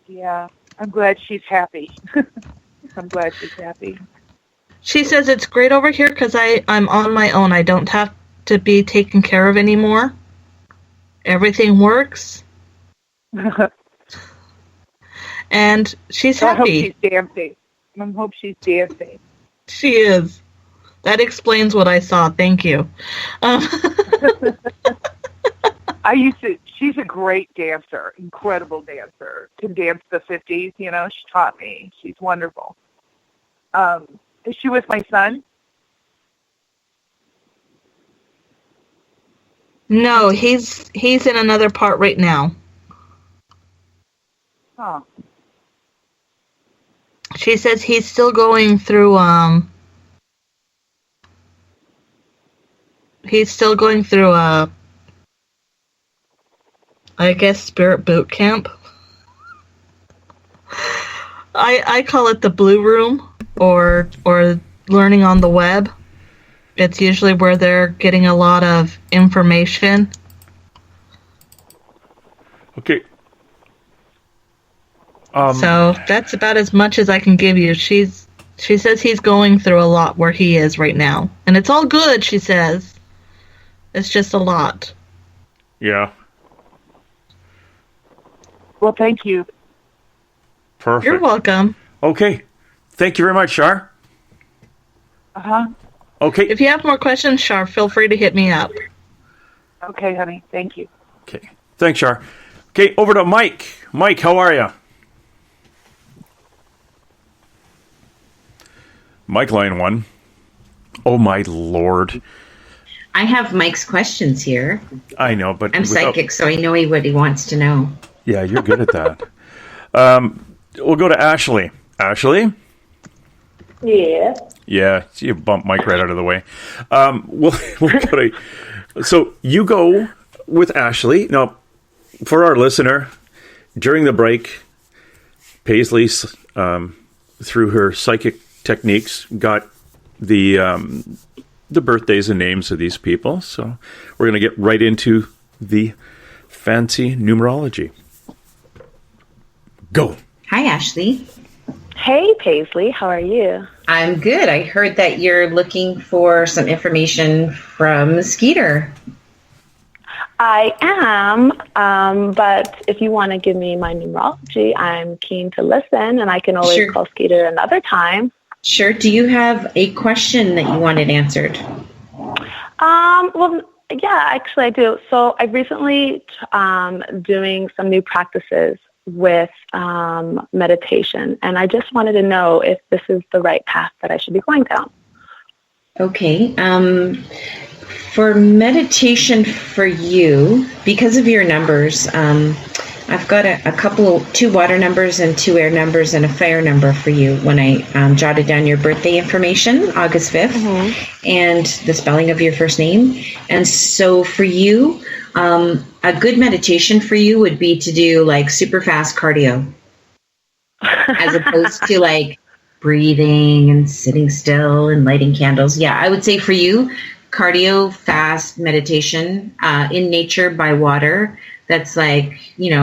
S19: Yeah, I'm glad she's happy. I'm glad she's happy.
S17: She says it's great over here because I'm on my own. I don't have to be taken care of anymore. Everything works. And she's happy.
S19: I hope she's dancing. I hope she's dancing.
S17: She is. That explains what I saw. Thank you.
S19: She's a great dancer, incredible dancer. Can dance the 50s, she taught me. She's wonderful. Is she with my son?
S17: No, he's in another part right now.
S19: Oh.
S17: She says he's still going through I guess spirit boot camp. I call it the blue room or learning on the web. It's usually where they're getting a lot of information.
S8: Okay.
S17: So that's about as much as I can give you. She says he's going through a lot where he is right now. And it's all good, she says. It's just a lot.
S8: Yeah.
S19: Well, thank you.
S8: Perfect.
S17: You're welcome.
S8: Okay. Thank you very much, Shar.
S19: Uh-huh.
S8: Okay.
S17: If you have more questions, Shar, feel free to hit me up.
S19: Okay, honey. Thank you.
S8: Okay. Thanks, Shar. Okay, over to Mike. Mike, how are you? Mike, line 1. Oh, my Lord.
S16: I have Mike's questions here.
S8: I know, but...
S16: I'm psychic, so I know what he wants to know.
S8: Yeah, you're good at that. We'll go to Ashley. Ashley?
S10: Yeah.
S8: Yeah, you bumped Mike right out of the way. We'll go to... So you go with Ashley. Now, for our listener, during the break, Paisley, through her psychic techniques, got the birthdays and names of these people. So we're going to get right into the fancy numerology. Go.
S16: Hi, Ashley.
S7: Hey, Paisley. How are you?
S16: I'm good. I heard that you're looking for some information from Skeeter.
S7: I am, but if you want to give me my numerology, I'm keen to listen, and I can always call Skeeter another time.
S16: Sure. Do you have a question that you wanted answered?
S7: Well, yeah, actually I do. So I've recently doing some new practices with meditation, and I just wanted to know if this is the right path that I should be going down.
S16: Okay. For meditation for you, because of your numbers, I've got two water numbers and 2 air numbers and a fire number for you when I jotted down your birthday information, August 5th, and the spelling of your first name. And so for you, a good meditation for you would be to do like super fast cardio as opposed to like breathing and sitting still and lighting candles. Yeah, I would say for you, cardio, fast meditation in nature by water. That's like,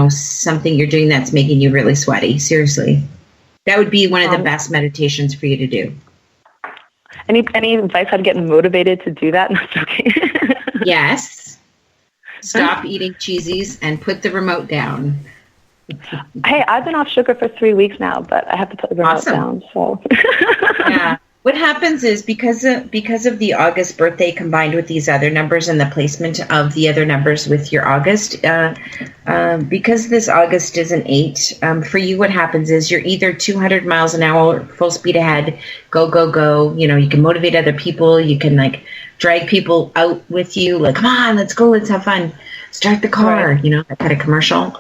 S16: something you're doing that's making you really sweaty. Seriously. That would be one of the best meditations for you to do.
S7: Any advice how to get motivated to do that? That's okay.
S16: Yes. Stop eating cheesies and put the remote down.
S7: Hey, I've been off sugar for 3 weeks now, but I have to put the remote down. So.
S16: Yeah. What happens is because of the August birthday combined with these other numbers and the placement of the other numbers with your August, because this August is an 8, for you what happens is you're either 200 miles an hour, full speed ahead, go, go, go. You can motivate other people. You can like drag people out with you. Like, come on, let's go. Let's have fun. Start the car, that kind of commercial.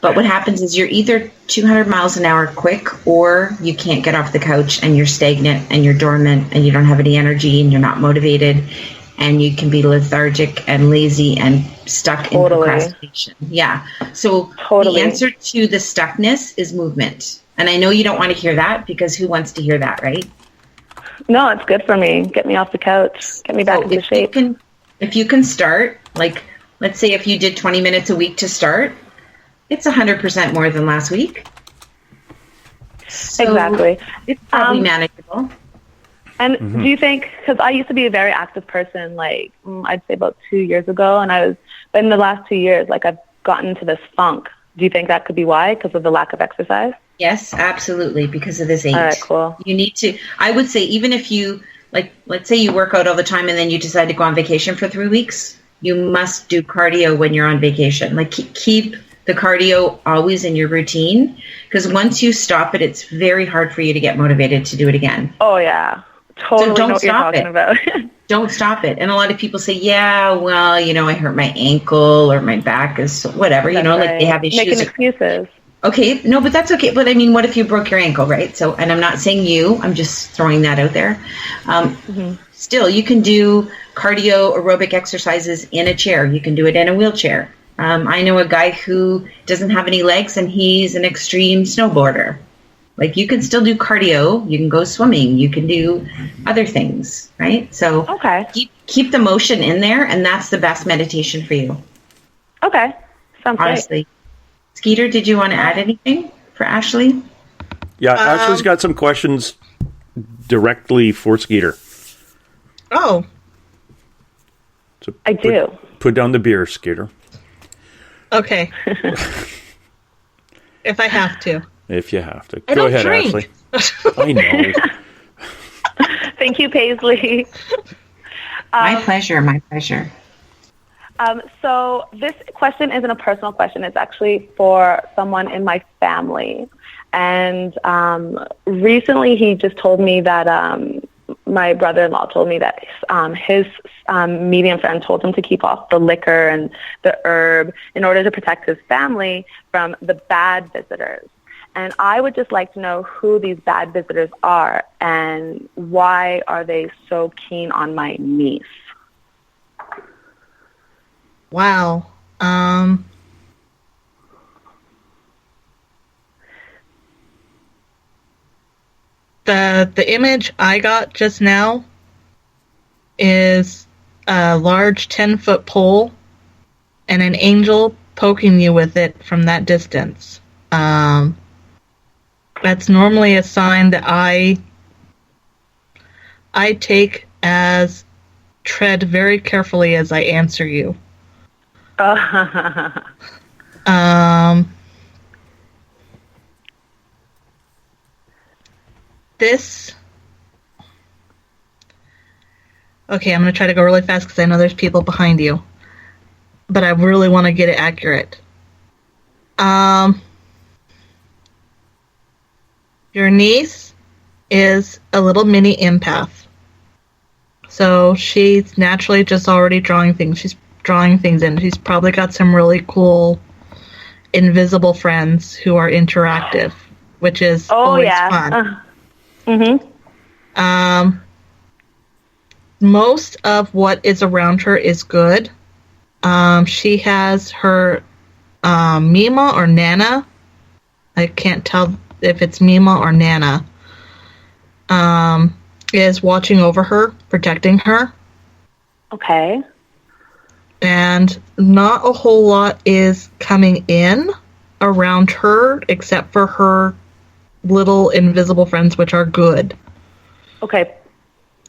S16: But what happens is you're either 200 miles an hour quick, or you can't get off the couch and you're stagnant and you're dormant and you don't have any energy and you're not motivated and you can be lethargic and lazy and stuck in procrastination. Yeah. So the answer to the stuckness is movement. And I know you don't want to hear that because who wants to hear that, right?
S7: No, it's good for me. Get me off the couch. Get me back into shape.
S16: If you can start, like, let's say if you did 20 minutes a week to start, it's 100% more than last week. So
S7: exactly.
S16: It's probably manageable.
S7: And do you think, because I used to be a very active person, like I'd say about 2 years ago, but in the last 2 years, like I've gotten into this funk. Do you think that could be why, because of the lack of exercise?
S16: Yes, absolutely, because of this 8.
S7: All right, cool.
S16: You need to, I would say, even if you, like, let's say you work out all the time and then you decide to go on vacation for 3 weeks, you must do cardio when you're on vacation. Like, keep the cardio always in your routine, because once you stop it, it's very hard for you to get motivated to do it again.
S7: Oh, yeah. Totally. So don't know what stop you're talking about.
S16: Don't stop it. And a lot of people say, yeah, well, I hurt my ankle or my back is whatever,
S7: that's
S16: like they have issues.
S7: Making excuses.
S16: Okay. No, but that's okay. But I mean, what if you broke your ankle, right? So, and I'm not saying you, I'm just throwing that out there. Still, you can do cardio aerobic exercises in a chair. You can do it in a wheelchair. I know a guy who doesn't have any legs and he's an extreme snowboarder. Like, you can still do cardio. You can go swimming. You can do other things, right? So keep the motion in there, and that's the best meditation for you.
S7: Okay. Sounds
S16: honestly. Great. Skeeter, did you want to add anything for Ashley?
S8: Yeah, Ashley's got some questions directly for Skeeter.
S17: Oh.
S8: So
S7: I do.
S8: Put down the beer, Skeeter.
S17: Okay. If I have to.
S8: If you have to.
S17: I
S8: Go
S17: don't
S8: ahead,
S17: drink.
S8: Ashley. I know.
S7: Thank you, Paisley.
S16: My pleasure. My pleasure.
S7: So this question isn't a personal question. It's actually for someone in my family. And recently he just told me that my brother-in-law told me that his medium friend told him to keep off the liquor and the herb in order to protect his family from the bad visitors. And I would just like to know who these bad visitors are and why are they so keen on my niece.
S17: Wow. The image I got just now is a large 10-foot pole and an angel poking you with it from that distance. That's normally a sign that I take as tread very carefully as I answer you. This... Okay, I'm going to try to go really fast because I know there's people behind you. But I really want to get it accurate. Your niece is a little mini empath. So she's naturally just already drawing things. She's drawing things in. She's probably got some really cool invisible friends who are interactive, which is always fun. Most of what is around her is good. She has her Mima or Nana. I can't tell if it's Mima or Nana. Is watching over her, protecting her.
S7: Okay.
S17: And not a whole lot is coming in around her except for her little invisible friends, which are good.
S7: Okay.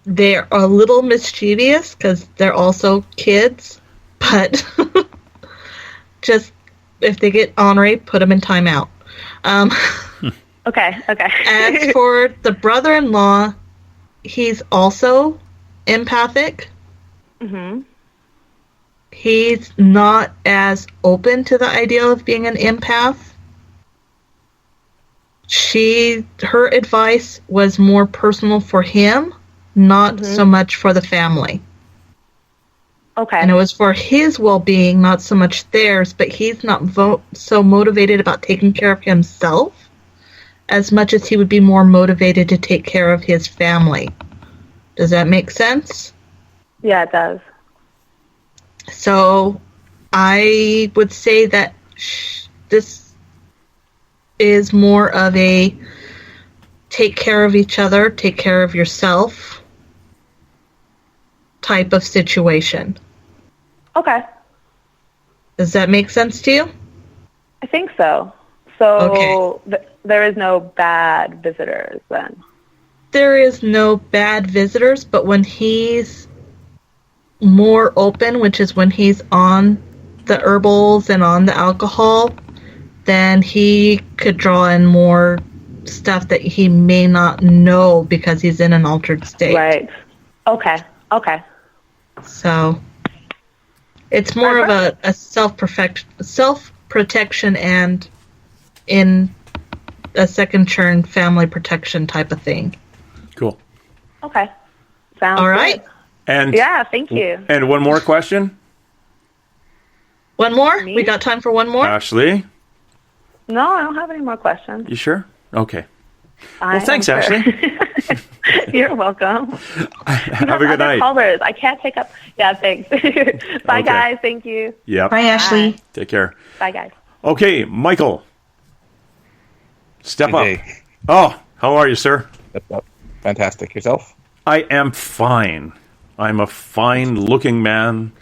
S17: They're a little mischievous because they're also kids, but just if they get ornery, put them in timeout.
S7: Okay.
S17: As for the brother-in-law, he's also empathic.
S7: Mm-hmm.
S17: He's not as open to the idea of being an empath. Her advice was more personal for him, not so much for the family.
S7: Okay.
S17: And it was for his well-being, not so much theirs, but he's not so motivated about taking care of himself as much as he would be more motivated to take care of his family. Does that make sense?
S7: Yeah, it does.
S17: So I would say that this is more of a take care of each other, take care of yourself type of situation.
S7: Okay.
S17: Does that make sense to you?
S7: I think so. So there is no bad visitors then?
S17: There is no bad visitors, but when he's more open, which is when he's on the herbals and on the alcohol, then he could draw in more stuff that he may not know because he's in an altered state.
S7: Right. Okay.
S17: So it's more of a self-protection and in a second churn family protection type of thing.
S8: Cool.
S7: Okay. Sounds
S17: all right.
S7: Good.
S8: And
S7: yeah, thank you.
S8: And one more question?
S17: One more? Me? We got time for one more?
S8: Ashley?
S7: No, I don't have any more questions.
S8: You sure? Okay. Well, thanks, Ashley.
S7: You're welcome.
S8: Have a good night.
S7: Callers. I can't take up. Yeah, thanks. Bye, guys. Thank you.
S8: Yep.
S16: Bye, Ashley.
S8: Take care.
S7: Bye, guys.
S8: Okay, Michael. Step up. Oh, how are you, sir?
S9: Fantastic. Yourself?
S8: I am fine. I'm a fine-looking man.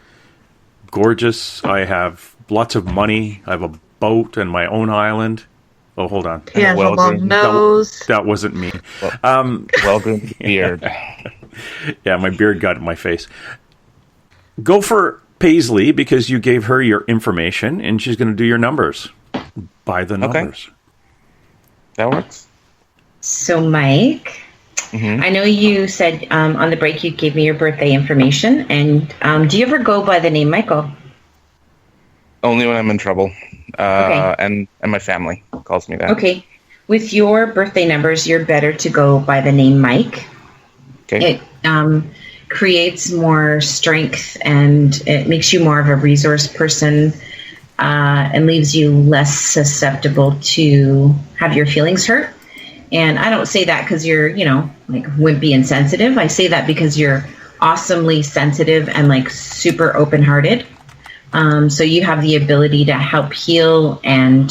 S8: Gorgeous. I have lots of money. I have a boat and my own island. Oh, hold on.
S17: He has a long nose.
S8: That wasn't me.
S9: Well-groomed beard.
S8: Yeah, my beard got in my face. Go for Paisley because you gave her your information and she's going to do your numbers. By the numbers.
S9: Okay. That works.
S16: So, Mike, I know you said on the break you gave me your birthday information. And do you ever go by the name Michael?
S9: Only when I'm in trouble. Okay. And my family calls me that.
S16: Okay. With your birthday numbers, you're better to go by the name Mike.
S9: Okay.
S16: It creates more strength and it makes you more of a resource person and leaves you less susceptible to have your feelings hurt. And I don't say that because you're, like wimpy and sensitive. I say that because you're awesomely sensitive and like super open-hearted. So you have the ability to help heal and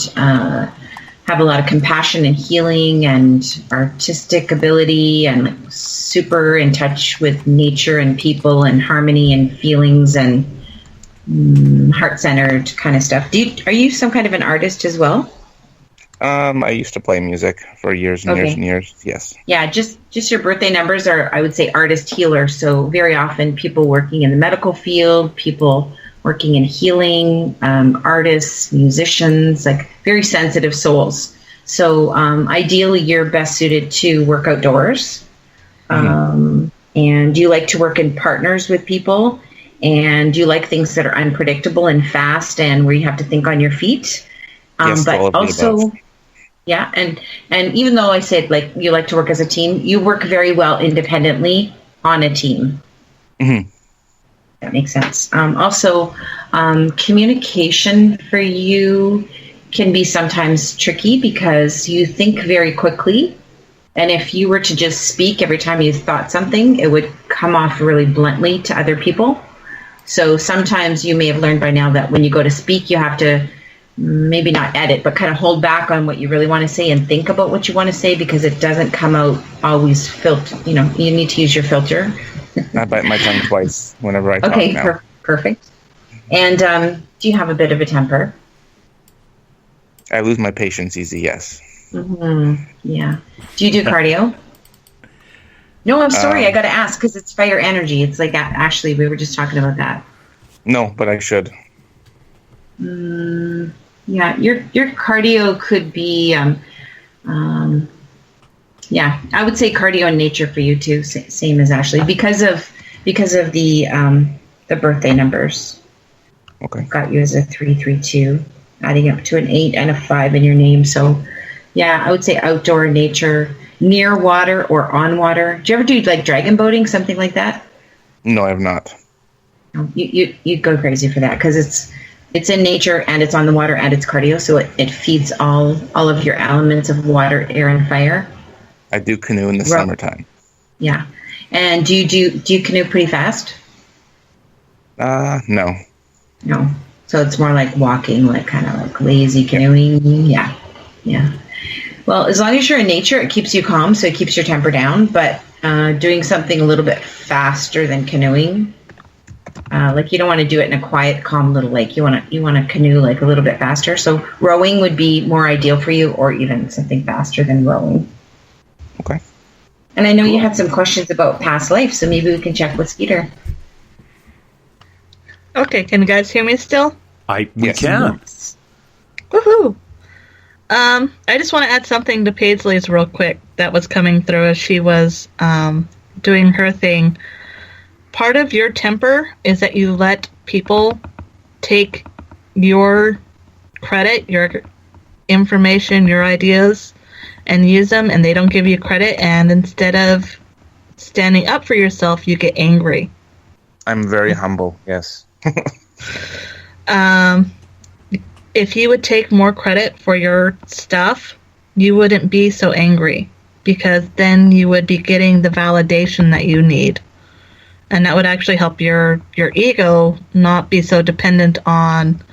S16: have a lot of compassion and healing and artistic ability and super in touch with nature and people and harmony and feelings and heart-centered kind of stuff. Are you some kind of an artist as well?
S9: I used to play music for years and years and years. Yes.
S16: Yeah, just your birthday numbers are, I would say, artist healer. So very often people working in the medical field, people working in healing, artists, musicians, like very sensitive souls. So ideally, you're best suited to work outdoors. And you like to work in partners with people. And you like things that are unpredictable and fast and where you have to think on your feet.
S9: Yes,
S16: but also, yeah, and even though I said like you like to work as a team, you work very well independently on a team.
S9: Mm-hmm.
S16: That makes sense. Also, communication for you can be sometimes tricky because you think very quickly. And if you were to just speak every time you thought something, it would come off really bluntly to other people. So sometimes you may have learned by now that when you go to speak, you have to maybe not edit, but kind of hold back on what you really want to say and think about what you want to say because it doesn't come out always filtered. You need to use your filter.
S9: I bite my tongue twice whenever I talk now.
S16: Okay, perfect. And do you have a bit of a temper?
S9: I lose my patience easy, yes.
S16: Mm-hmm. Yeah. Do you do cardio? No, I'm sorry. I got to ask because it's fire energy. It's like, Ashley, we were just talking about that.
S9: No, but I should.
S16: Yeah, your cardio could be, I would say cardio in nature for you too. Same as Ashley because of the birthday numbers.
S9: Okay.
S16: I've got you as a 332, adding up to an 8 and a 5 in your name. So, yeah, I would say outdoor nature. Near water or on water. Do you ever do like dragon boating, something like that?
S9: No, I have not.
S16: You go crazy for that because it's in nature and it's on the water and it's cardio, so it feeds all of your elements of water, air, and fire.
S9: I do canoe in the summertime.
S16: Yeah, and do you canoe pretty fast?
S9: No.
S16: No, so it's more like walking, like kind of like lazy canoeing. Yeah. Well, as long as you're in nature, it keeps you calm, so it keeps your temper down. But doing something a little bit faster than canoeing, like you don't want to do it in a quiet, calm little lake. You want to canoe like a little bit faster. So rowing would be more ideal for you, or even something faster than rowing.
S9: Okay.
S16: And I know you had some questions about past life, so maybe we can check with Skeeter.
S17: Okay, can you guys hear me still?
S8: We can.
S17: Woohoo! I just want to add something to Paisley's real quick that was coming through as she was doing her thing. Part of your temper is that you let people take your credit, your information, your ideas, and use them, and they don't give you credit, and instead of standing up for yourself, you get angry.
S9: I'm very humble, yes.
S17: If you would take more credit for your stuff, you wouldn't be so angry because then you would be getting the validation that you need. And that would actually help your ego not be so dependent on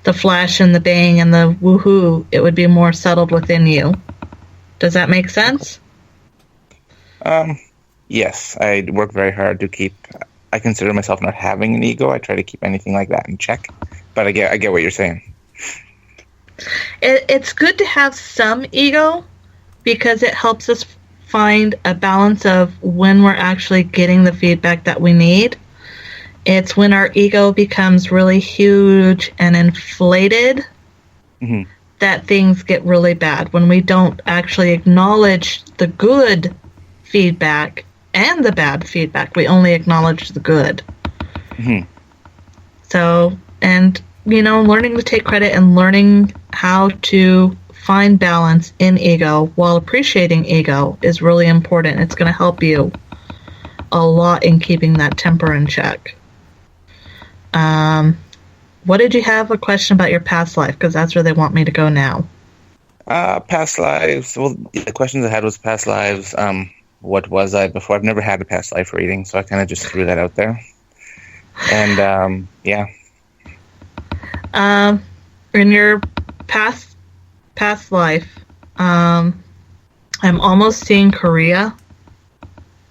S17: the flash and the bang and the woohoo. It would be more settled within you. Does that make sense?
S9: Yes, I work very hard to keep... I consider myself not having an ego. I try to keep anything like that in check. But I get what you're saying.
S17: It's good to have some ego because it helps us find a balance of when we're actually getting the feedback that we need. It's when our ego becomes really huge and inflated that things get really bad. When we don't actually acknowledge the good feedback and the bad feedback, we only acknowledge the good. So, and learning to take credit and learning how to find balance in ego while appreciating ego is really important. It's going to help you a lot in keeping that temper in check. What did you have a question about your past life? Because that's where they want me to go now.
S9: Past lives. Well, the questions I had was past lives. What was I before? I've never had a past life reading, so I kind of just threw that out there. And, yeah.
S17: In your past past life, I'm almost seeing Korea,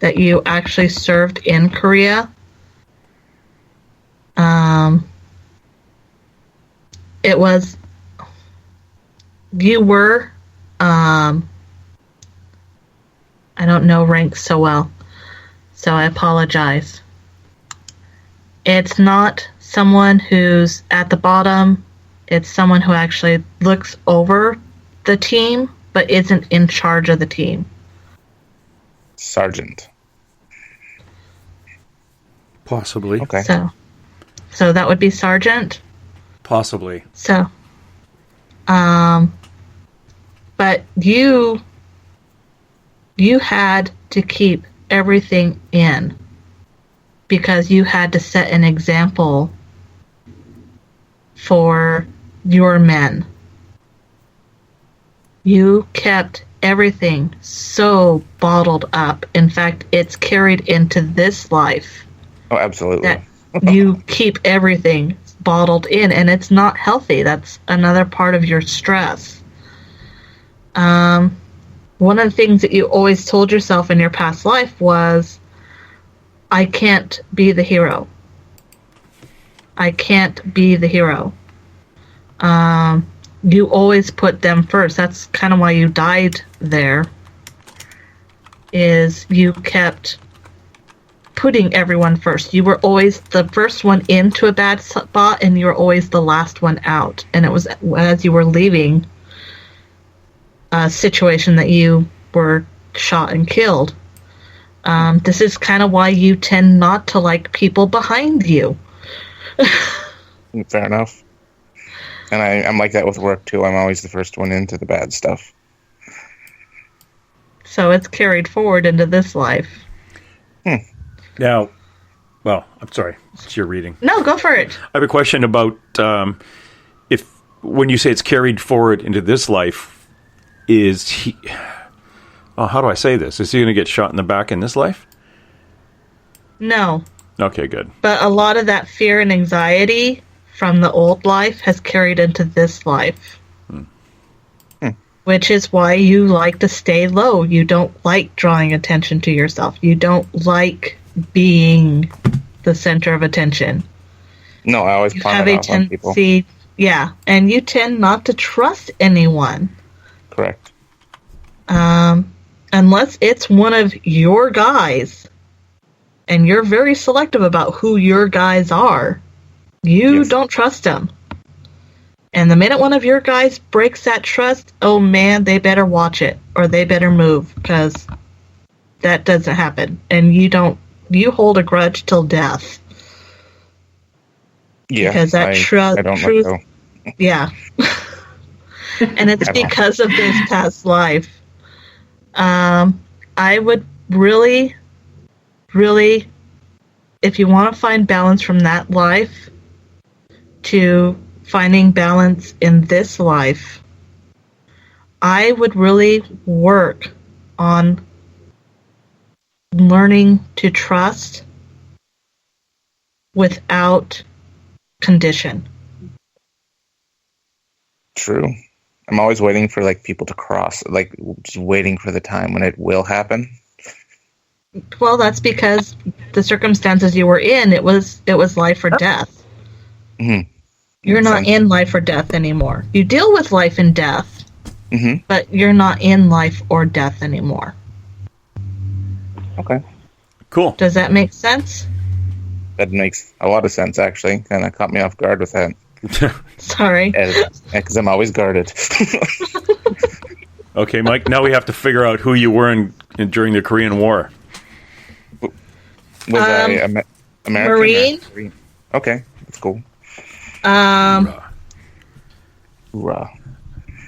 S17: that you actually served in Korea. You were, I don't know ranks so well, so I apologize. It's not someone who's at the bottom. It's someone who actually looks over the team, but isn't in charge of the team.
S9: Sergeant.
S8: Possibly.
S9: Okay.
S17: So that would be Sergeant.
S8: Possibly.
S17: So, but you had to keep everything in because you had to set an example for your men. You kept everything so bottled up. In fact, it's carried into this life.
S9: Oh, absolutely.
S17: That you keep everything bottled in, and it's not healthy. That's another part of your stress. One of the things that you always told yourself in your past life was, I can't be the hero. I can't be the hero. You always put them first. That's kind of why you died there, is you kept putting everyone first. You were always the first one into a bad spot, and you were always the last one out. And it was as you were leaving a situation that you were shot and killed. This is kind of why you tend not to like people behind you.
S9: Fair enough. And I'm like that with work, too. I'm always the first one into the bad stuff.
S17: So it's carried forward into this life.
S8: Now, well, I'm sorry. It's your reading.
S17: No, go for it.
S8: I have a question about if when you say it's carried forward into this life, is he... Oh, how do I say this? Is he going to get shot in the back in this life?
S17: No.
S8: Okay, good.
S17: But a lot of that fear and anxiety from the old life has carried into this life. Which is why you like to stay low. You don't like drawing attention to yourself. You don't like being the center of attention.
S9: No, I always pawn it off on people.
S17: Yeah, and you tend not to trust anyone.
S9: Correct.
S17: Unless it's one of your guys, and you're very selective about who your guys are, you don't trust them. And the minute one of your guys breaks that trust, oh man, they better watch it, or they better move, because that doesn't happen. And you hold a grudge till death.
S9: Yeah,
S17: because that
S9: I don't
S17: truth,
S9: let go.
S17: Yeah. And it's because of this past life. I would really, really, if you want to find balance from that life to finding balance in this life, I would really work on learning to trust without condition.
S9: True. I'm always waiting for people to cross, just waiting for the time when it will happen.
S17: Well, that's because the circumstances you were in, it was life or death.
S9: Mm-hmm.
S17: You're not in life or death anymore. You deal with life and death, but you're not in life or death anymore.
S9: Okay.
S8: Cool.
S17: Does that make sense?
S9: That makes a lot of sense, actually. Kind of caught me off guard with that.
S17: Sorry.
S9: Because I'm always guarded.
S8: Okay, Mike, now we have to figure out who you were during the Korean War.
S9: Was I American?
S17: Marine.
S9: Okay, that's cool.
S8: Hoorah.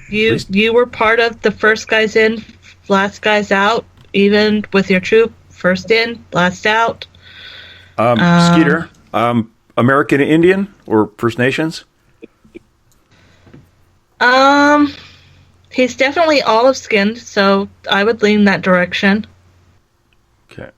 S17: You were part of the first guys in, last guys out, even with your troop, first in, last out.
S8: Skeeter, American Indian or First Nations?
S17: He's definitely olive-skinned, so I would lean that direction.
S8: Okay.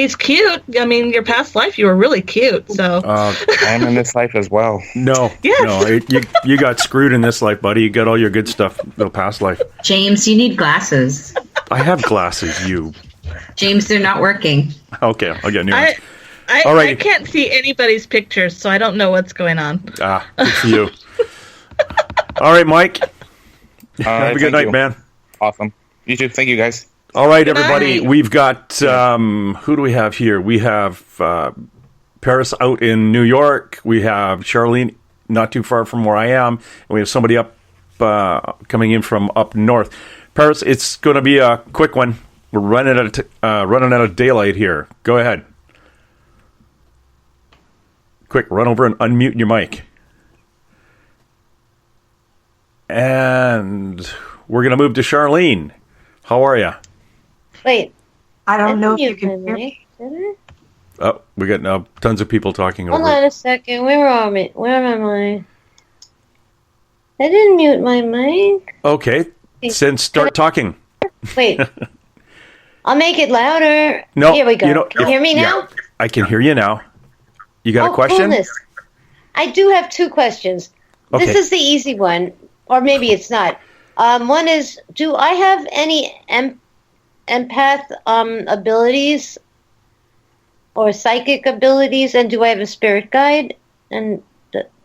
S17: He's cute. I mean, your past life, you were really cute. So
S9: I am in this life as well.
S8: No, you got screwed in this life, buddy. You got all your good stuff the past life.
S16: James, you need glasses.
S8: I have glasses. You.
S16: James, they're not working.
S8: Okay, I'll get new ones.
S17: All right. I can't see anybody's pictures, so I don't know what's going on.
S8: Good for you. All right, Mike. Have a good night, man.
S9: Awesome. You too. Thank you, guys.
S8: All right, everybody. We've got, who do we have here? We have Paris out in New York. We have Charlene not too far from where I am. And we have somebody up coming in from up north. Paris, it's going to be a quick one. We're running out of daylight here. Go ahead. Quick, run over and unmute your mic. And we're going to move to Charlene. How are you?
S1: Wait.
S10: I don't know if you can hear
S1: me.
S8: Oh, we got tons of people talking over.
S1: Hold on a second. Where am I? I didn't mute my mic.
S8: Okay. Then start talking.
S1: Wait. I'll make it louder.
S8: No.
S1: Here we go. Can you hear me now?
S8: Yeah, I can hear you now. You got a question?
S1: Coolness. I do have two questions.
S8: Okay.
S1: This is the easy one, or maybe it's not. One is, do I have any empath abilities or psychic abilities, and do I have a spirit guide? And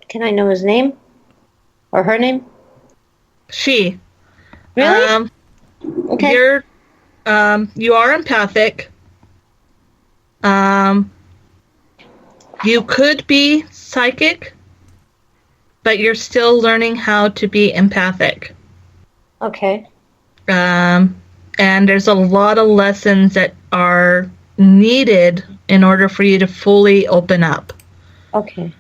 S1: can I know his name or her name?
S17: She.
S1: Really? Okay.
S17: You are empathic. You could be psychic, but you're still learning how to be empathic.
S1: Okay.
S17: And there's a lot of lessons that are needed in order for you to fully open up.
S1: Okay.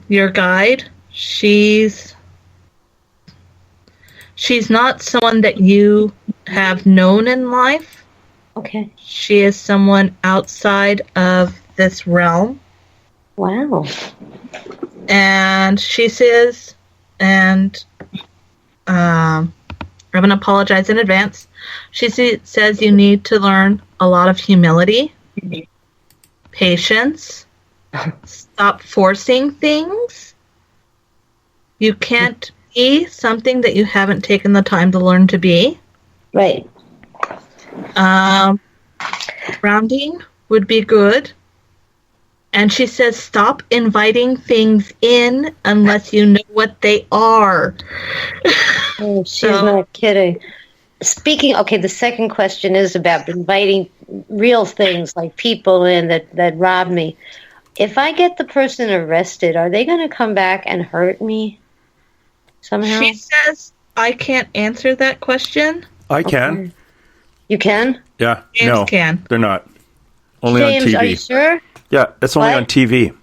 S17: Your guide, she's not someone that you have known in life.
S1: Okay.
S17: She is someone outside of this realm.
S1: Wow.
S17: And she says, and I'm going to apologize in advance. She says you need to learn a lot of humility, patience, stop forcing things. You can't be something that you haven't taken the time to learn to be.
S1: Right.
S17: Grounding would be good. And she says, stop inviting things in unless you know what they are.
S1: Oh, she's not kidding. The second question is about inviting real things like people in that rob me. If I get the person arrested, are they going to come back and hurt me somehow?
S17: She says, I can't answer that question.
S8: I can.
S1: Okay. You can?
S8: Yeah.
S17: James
S8: no,
S17: can.
S8: They're not. Only
S1: James,
S8: on TV.
S1: Are you sure?
S8: Yeah, it's only on TV.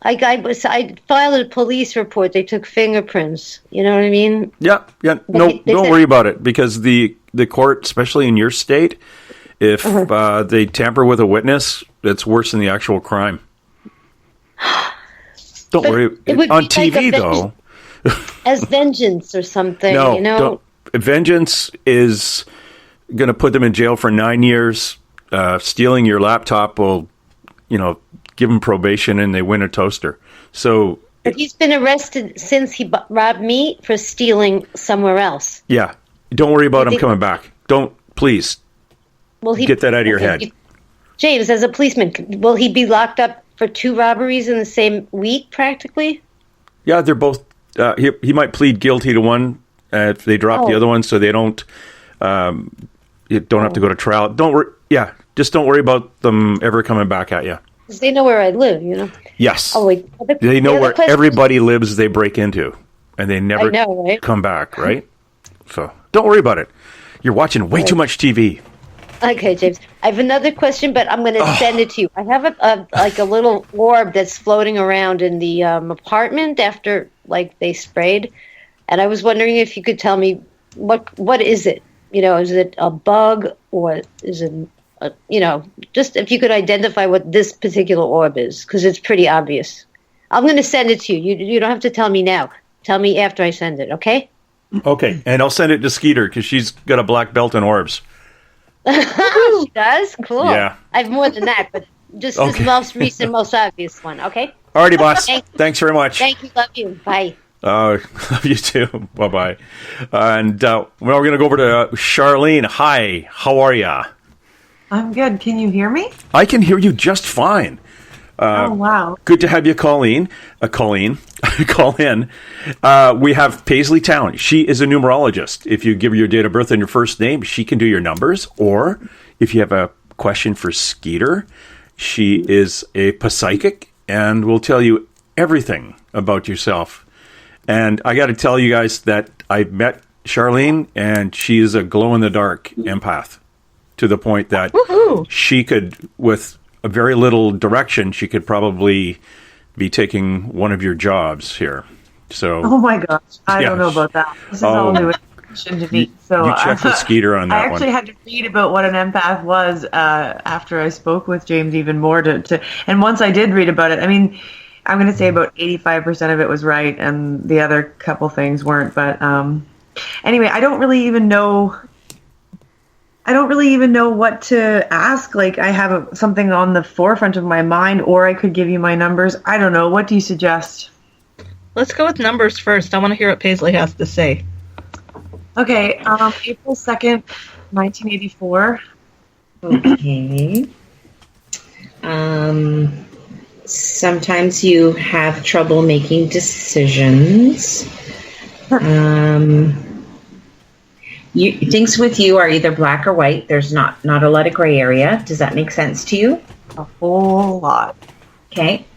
S1: I filed a police report. They took fingerprints. You know what I mean?
S8: Yeah. No, don't worry about it, because the court, especially in your state, if they tamper with a witness, it's worse than the actual crime. Don't worry. On TV, though.
S1: As vengeance or something,
S8: No,
S1: you know?
S8: vengeance is going to put them in jail for 9 years. Stealing your laptop will, give them probation and they win a toaster. So,
S1: But he's been arrested since he robbed me for stealing somewhere else.
S8: Yeah. Don't worry about him coming back. Please. Get that out of your head.
S1: James, as a policeman, will he be locked up for 2 robberies in the same week, practically?
S8: Yeah, they're both. He might plead guilty to one if they drop the other one, so they don't. You don't have to go to trial. Don't worry. Yeah, just don't worry about them ever coming back at you.
S1: Because they know where I live,
S8: Yes.
S1: Oh wait.
S8: They know where everybody lives. They break into, and they never
S1: right?
S8: come back. Right. So don't worry about it. You're watching way too much TV.
S1: Okay, James. I have another question, but I'm going to send it to you. I have a little orb that's floating around in the apartment after they sprayed, and I was wondering if you could tell me what is it? Is it a bug or is it just if you could identify what this particular orb is, because it's pretty obvious. I'm going to send it to you. You don't have to tell me now. Tell me after I send it. Okay?
S8: Okay, and I'll send it to Skeeter because she's got a black belt in orbs.
S1: She does? Cool.
S8: Yeah.
S1: I have more than that, but just
S8: Okay.
S1: the most recent, most obvious one. Okay?
S8: Alrighty, boss.
S1: Thank-
S8: Thanks very much.
S1: Thank you. Love you. Bye.
S8: Love you too. Bye-bye. And well, we're going to go over to Charlene. Hi. How are ya?
S11: I'm good. Can you hear me?
S8: I can hear you just fine.
S11: Oh, wow.
S8: Good to have you call in. Call in. We have Paisley Town. She is a numerologist. If you give her your date of birth and your first name, she can do your numbers. Or if you have a question for Skeeter, she is a psychic and will tell you everything about yourself. And I got to tell you guys that I met Charlene, and she is a glow-in-the-dark empath to the point that she could, with a very little direction, she could probably be taking one of your jobs here. So,
S11: Oh my gosh. I don't
S8: Yeah.
S11: know about that. This is all new information to me. So
S8: you check with Skeeter on that
S11: I actually
S8: one.
S11: had to read about what an empath was after I spoke with James even more. And once I did read about it, I mean, I'm going to say about 85% of it was right, and the other couple things weren't. But anyway, I don't really even know what to ask. Like, I have something on the forefront of my mind, or I could give you my numbers. I don't know. What do you suggest?
S17: Let's go with numbers first. I want to hear what Paisley has to say.
S11: Okay, April 2nd, 1984.
S16: Okay. Sometimes you have trouble making decisions. Things with you are either black or white. There's not a lot of gray area. Does that make sense to you?
S11: A whole lot.
S16: Okay.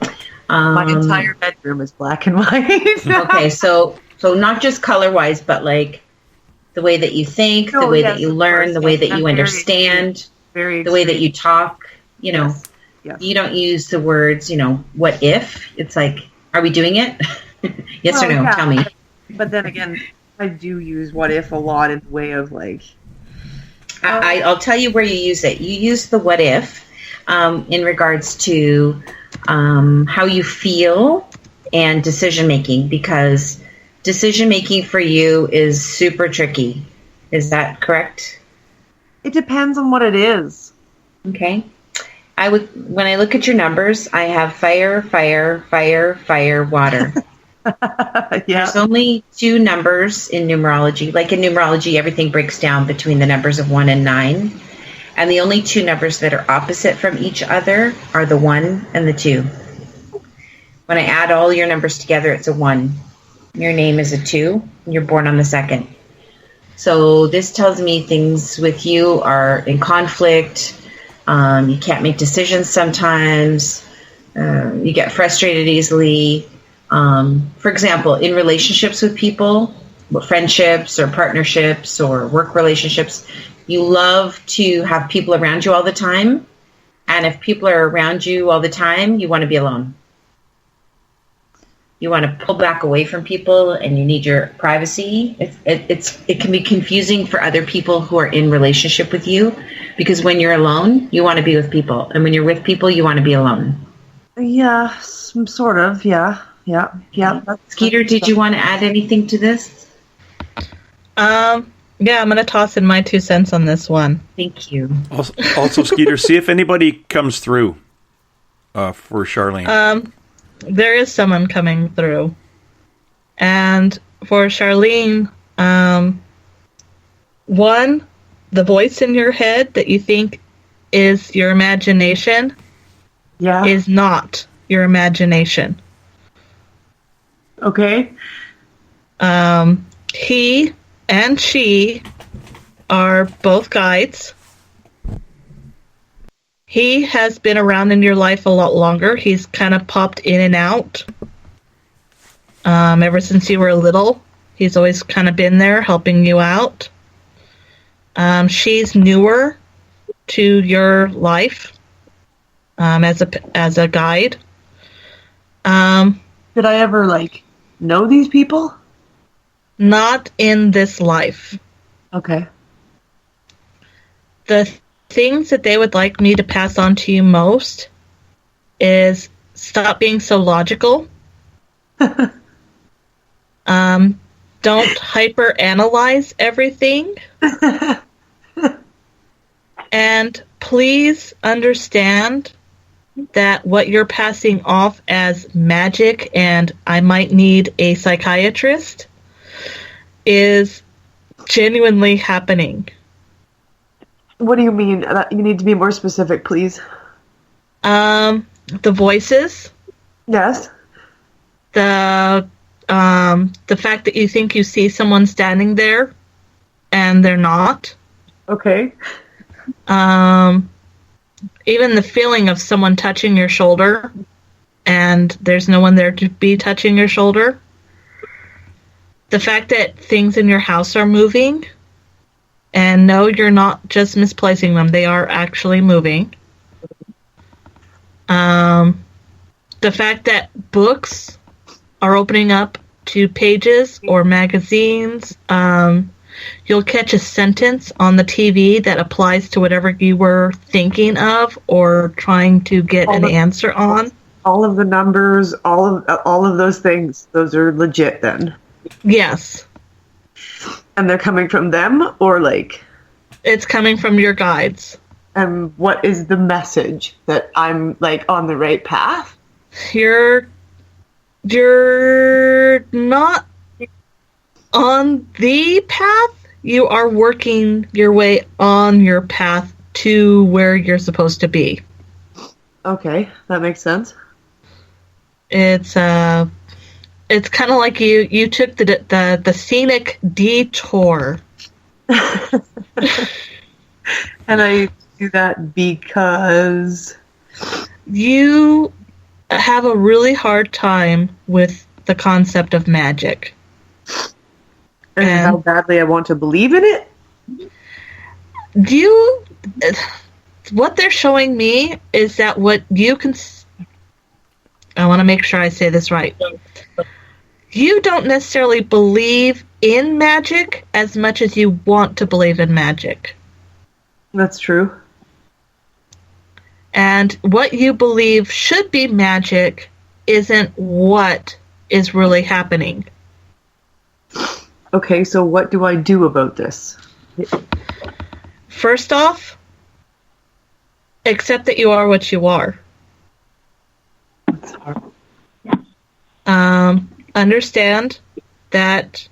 S11: My entire bedroom is black and white.
S16: Okay, so not just color-wise, but like the way that you think, the way that you learn, the way that you understand, the way that you talk. You know, you don't use the words, what if? It's like, are we doing it? Yes or no?
S11: Yeah.
S16: Tell me.
S11: But then again, I do use what if a lot in the way of like...
S16: I'll tell you where you use it. You use the what if in regards to how you feel and decision making, because decision making for you is super tricky. Is that correct?
S11: It depends on what it is.
S16: Okay. When I look at your numbers, I have fire, fire, fire, fire, water. There's only 2 numbers in numerology. Like in numerology, everything breaks down between the numbers of 1 and 9. And the only 2 numbers that are opposite from each other are the 1 and the 2. When I add all your numbers together, it's a 1. Your name is a 2. And you're born on the 2nd. So this tells me things with you are in conflict. You can't make decisions sometimes. You get frustrated easily. For example, in relationships with people, friendships or partnerships or work relationships, you love to have people around you all the time. And if people are around you all the time, you want to be alone. You want to pull back away from people and you need your privacy. It can be confusing for other people who are in relationship with you, because when you're alone, you want to be with people. And when you're with people, you want to be alone.
S11: Yeah, sort of. Yeah.
S16: Skeeter, did you want to add anything to this?
S17: Yeah, I'm going to toss in my 2 cents on this one.
S16: Thank you.
S8: Also, Skeeter, see if anybody comes through for Charlene.
S17: There is someone coming through. And for Charlene, 1, the voice in your head that you think is your imagination is not your imagination.
S11: Okay.
S17: He and she are both guides. He has been around in your life a lot longer. He's kind of popped in and out. Ever since you were little, he's always kind of been there helping you out. She's newer to your life as a guide.
S11: Did I ever know these people?
S17: Not in this life.
S11: Okay.
S17: The things that they would like me to pass on to you most is stop being so logical. Don't hyper analyze everything. And please understand that what you're passing off as magic and I might need a psychiatrist is genuinely happening.
S11: What do you mean? You need to be more specific, please.
S17: The voices.
S11: Yes.
S17: The fact that you think you see someone standing there and they're not.
S11: Okay.
S17: Even the feeling of someone touching your shoulder and there's no one there to be touching your shoulder. The fact that things in your house are moving, and no, you're not just misplacing them, they are actually moving. The fact that books are opening up to pages or magazines. You'll catch a sentence on the TV that applies to whatever you were thinking of or trying to get an answer on.
S11: All of the numbers, all of those things, those are legit then.
S17: Yes.
S11: And they're coming from them, or like?
S17: It's coming from your guides.
S11: And what is the message? That I'm like on the right path?
S17: You're not on the path. You are working your way on your path to where you're supposed to be.
S11: Okay, that makes sense.
S17: It's kind of like you took the scenic detour.
S11: And I do that because
S17: you have a really hard time with the concept of magic.
S11: And how badly I want to believe in it?
S17: What they're showing me is that what you can... I want to make sure I say this right. You don't necessarily believe in magic as much as you want to believe in magic.
S11: That's true.
S17: And what you believe should be magic isn't what is really happening.
S11: Okay, so what do I do about this?
S17: First off, accept that you are what you are.
S11: That's hard.
S17: Understand that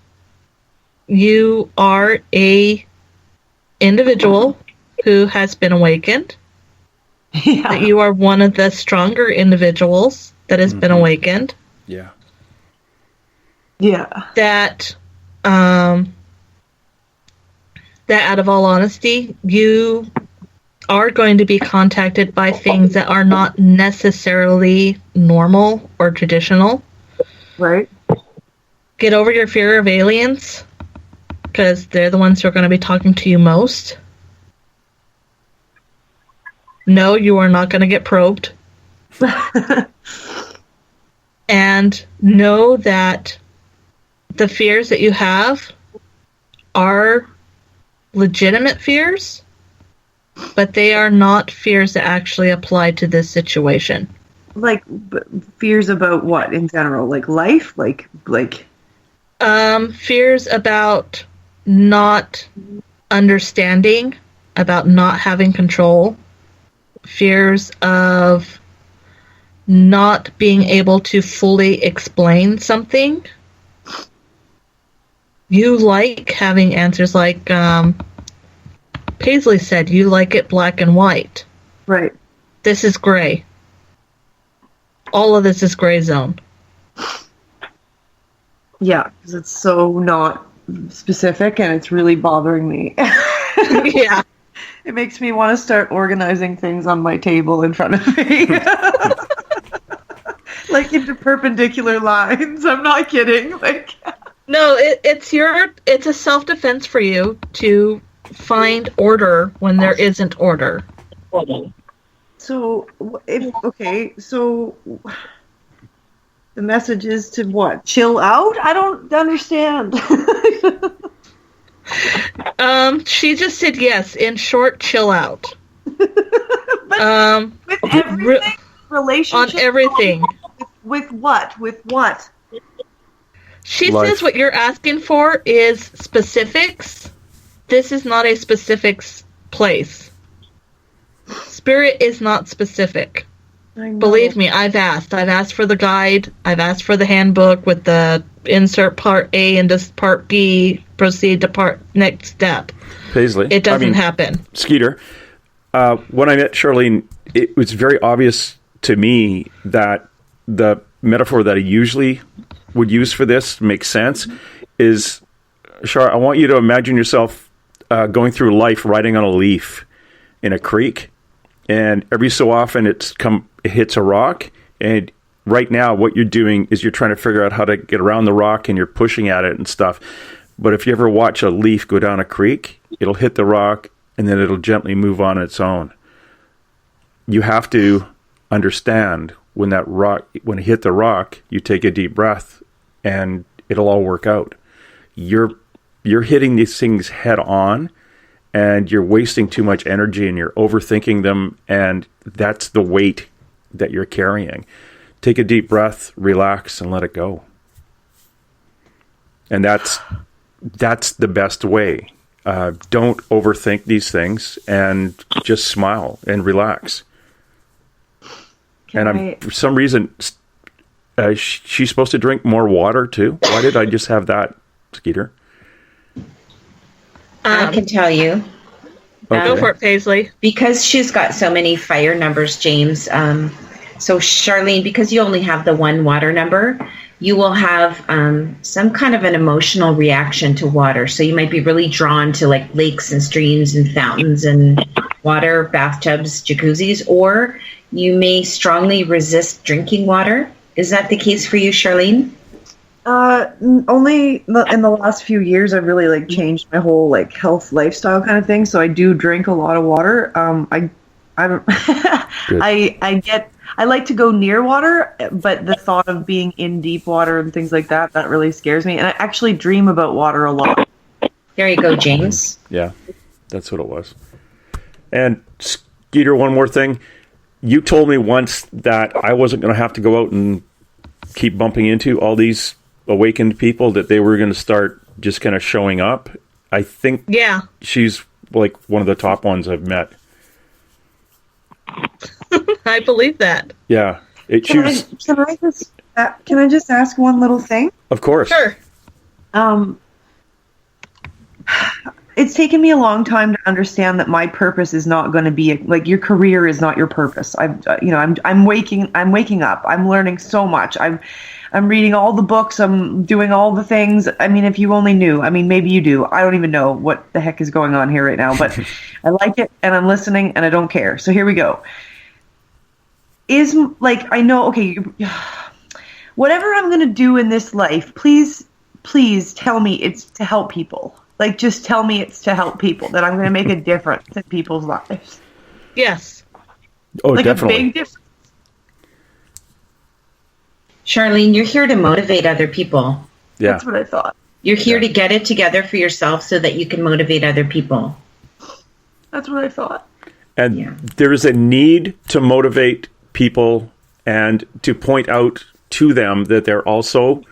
S17: you are a individual who has been awakened.
S11: Yeah.
S17: That you are one of the stronger individuals that has been awakened.
S8: Yeah.
S11: Yeah.
S17: That out of all honesty, you are going to be contacted by things that are not necessarily normal or traditional.
S11: Right.
S17: Get over your fear of aliens, because they're the ones who are going to be talking to you most. No, you are not going to get probed. And know that the fears that you have are legitimate fears, but they are not fears that actually apply to this situation.
S11: Like fears about what in general? Like life? Like
S17: fears about not understanding, about not having control, fears of not being able to fully explain something. You like having answers, like Paisley said, you like it black and white.
S11: Right.
S17: This is gray. All of this is gray zone.
S11: Yeah, because it's so not specific and it's really bothering me.
S17: Yeah.
S11: It makes me want to start organizing things on my table in front of me. Like into perpendicular lines. I'm not kidding. Like,
S17: no, it's a self-defense for you to find order when there isn't order.
S11: So so the message is to what? Chill out? I don't understand.
S17: She just said yes. In short, chill out.
S11: With everything? Relationship?
S17: On everything.
S11: With what? With what?
S17: She says what you're asking for is specifics. This is not a specifics place. Spirit is not specific. Believe me, I've asked. I've asked for the guide. I've asked for the handbook with the insert part A and this part B, proceed to part next step.
S8: Paisley.
S17: It doesn't happen.
S8: Skeeter, when I met Charlene, it was very obvious to me that the metaphor that I usually would use for this makes sense is, Char, I want you to imagine yourself going through life riding on a leaf in a creek, and every so often it hits a rock, and right now what you're doing is you're trying to figure out how to get around the rock and you're pushing at it and stuff. But if you ever watch a leaf go down a creek, it'll hit the rock and then it'll gently move on its own. You have to understand when it hit the rock, you take a deep breath and it'll all work out. You're hitting these things head on, and you're wasting too much energy and you're overthinking them, and that's the weight that you're carrying. Take a deep breath, relax, and let it go. And that's the best way. Don't overthink these things and just smile and relax. For some reason, she's supposed to drink more water too. Why did I just have that, Skeeter?
S16: I can tell you.
S8: Okay.
S17: Go for it, Paisley.
S16: Because she's got so many fire numbers, James. So Charlene, because you only have the one water number, you will have some kind of an emotional reaction to water. So you might be really drawn to like lakes and streams and fountains and water, bathtubs, jacuzzis, or you may strongly resist drinking water. Is that the case for you, Charlene?
S11: Only in the last few years, I've really changed my whole health lifestyle kind of thing. So I do drink a lot of water. I like to go near water, but the thought of being in deep water and things like that really scares me. And I actually dream about water a lot.
S16: There you go, James.
S8: Yeah, that's what it was. And Skeeter, one more thing. You told me once that I wasn't going to have to go out and keep bumping into all these awakened people, that they were going to start just kind of showing up. I think she's one of the top ones I've met.
S17: I believe that.
S8: Yeah.
S11: Can I just ask one little thing?
S8: Of course.
S17: Sure.
S11: It's taken me a long time to understand that my purpose is not going to be your career is not your purpose. I'm waking up. I'm learning so much. I'm reading all the books. I'm doing all the things. I mean, if you only knew. I mean, maybe you do. I don't even know what the heck is going on here right now, but I like it and I'm listening and I don't care. So here we go. I know, okay, whatever I'm going to do in this life, please tell me it's to help people. Just tell me it's to help people, that I'm going to make a difference in people's lives.
S17: Yes.
S8: Oh, definitely.
S11: A big difference.
S16: Charlene, you're here to motivate other people.
S8: Yeah.
S11: That's what I thought.
S16: You're here to get it together for yourself so that you can motivate other people.
S11: That's what I thought.
S8: And there is a need to motivate people and to point out to them that they're also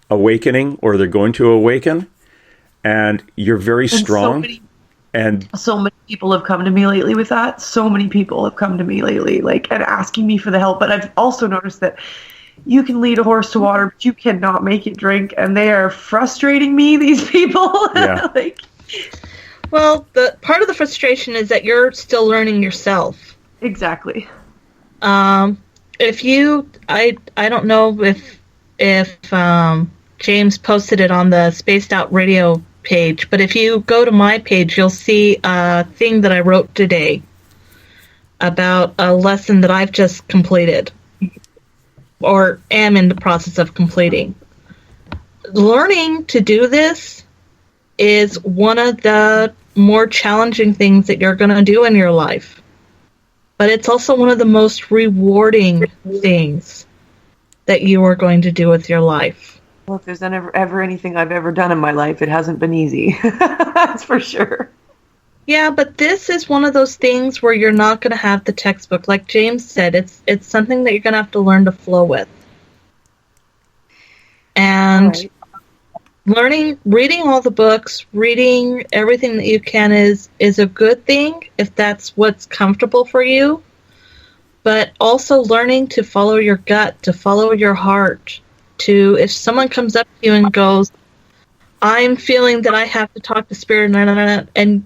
S8: awakening, or they're going to awaken. And you're very strong.
S11: So many people have come to me lately with that. So many people have come to me lately, and asking me for the help. But I've also noticed that you can lead a horse to water, but you cannot make it drink. And they are frustrating me, these people.
S8: Yeah.
S17: Well, the part of the frustration is that you're still learning yourself.
S11: Exactly.
S17: If you, I don't know if James posted it on the Spaced Out Radio page, but if you go to my page, you'll see a thing that I wrote today about a lesson that I've just completed, or am in the process of completing. Learning to do this is one of the more challenging things that you're going to do in your life. But it's also one of the most rewarding things that you are going to do with your life.
S11: Well, if there's ever anything I've ever done in my life, it hasn't been easy. That's for sure.
S17: Yeah, but this is one of those things where you're not going to have the textbook. Like James said, it's something that you're going to have to learn to flow with. And reading all the books, reading everything that you can is a good thing if that's what's comfortable for you. But also learning to follow your gut, to follow your heart, to if someone comes up to you and goes, I'm feeling that I have to talk to spirit, and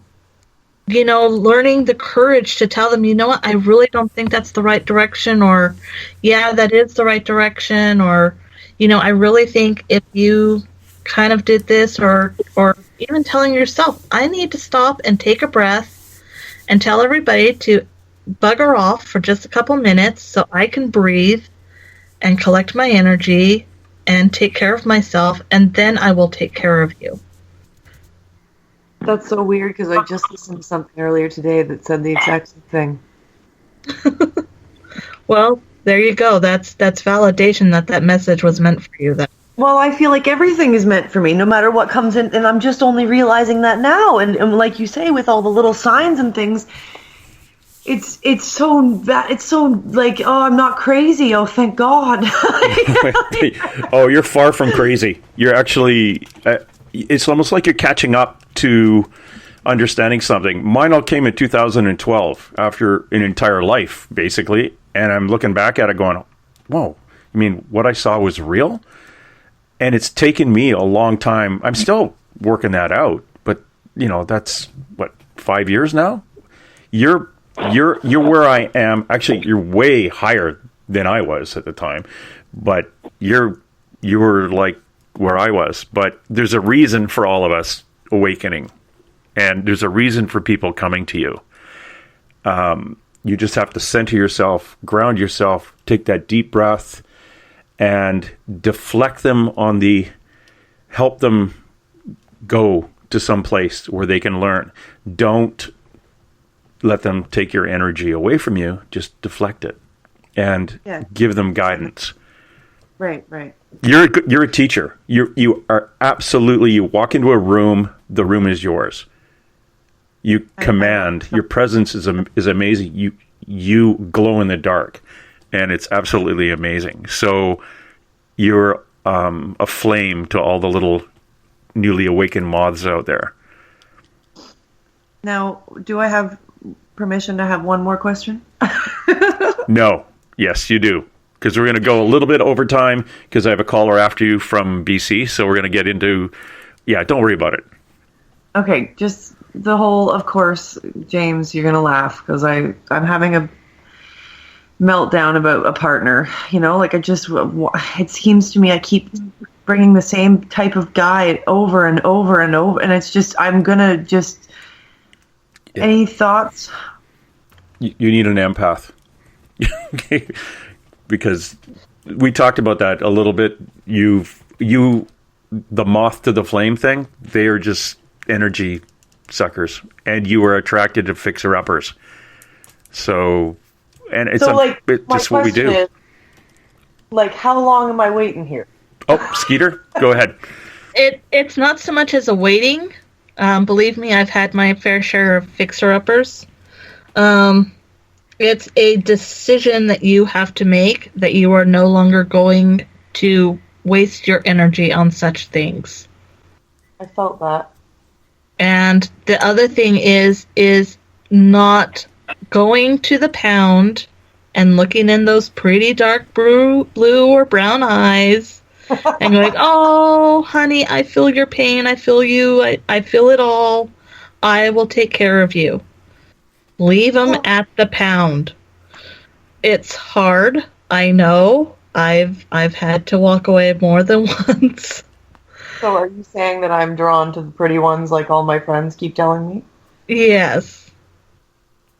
S17: learning the courage to tell them, you know what, I really don't think that's the right direction, or yeah, that is the right direction, or I really think if you kind of did this, or even telling yourself, I need to stop and take a breath and tell everybody to bugger off for just a couple minutes so I can breathe and collect my energy and take care of myself, and then I will take care of you.
S11: That's so weird because I just listened to something earlier today that said the exact same thing.
S17: Well, there you go. That's validation that message was meant for you.
S11: Well, I feel like everything is meant for me, no matter what comes in, and I'm just only realizing that now. And like you say, with all the little signs and things, it's so like, oh, I'm not crazy. Oh, thank God.
S8: Oh, you're far from crazy. You're actually, it's almost like you're catching up to understanding something. Mine all came in 2012 after an entire life, basically. And I'm looking back at it going, whoa, I mean, what I saw was real? And it's taken me a long time. I'm still working that out, but that's what, 5 years now? You're where I am. Actually, you're way higher than I was at the time, but you were like where I was. But there's a reason for all of us awakening, and there's a reason for people coming to you. You just have to center yourself, ground yourself, take that deep breath, and deflect them help them go to some place where they can learn. Don't let them take your energy away from you. Just deflect it and give them guidance.
S11: Right.
S8: You're a teacher. You are absolutely, you walk into a room, the room is yours. You command. Your presence is amazing. You glow in the dark, and it's absolutely amazing. So you're a flame to all the little newly awakened moths out there.
S11: Now, do I have permission to have one more question?
S8: No. Yes, you do. Because we're going to go a little bit over time because I have a caller after you from BC. So we're going to get into, don't worry about it.
S11: Okay, just the whole, of course, James, you're going to laugh because I'm having a meltdown about a partner. It seems to me I keep bringing the same type of guy over and over and over. And it's just, I'm going to just, any thoughts?
S8: You need an empath. Because we talked about that a little bit. The moth to the flame thing, they are just energy suckers, and you are attracted to fixer-uppers. So, and it's just what we do.
S11: Is, how long am I waiting here?
S8: Oh, Skeeter, go ahead.
S17: It's not so much as a waiting. Believe me, I've had my fair share of fixer-uppers. It's a decision that you have to make, that you are no longer going to waste your energy on such things.
S11: I felt that.
S17: And the other thing is not going to the pound and looking in those pretty dark blue or brown eyes and going, oh, honey, I feel your pain. I feel you. I feel it all. I will take care of you. Leave them at the pound. It's hard. I know. I've had to walk away more than once.
S11: So are you saying that I'm drawn to the pretty ones like all my friends keep telling me?
S17: Yes.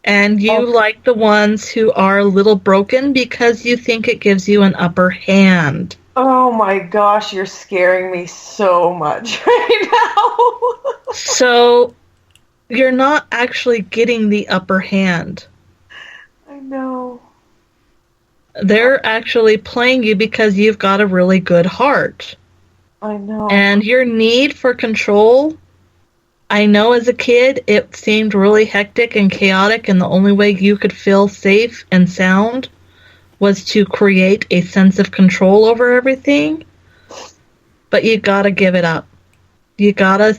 S17: And you like the ones who are a little broken because you think it gives you an upper hand.
S11: Oh my gosh, you're scaring me so much right now.
S17: So you're not actually getting the upper hand.
S11: I know.
S17: They're actually playing you because you've got a really good heart.
S11: I know.
S17: And your need for control, I know as a kid it seemed really hectic and chaotic, and the only way you could feel safe and sound was to create a sense of control over everything. But you gotta give it up. you gotta,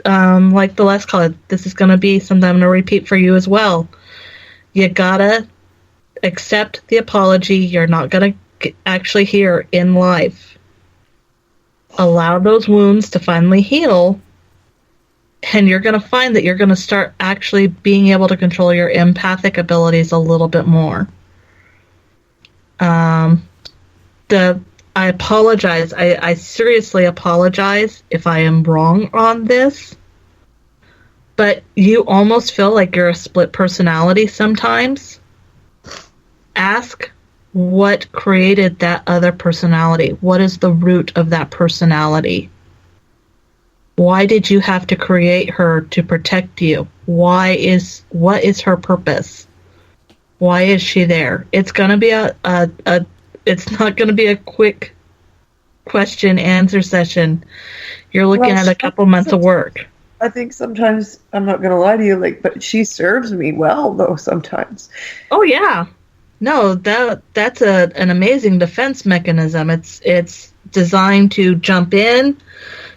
S17: like the last caller, this is going to be something I'm going to repeat for you as well. You gotta accept the apology you're not going to actually hear in life. Allow those wounds to finally heal, and you're going to find that you're going to start actually being able to control your empathic abilities a little bit more. I apologize. I seriously apologize if I am wrong on this, but you almost feel like you're a split personality sometimes. Ask what created that other personality. What is the root of that personality? Why did you have to create her to protect you? What is her purpose? Why is she there? It's going to be it's not going to be a quick question answer session. You're looking at a couple months of work.
S11: I think sometimes, I'm not going to lie to you, but she serves me well, though, sometimes.
S17: Oh, yeah. No, that's an amazing defense mechanism. It's designed to jump in,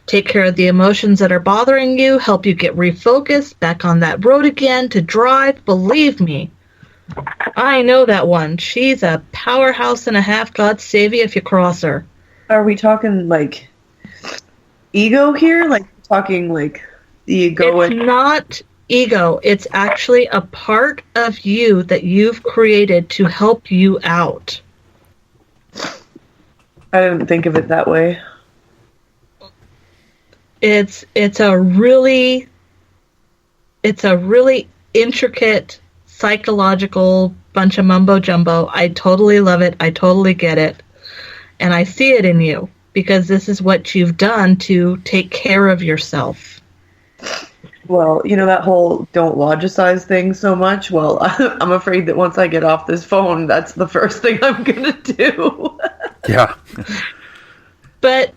S17: take care of the emotions that are bothering you, help you get refocused, back on that road again, to drive. Believe me, I know that one. She's a powerhouse and a half. God save you if you cross her.
S11: Are we talking, ego here? Talking, the ego?
S17: It's not ego. It's actually a part of you that you've created to help you out.
S11: I didn't think of it that way.
S17: It's a really intricate psychological bunch of mumbo jumbo. I totally love it. I totally get it. And I see it in you because this is what you've done to take care of yourself.
S11: Well, that whole don't logicize thing so much. Well, I'm afraid that once I get off this phone, that's the first thing I'm going to do.
S8: Yeah.
S17: But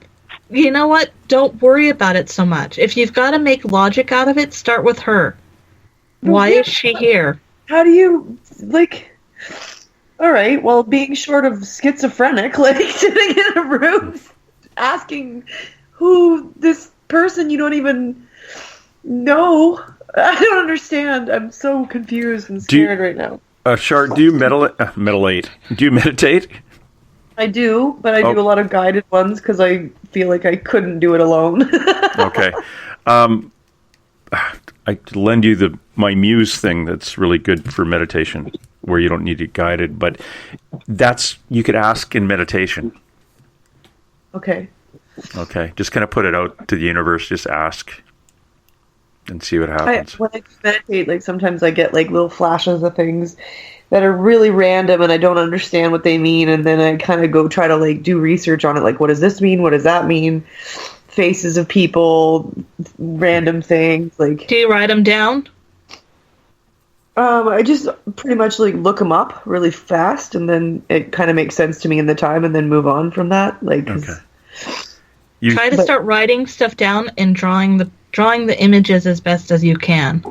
S17: you know what? Don't worry about it so much. If you've got to make logic out of it, start with her. Why is she here?
S11: How do you, all right, well, being short of schizophrenic, sitting in a room asking who this person you don't even know. I don't understand. I'm so confused and scared right now.
S8: Char, do you meditate? Do you meditate?
S11: I do, but I do a lot of guided ones because I feel like I couldn't do it alone.
S8: Okay. I lend you my Muse thing that's really good for meditation, where you don't need it guided, but you could ask in meditation.
S11: Okay.
S8: Okay. Just kind of put it out to the universe. Just ask and see what happens.
S11: When I meditate, sometimes I get little flashes of things that are really random and I don't understand what they mean, and then I kind of go try to do research on it, what does this mean? What does that mean? Faces of people, random things. Do
S17: you write them down?
S11: I just pretty much look them up really fast, and then it kind of makes sense to me in the time, and then move on from that.
S8: Okay.
S17: Try to start writing stuff down and drawing the images as best as you can.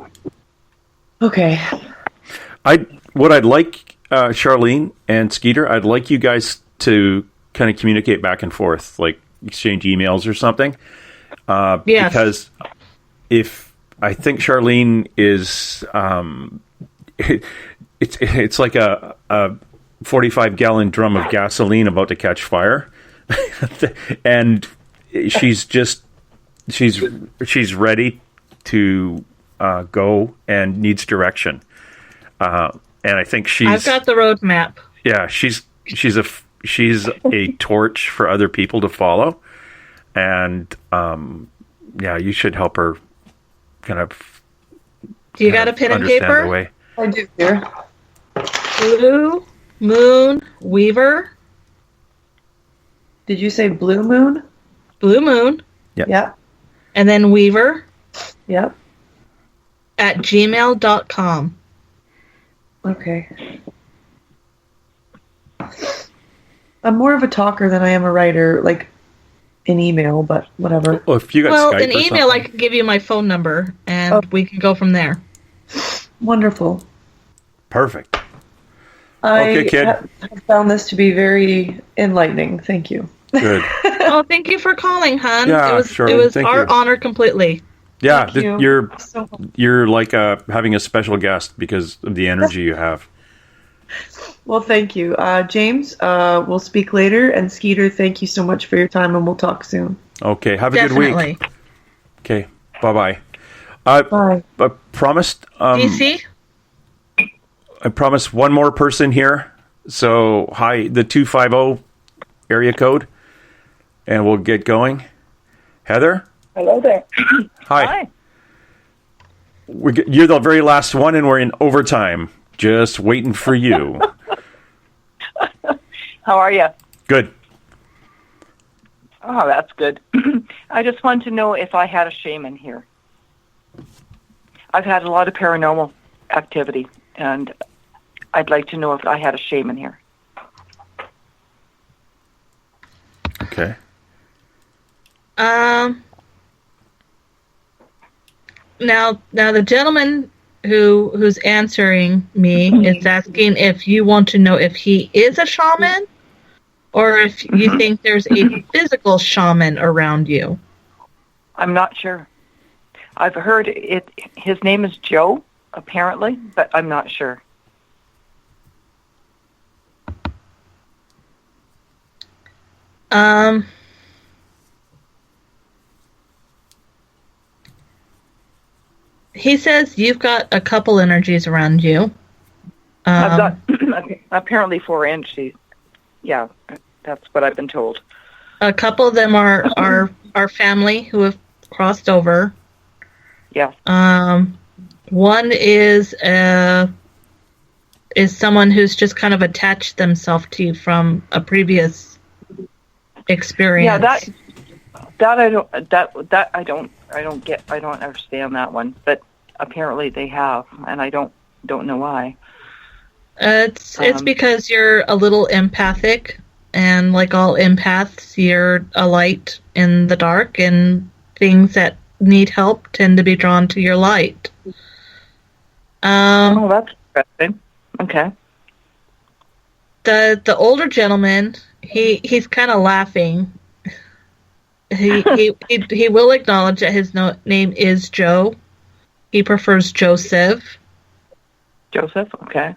S11: Okay.
S8: What I'd like, Charlene and Skeeter, I'd like you guys to kind of communicate back and forth, exchange emails or something.
S17: Yes.
S8: Because if I think Charlene is, it's like a 45-gallon drum of gasoline about to catch fire, and she's ready to go and needs direction. And I think
S17: I've got the roadmap.
S8: Yeah, she's a torch for other people to follow, and you should help her kind of.
S17: Do you got a pen and paper?
S11: I do here.
S17: Blue Moon Weaver.
S11: Did you say Blue Moon?
S17: Blue Moon.
S11: Yep.
S17: And then Weaver.
S11: Yep.
S17: At gmail.com.
S11: Okay. I'm more of a talker than I am a writer, in email, but whatever.
S8: Well, if you got Skype
S17: in email, I can give you my phone number, and we can go from there.
S11: Wonderful.
S8: Perfect.
S11: I
S8: okay, kid.
S11: have found this to be very enlightening. Thank you.
S8: Good.
S17: Oh, thank you for calling, hon.
S8: Yeah,
S17: it was,
S8: sure.
S17: It was
S8: Thank
S17: our
S8: you.
S17: honor completely.
S8: Yeah,
S17: Thank you.
S8: you're like having a special guest because of the energy you have.
S11: Well, thank you. James, we'll speak later. And Skeeter, thank you so much for your time, and we'll talk soon.
S8: Okay, have a good week. Okay, bye-bye.
S11: Bye.
S8: I promised...
S17: DC?
S8: I promised one more person here. So, hi, the 250 area code, and we'll get going. Heather?
S12: Hello there.
S8: Hi. You're the very last one, and we're in overtime. Just waiting for you.
S12: How are you?
S8: Good.
S12: Oh, that's good. I just wanted to know if I had a shaman here. I've had a lot of paranormal activity, and I'd like to know if I had a shaman here.
S8: Okay.
S17: Now the gentleman who's answering me is asking if you want to know if he is a shaman or if you think there's a physical shaman around you.
S12: I'm not sure. I've heard it. His name is Joe, apparently, but I'm not sure.
S17: He says you've got a couple energies around you.
S12: I've got apparently 4 energies. Yeah, that's what I've been told.
S17: A couple of them are our family who have crossed over.
S12: Yeah.
S17: One is someone who's just kind of attached themselves to you from a previous experience.
S12: Yeah, that I don't get. I don't understand that one, but apparently they have, and I don't know why.
S17: It's because you're a little empathic, and like all empaths, you're a light in the dark, and things that need help tend to be drawn to your light.
S12: Oh, that's interesting. Okay.
S17: The older gentleman, he's kind of laughing. He will acknowledge that his name is Joe. He prefers Joseph.
S12: Joseph, okay.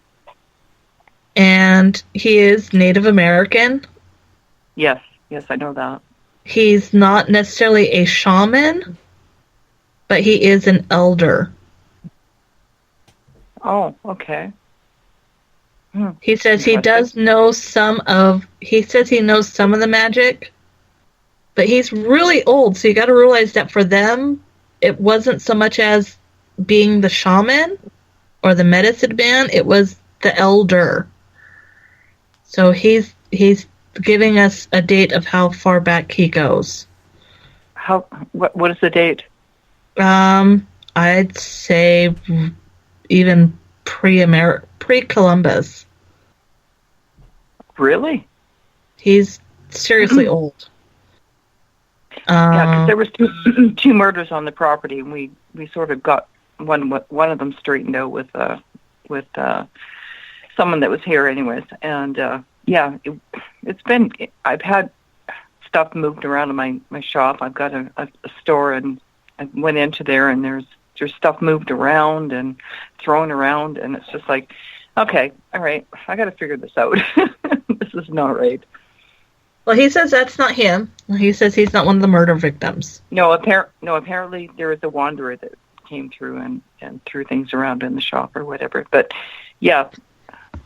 S17: And he is Native American.
S12: Yes, I know that.
S17: He's not necessarily a shaman, but he is an elder.
S12: Oh, okay.
S17: He says he does know some of the magic, but he's really old, so you got to realize that for them, it wasn't so much as being the shaman or the medicine man, it was the elder. So he's giving us a date of how far back he goes.
S12: What is the date?
S17: I'd say even pre-Columbus.
S12: Really?
S17: He's seriously old.
S12: Yeah, because there was two murders on the property, and we sort of got one of them straightened out with someone that was here, anyways. And yeah, I've had stuff moved around in my shop. I've got a store, and I went into there, and there's stuff moved around and thrown around, and it's just like, okay, all right, I got to figure this out. This is not right.
S17: Well, he says that's not him. He says he's not one of the murder victims.
S12: No, apparently there was a wanderer that came through and threw things around in the shop or whatever. But yeah,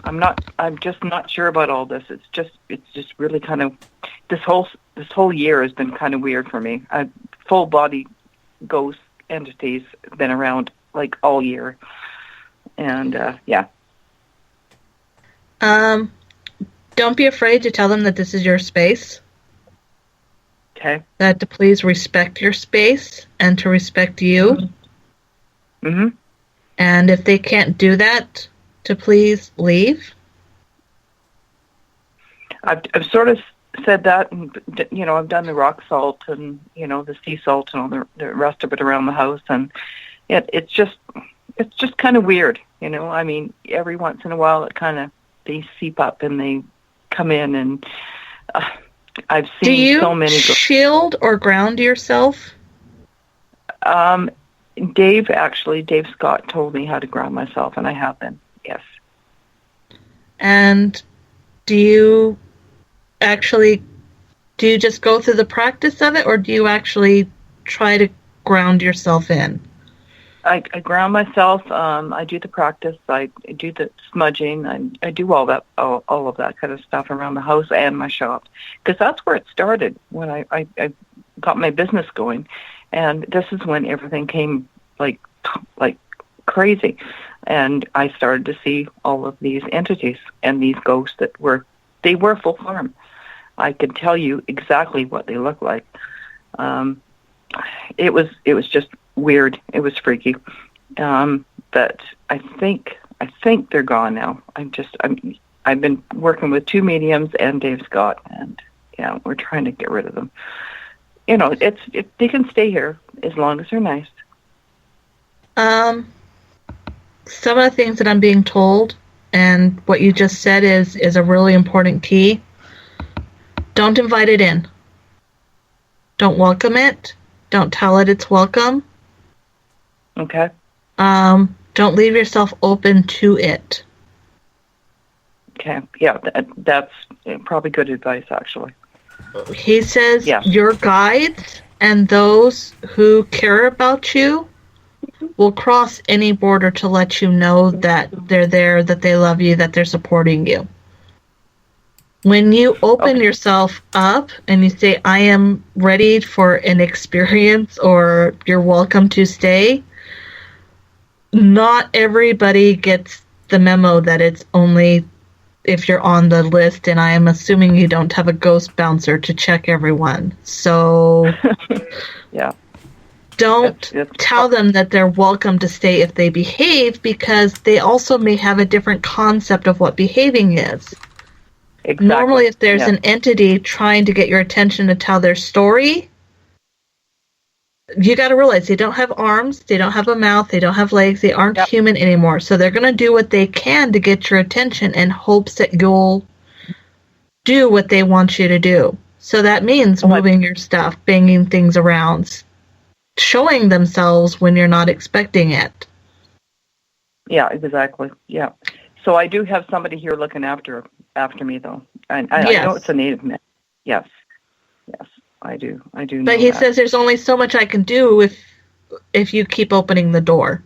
S12: I'm just not sure about all this. It's just really kind of this whole year has been kind of weird for me. Full body ghost entities have been around like all year, and yeah.
S17: Don't be afraid to tell them that this is your space.
S12: Okay.
S17: That to please respect your space and to respect you.
S12: Mm-hmm.
S17: And if they can't do that, to please leave.
S12: I've sort of said that, and I've done the rock salt and the sea salt and all the rest of it around the house, and it's just kind of weird. I mean, every once in a while they seep up and they come in, and I've
S17: Do
S12: seen
S17: you
S12: so many.
S17: shield or ground yourself?
S12: Dave Scott told me how to ground myself, and I have been. Yes.
S17: And do you just go through the practice of it, or do you actually try to ground yourself in?
S12: I ground myself. I do the practice. I do the smudging. I do all of that kind of stuff around the house and my shop, because that's where it started when I got my business going, and this is when everything came like crazy, and I started to see all of these entities and these ghosts that were full form. I can tell you exactly what they look like. It was just weird. It was freaky. But I think they're gone now. I've been working with 2 mediums and Dave Scott, and yeah, we're trying to get rid of them. You know, they can stay here as long as they're nice.
S17: Some of the things that I'm being told, and what you just said is a really important key. Don't invite it in. Don't welcome it. Don't tell it it's welcome.
S12: Okay.
S17: Don't leave yourself open to it.
S12: Okay. Yeah, that's probably good advice, actually.
S17: He says your guides and those who care about you will cross any border to let you know that they're there, that they love you, that they're supporting you. When you open yourself up and you say, I am ready for an experience, or you're welcome to stay, not everybody gets the memo that it's only if you're on the list, and I am assuming you don't have a ghost bouncer to check everyone. So
S12: yeah.
S17: Don't tell them that they're welcome to stay if they behave, because they also may have a different concept of what behaving is.
S12: Exactly.
S17: Normally, if there's an entity trying to get your attention to tell their story, you got to realize they don't have arms, they don't have a mouth, they don't have legs, they aren't human anymore. So they're going to do what they can to get your attention in hopes that you'll do what they want you to do. So that means moving your stuff, banging things around, showing themselves when you're not expecting it.
S12: Yeah, exactly. Yeah. So I do have somebody here looking after me, though. And I know it's a native man. Yes. Yes, I do. I do know
S17: But he says there's only so much I can do if you keep opening the door.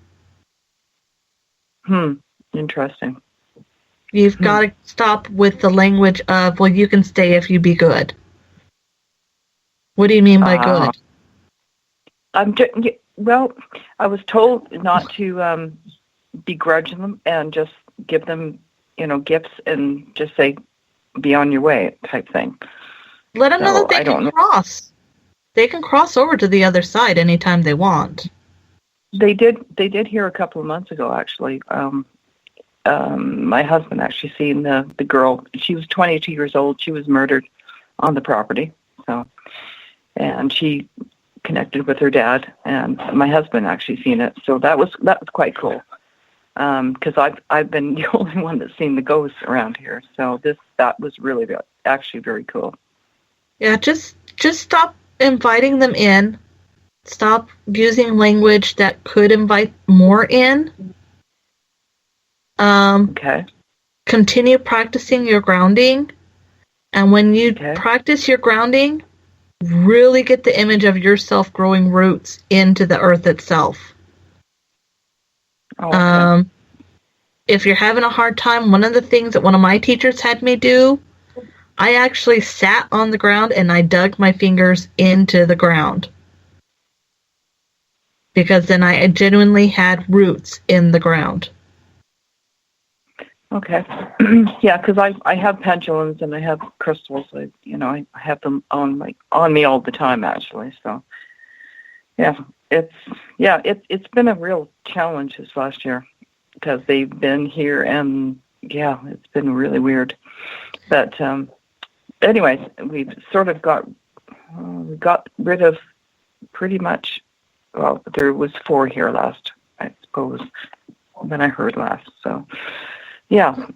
S12: Interesting.
S17: You've got to stop with the language of, well, you can stay if you be good. What do you mean by good?
S12: Well, I was told not to begrudge them and just give them, gifts and just say, be on your way type thing.
S17: Let them know that they can cross. They can cross over to the other side anytime they want.
S12: They did here a couple of months ago, actually. My husband actually seen the girl. She was 22 years old. She was murdered on the property. And she connected with her dad, and my husband actually seen it. So that was quite cool. Because I've been the only one that's seen the ghosts around here. So that was really actually very cool.
S17: Yeah, just stop inviting them in. Stop using language that could invite more in.
S12: Okay.
S17: Continue practicing your grounding. And when you practice your grounding, really get the image of yourself growing roots into the earth itself. If you're having a hard time, one of the things that one of my teachers had me do, I actually sat on the ground and I dug my fingers into the ground. Because then I genuinely had roots in the ground.
S12: Okay. Yeah, because I have pendulums and I have crystals. I have them on me all the time, actually. So, it's been a real challenge this last year because they've been here, and it's been really weird. But anyways, we've sort of got rid of pretty much. Well, there was 4 here last, I suppose, when I heard last. So. Yeah.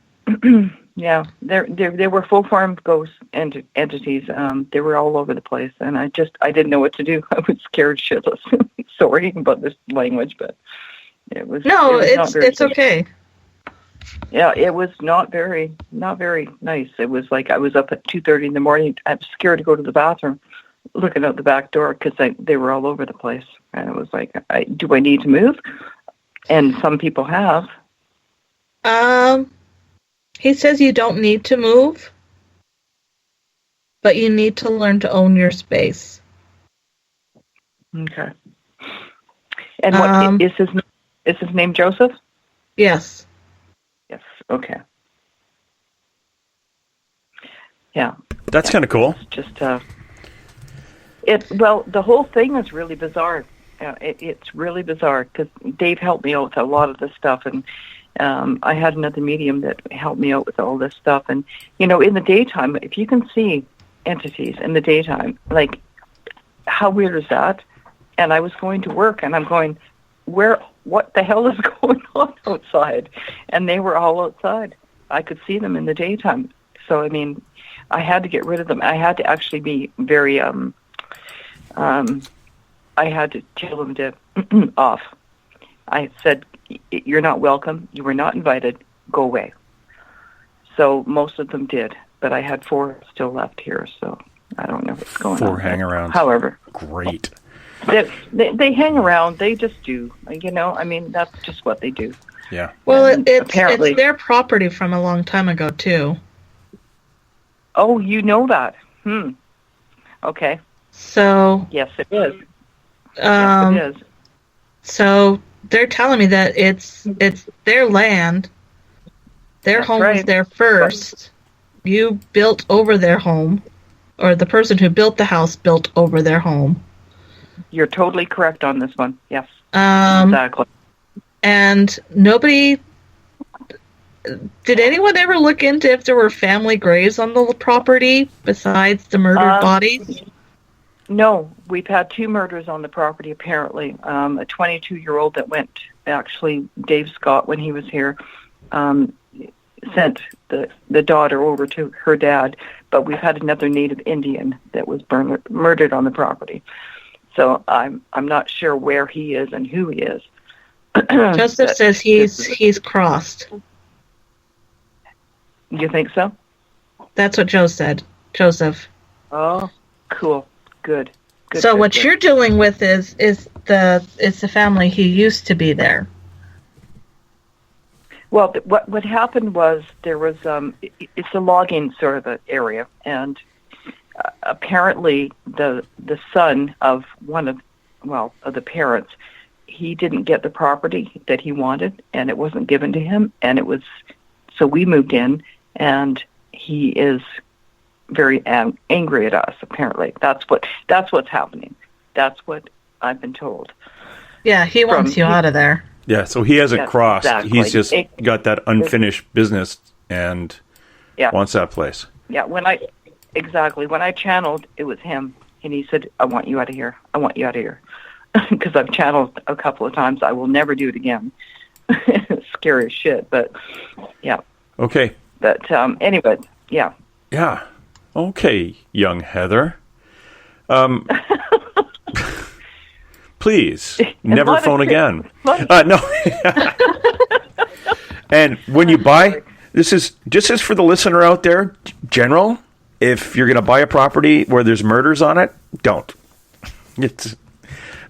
S12: Yeah, there were full-form ghost entities. They were all over the place, and I didn't know what to do. I was scared shitless. Sorry about this language, but it was.
S17: No,
S12: it was
S17: it's okay.
S12: Yeah, it was not very nice. It was like I was up at 2:30 in the morning. I was scared to go to the bathroom, looking out the back door because they were all over the place, and it was like, do I need to move? And some people have.
S17: He says you don't need to move, but you need to learn to own your space.
S12: Okay. And what is his name Joseph?
S17: Yes.
S12: Yes. Okay. Yeah.
S8: That's kind of cool.
S12: It's just the whole thing is really bizarre. It's really bizarre because Dave helped me out with a lot of this stuff, and I had another medium that helped me out with all this stuff. And in the daytime, if you can see entities in the daytime, like, how weird is that? And I was going to work, and I'm going, what the hell is going on outside? And they were all outside. I could see them in the daytime. So, I mean, I had to get rid of them. I had to actually be very, I had to tell them to off. I said, you're not welcome. You were not invited. Go away. So most of them did, but I had 4 still left here, so I don't know what's going on.
S8: 4 hang-arounds.
S12: However.
S8: Great.
S12: They hang around. They just do. I mean, that's just what they do.
S8: Yeah.
S17: Well, it's their property from a long time ago, too.
S12: Oh, you know that. Okay.
S17: So.
S12: Yes, it is.
S17: Yes,
S12: it is.
S17: So they're telling me that it's their land. Their home was there first. You built over their home, or the person who built the house built over their home.
S12: You're totally correct on this one. Yes. Exactly.
S17: And nobody. Did anyone ever look into if there were family graves on the property besides the murdered bodies?
S12: No, we've had 2 murders on the property, apparently. A 22-year-old that went, actually, Dave Scott, when he was here, sent the daughter over to her dad, but we've had another Native Indian that was murdered on the property. So I'm not sure where he is and who he is.
S17: Joseph says he's crossed.
S12: You think so?
S17: That's what Joe said. Joseph.
S12: Oh, cool. Good.
S17: So what you're dealing with is the family who used to be there.
S12: Well, what happened was there was it's a logging sort of area, and apparently the son of one of the parents, he didn't get the property that he wanted, and it wasn't given to him, and so we moved in, and he is very angry at us. Apparently, that's what's happening. That's what I've been told.
S17: Yeah, he wants you out of there.
S8: Yeah, so he hasn't crossed.
S12: Exactly.
S8: He's just got that unfinished business and wants that place.
S12: Yeah, when I channeled, it was him, and he said, "I want you out of here. I want you out of here," because I've channeled a couple of times. I will never do it again. It's scary as shit, but yeah.
S8: Okay.
S12: But anyway, yeah.
S8: Yeah. Okay, young Heather. Please, never phone again. No. And when you buy, this is just as for the listener out there, general, if you're going to buy a property where there's murders on it, don't.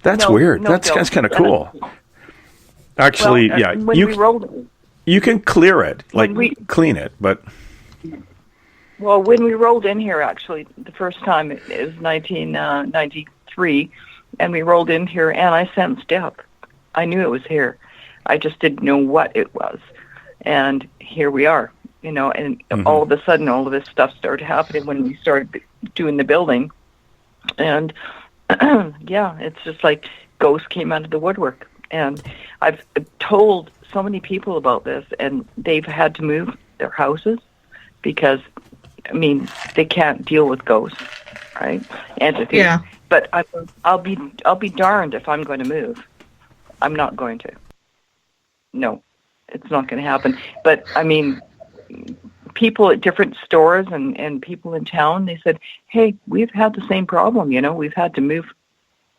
S8: That's weird. That's kind of cool. Actually, you can clear it, clean it, but...
S12: Well, when we rolled in here, actually, the first time, it was 1993, and we rolled in here, and I sensed death. I knew it was here. I just didn't know what it was. And here we are, and all of a sudden, all of this stuff started happening when we started doing the building. And, it's just like ghosts came out of the woodwork. And I've told so many people about this, and they've had to move their houses because... they can't deal with ghosts, right? Entities. Yeah. But I'll be darned if I'm going to move. I'm not going to. No, it's not going to happen. But people at different stores and people in town, they said, hey, we've had the same problem, we've had to move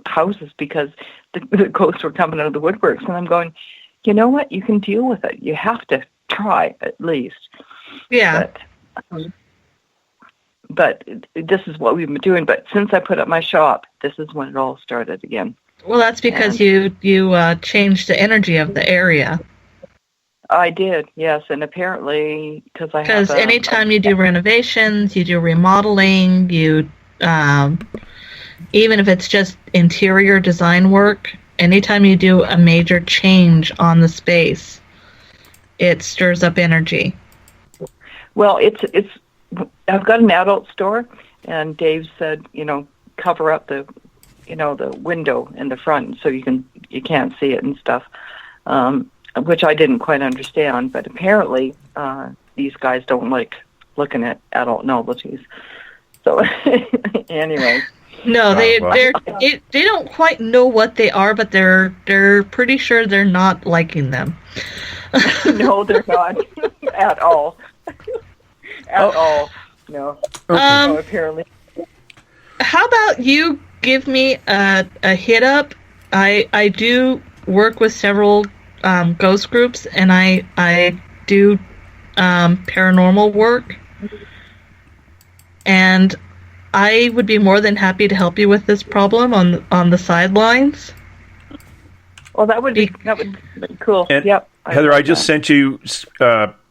S12: houses because the ghosts were coming out of the woodworks. And I'm going, you know what? You can deal with it. You have to try at least.
S17: Yeah.
S12: But this is what we've been doing. But since I put up my shop, this is when it all started again.
S17: Well, that's because you changed the energy of the area.
S12: I did, yes, and apparently because
S17: anytime you do renovations, you do remodeling, you even if it's just interior design work, anytime you do a major change on the space, it stirs up energy.
S12: Well, it's I've got an adult store, and Dave said, cover up the window in the front so you can't see it and stuff. Which I didn't quite understand, but apparently these guys don't like looking at adult novelties. So anyway.
S17: No, they don't quite know what they are, but they're pretty sure they're not liking them.
S12: No, they're not at all. At all. No. No, apparently.
S17: How about you give me a hit up? I do work with several ghost groups, and I do paranormal work, and I would be more than happy to help you with this problem on the sidelines.
S12: Well, that would be cool.
S8: And
S12: yep.
S8: Heather, I just sent you her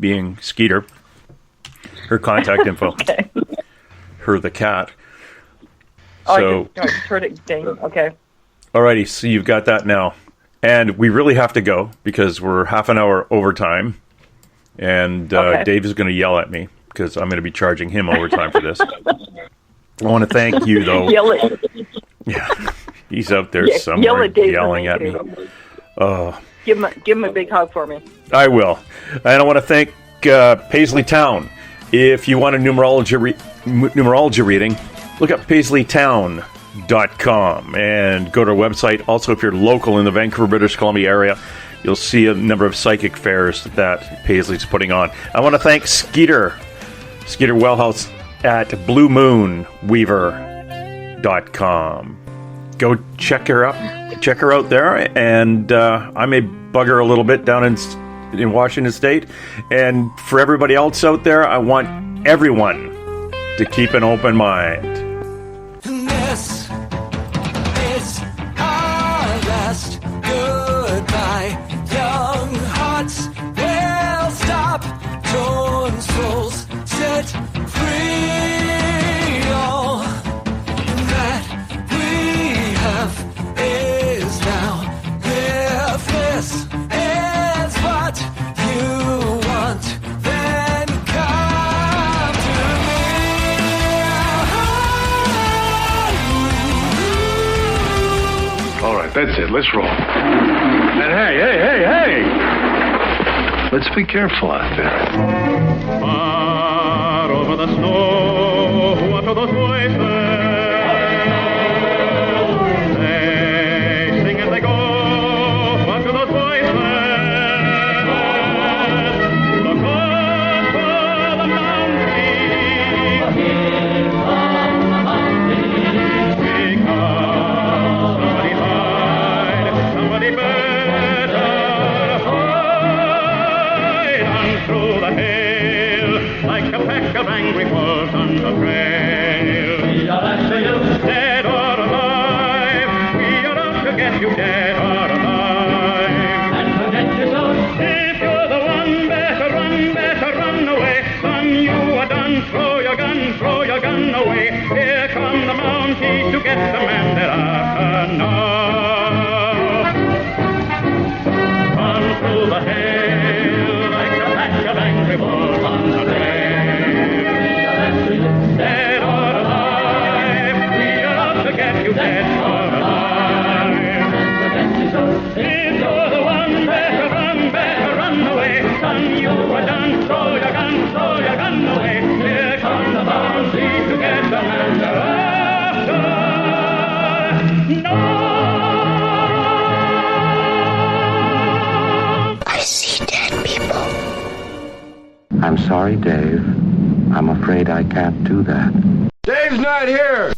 S8: being Skeeter, her contact info.
S12: Okay.
S8: Her the cat.
S12: So, I just heard it ding. Okay.
S8: Alrighty, so you've got that now. And we really have to go because we're half an hour overtime. And Dave is going to yell at me because I'm going to be charging him overtime for this. I want to thank you, though.
S12: Yell it.
S8: Yeah, he's out there somewhere yelling at me.
S12: Give him a big hug for me.
S8: I will. And I want to thank Paisley Town. If you want a numerology reading, look up PaisleyTown.com and go to our website. Also, if you're local in the Vancouver, British Columbia area, you'll see a number of psychic fairs that Paisley's putting on. I want to thank Skeeter Welhouse at BlueMoonWeaver.com. Go check her out there, and I may bug her a little bit down in Washington State. And for everybody else out there, I want everyone to keep an open mind.
S3: This is our last goodbye. Young hearts will stop. Torn souls set free. All that we have is now. If this is what you want, then come to me.
S15: All right, that's it. Let's roll. And hey! Let's be careful out there.
S18: Far over the snow, what are those voices? They sing as they go. What are those voices? Look up for the mountain. Because somebody hide, somebody better hide on through the hill, like a pack of angry wolves on the trail. We are after you, dead or alive. We are out to get you, dead or alive. And forget yourself. If you're the one, better run away. Son, you are done. Throw your gun away. Here come the Mounties to get the man they're after now. Run through the hill like a pack of angry wolves on the trail. Dead or alive, we are out to get you, dead or alive. If you're the one, better run away. Son, you are done. Throw your gun away. Here come the Mounties to get the man they're after. No!
S13: I'm sorry, Dave. I'm afraid I can't do that.
S15: Dave's not here!